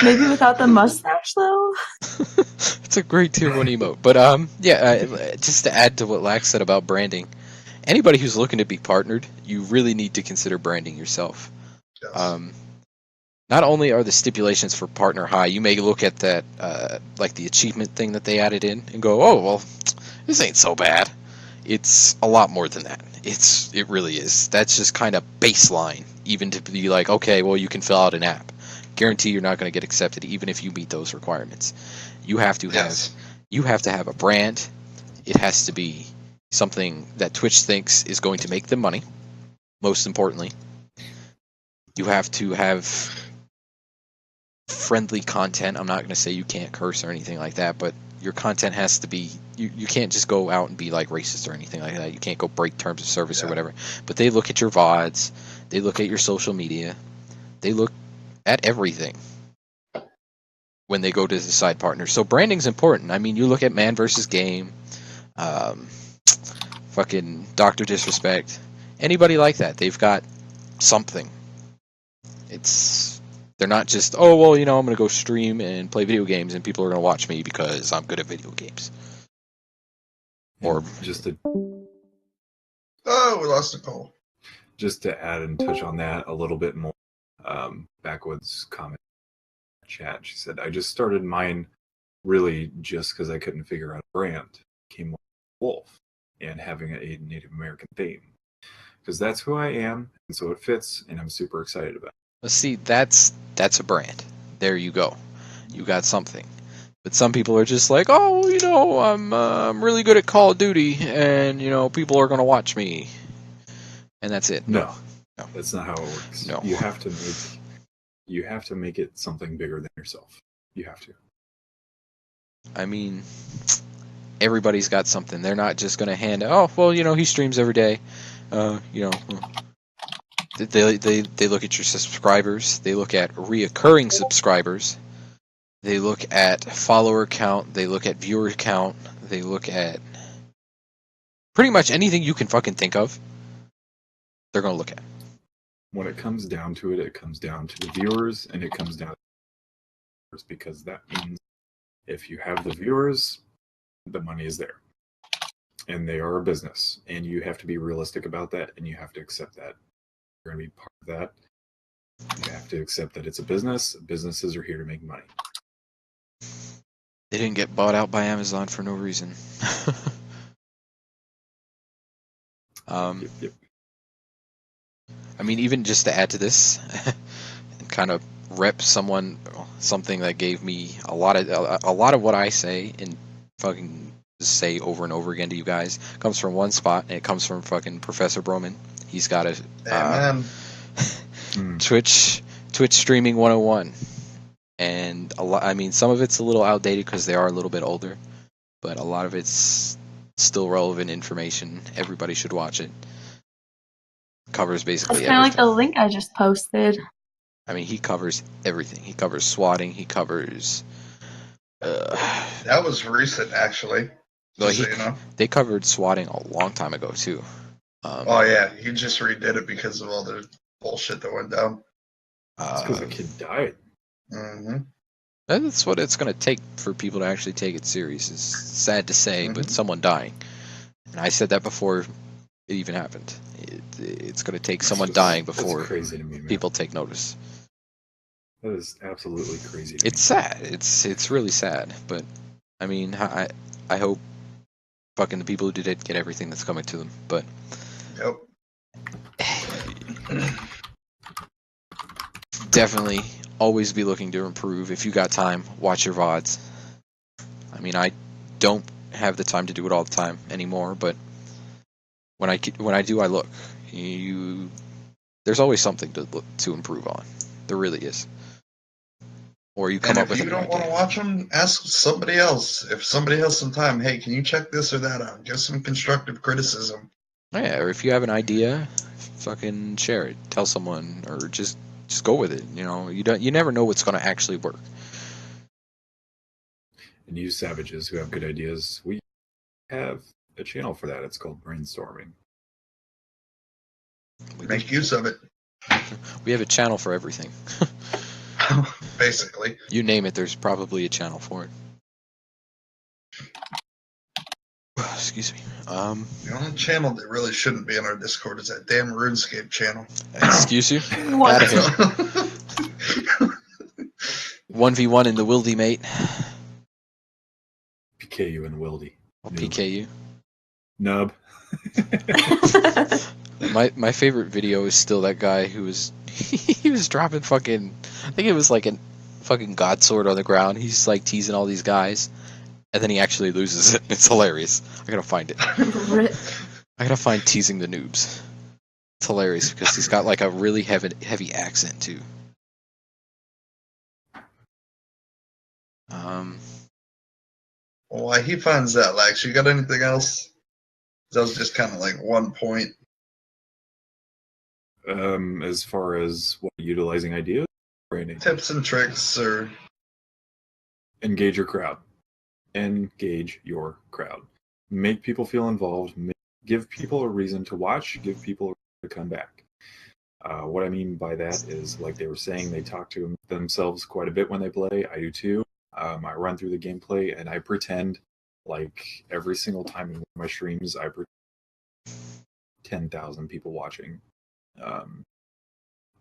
Maybe without the mustache, though? It's a great tier 1 emote. But just to add to what Lax said about branding, anybody who's looking to be partnered, you really need to consider branding yourself. Yes. Not only are the stipulations for partner high, you may look at that, like the achievement thing that they added in, and go, oh, well, this ain't so bad. It's a lot more than that. It really is. That's just kind of baseline, even to be like, okay, well, you can fill out an app. Guarantee you're not going to get accepted, even if you meet those requirements. You have to have a brand. It has to be something that Twitch thinks is going to make them money. Most importantly, you have to have friendly content. I'm not going to say you can't curse or anything like that, but your content has to be, you can't just go out and be like racist or anything like that. You can't go break terms of service or whatever. But they look at your VODs, they look at your social media, they look at everything when they go to decide partners. So branding's important. I mean, you look at Man vs. Game, fucking Dr. Disrespect, anybody like that. They've got something. They're not just, oh, well, I'm going to go stream and play video games and people are going to watch me because I'm good at video games. Or just to... Oh, we lost Nicole. Just to add and touch on that a little bit more, Backwoods comment chat, she said, I just started mine really just because I couldn't figure out a brand. Came with Wolf and having a Native American theme. Because that's who I am, and so it fits, and I'm super excited about it. Let's see, that's a brand. There you go. You got something. But some people are just like, oh, I'm really good at Call of Duty, and people are going to watch me, and that's it. No, that's not how it works. No, you have to make it something bigger than yourself. You have to. I mean, everybody's got something. They're not just going to hand, oh, well, he streams every day. They look at your subscribers. They look at reoccurring subscribers. They look at follower count. They look at viewer count. They look at pretty much anything you can fucking think of. They're going to look at. When it comes down to it, it comes down to the viewers, and it comes down to the viewers, because that means if you have the viewers, the money is there. And they are a business, and you have to be realistic about that, and you have to accept that. You're going to be part of that. You have to accept that it's a business. Businesses are here to make money. They didn't get bought out by Amazon for no reason. Yep. I mean, even just to add to this, and kind of rep something that gave me a lot of what I say and fucking say over and over again to you guys comes from one spot, and it comes from fucking Professor Broman. He's got a Twitch streaming 101, and some of it's a little outdated because they are a little bit older, but a lot of it's still relevant information. Everybody should watch it. Covers basically That's kind of like the link I just posted. I mean, he covers everything. He covers swatting. He covers. That was recent, actually. Well, they covered swatting a long time ago too. Oh yeah, he just redid it because of all the bullshit that went down. It's because the kid died. Mm-hmm. That's what it's going to take for people to actually take it serious. It's sad to say, but someone dying. And I said that before it even happened. It's going to take someone dying before crazy to me, man. people take notice. That is absolutely crazy. To It's sad. It's really sad. But I mean, I hope fucking the people who did it get everything that's coming to them. But Yep. definitely always be looking to improve. If you got time, watch your VODs. I mean, I don't have the time to do it all the time anymore, but when I do, I look. There's always something to look to improve on. There really is. Or you come And up if with you a new don't want to idea. watch them, ask somebody else. If somebody has some time, hey, can you check this or that out? Give some constructive criticism. Yeah, or if you have an idea, fucking share it. Tell someone, or just go with it. You never know what's going to actually work. And you savages who have good ideas, we have a channel for that. It's called brainstorming. Make use of it. We have a channel for everything. Basically. You name it, there's probably a channel for it. Excuse me. The only channel that really shouldn't be in our Discord is that damn RuneScape channel. Excuse you? What? Out of here. 1v1 in the wildy, mate. PKU and Wildy. I'll Noob. PK you. Nub. My favorite video is still that guy who was he was dropping fucking, I think it was like a fucking god sword on the ground. He's like teasing all these guys, and then he actually loses it. It's hilarious. I gotta find it. I gotta find teasing the noobs. It's hilarious because he's got like a really heavy accent too. Why he finds that, Lex? You got anything else? That was just kind of like one point. As far as utilizing ideas, branding. Tips and tricks, or Engage your crowd. Engage your crowd. Make people feel involved. Give people a reason to watch. Give people a reason to come back. What I mean by that is, like they were saying, they talk to themselves quite a bit when they play. I do too. I run through the gameplay and I pretend like every single time in one of my streams, I pretend 10,000 people watching.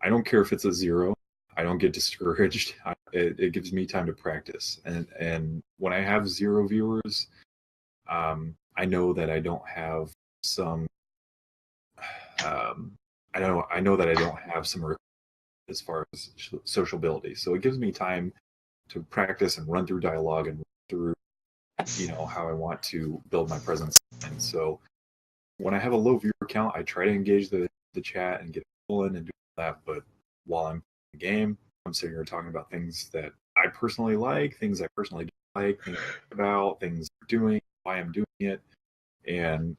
I don't care if it's a 0. I don't get discouraged. It gives me time to practice. And when I have 0 viewers, I know that I don't have some. I know that I don't have some as far as sociability. So it gives me time to practice and run through dialogue and through, how I want to build my presence. And so when I have a low viewer count, I try to engage the chat and get people in and do that. But while I'm playing the game, I'm sitting here talking about things that I personally like, things I personally don't like, things about, things I'm doing, why I'm doing it, and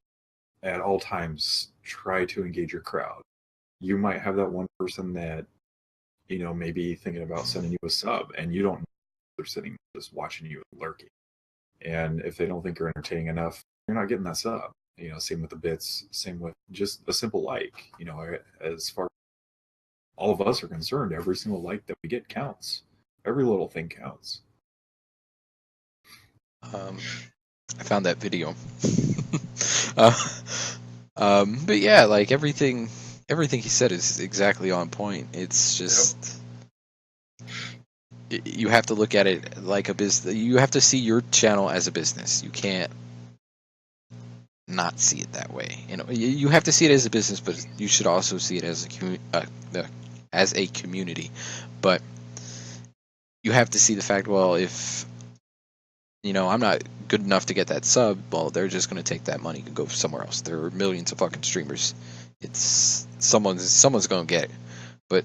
at all times try to engage your crowd. You might have that one person that, maybe thinking about sending you a sub, and you don't know they're sitting just watching you lurking. And if they don't think you're entertaining enough, you're not getting that sub. Same with the bits, same with just a simple like. As far as all of us are concerned, every single like that we get counts. Every little thing counts. I found that video. But yeah, like everything he said is exactly on point. It's just you have to look at it like a business. You have to see your channel as a business. You can't not see it that way. You have to see it as a business, but you should also see it as a community. But you have to see the fact, well, if I'm not good enough to get that sub, well, they're just going to take that money and go somewhere else. There are millions of fucking streamers. It's someone's going to get it. But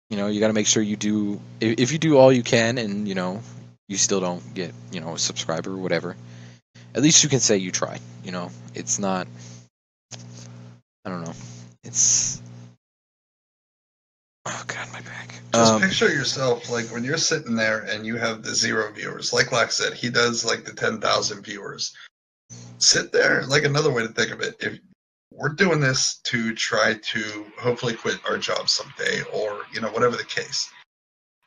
you got to make sure you do. If you do all you can, and you still don't get a subscriber or whatever, at least you can say you tried. It's not. I don't know. It's. Oh God, my back. Just picture yourself like when you're sitting there and you have the 0 viewers. Like Lex said, he does like the 10,000 viewers. Sit there. Like another way to think of it, if we're doing this to try to hopefully quit our job someday, or whatever the case.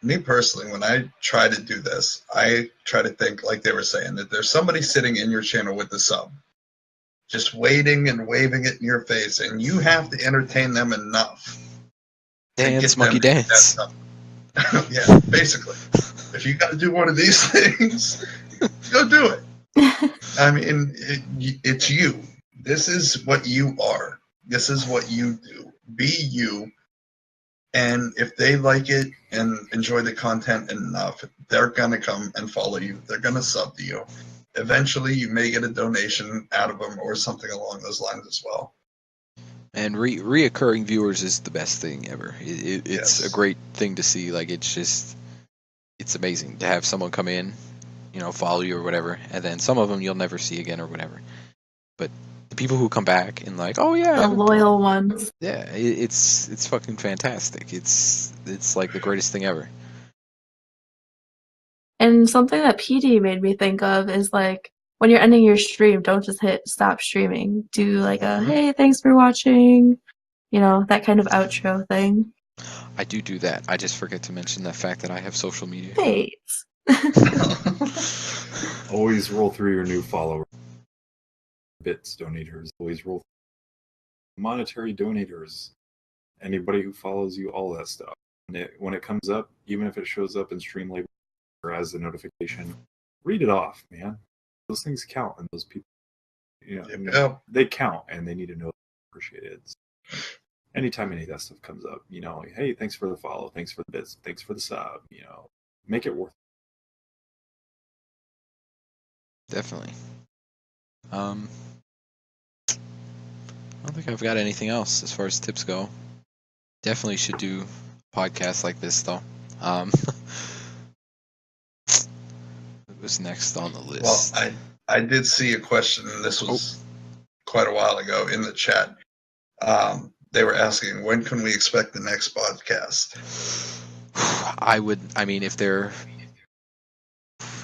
Me personally, when I try to do this, I try to think like they were saying, that there's somebody sitting in your channel with the sub, just waiting and waving it in your face, and you have to entertain them enough. Dance, monkey dance. Yeah, basically. If you got to do one of these things, go do it. I mean, it's you. This is what you are. This is what you do. Be you. And if they like it and enjoy the content enough, they're going to come and follow you. They're going to sub to you. Eventually, you may get a donation out of them or something along those lines as well. And reoccurring viewers is the best thing ever. It's Yes. a great thing to see. Like, it's amazing to have someone come in, follow you or whatever, and then some of them you'll never see again or whatever. But the people who come back and like, oh yeah, The loyal ones. yeah, it's fucking fantastic. It's like the greatest thing ever. And something that PD made me think of is like when you're ending your stream, don't just hit stop streaming. Do like a hey, thanks for watching, that kind of outro thing. I do that. I just forget to mention the fact that I have social media. Thanks. Always roll through your new followers. Bits donators. Always roll through monetary donators. Anybody who follows you, all that stuff. When it comes up, even if it shows up in stream label or as a notification, read it off, man. Those things count, and those people, they count, and they need to know appreciated. Anytime any of that stuff comes up, like, hey, thanks for the follow, thanks for the bits, thanks for the sub, make it worth it. Definitely. I don't think I've got anything else as far as tips go. Definitely should do podcasts like this, though. What was next on the list? Well, I did see a question, and this was quite a while ago in the chat. They were asking, when can we expect the next podcast? If they're...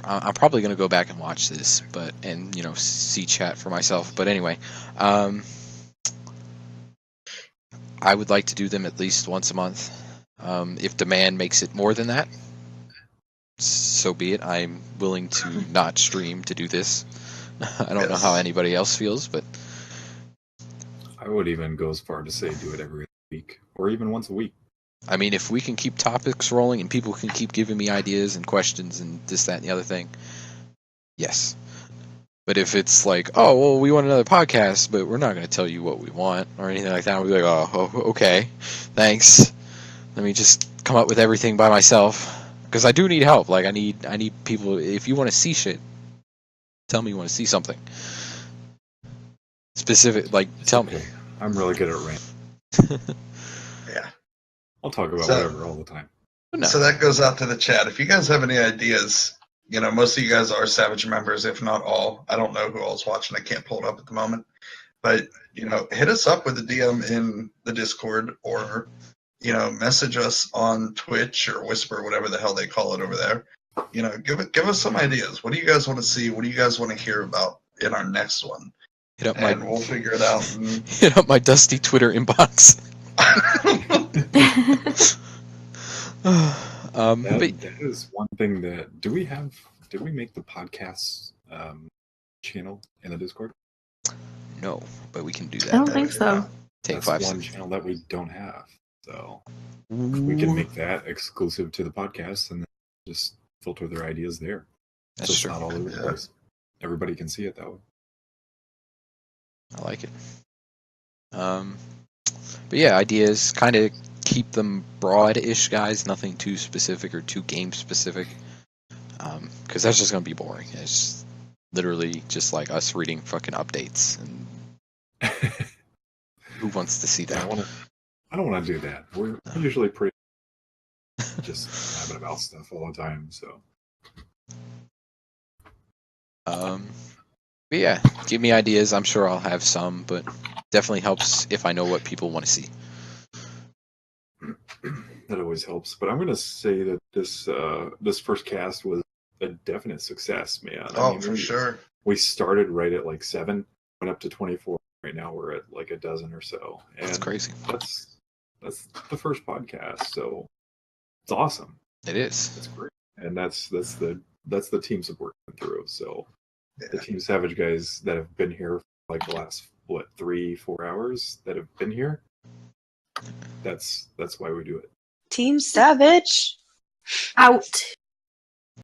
I'm probably going to go back and watch this, and see chat for myself. But anyway, I would like to do them at least once a month. If demand makes it more than that, so be it. I'm willing to not stream to do this. I don't know how anybody else feels, but I would even go as far to say do it every week or even once a week. I mean, if we can keep topics rolling and people can keep giving me ideas and questions and this, that, and the other thing, yes. But if it's like, oh, well, we want another podcast, but we're not going to tell you what we want or anything like that, I'll be like, oh, okay, thanks. Let me just come up with everything by myself. Because I do need help. Like, I need people. If you want to see shit, tell me you want to see something. Specific, like, tell me. I'm really good at ranting. Yeah. I'll talk about whatever all the time. No. So that goes out to the chat. If you guys have any ideas, most of you guys are Savage members, if not all. I don't know who all's watching. I can't pull it up at the moment. But, hit us up with a DM in the Discord or, message us on Twitch or Whisper, whatever the hell they call it over there. Give us some ideas. What do you guys want to see? What do you guys want to hear about in our next one? We'll figure it out. Hit up my dusty Twitter inbox. That is one thing that did we make the podcast channel in the Discord? No, but we can do that. I don't think so. That's one channel that we don't have. So we can make that exclusive to the podcast and then just filter their ideas there. That's so true. It's not all over the place. Everybody can see it that way. I like it. But yeah, ideas, kind of keep them broad-ish, guys. Nothing too specific or too game-specific. Because that's just going to be boring. It's literally just like us reading fucking updates. And who wants to see that? I don't want to do that. We're usually pretty just blabbing about stuff all the time, so. But yeah, give me ideas. I'm sure I'll have some, but definitely helps if I know what people want to see. That always helps. But I'm going to say that this first cast was a definite success, man. For sure. We started right at like 7, went up to 24. Right now we're at like a dozen or so. And that's crazy. That's the first podcast, so it's awesome. It is. It's great, and that's the team support through. So the Team Savage guys that have been here for like the last 3-4 hours that have been here. That's why we do it. Team Savage. Out.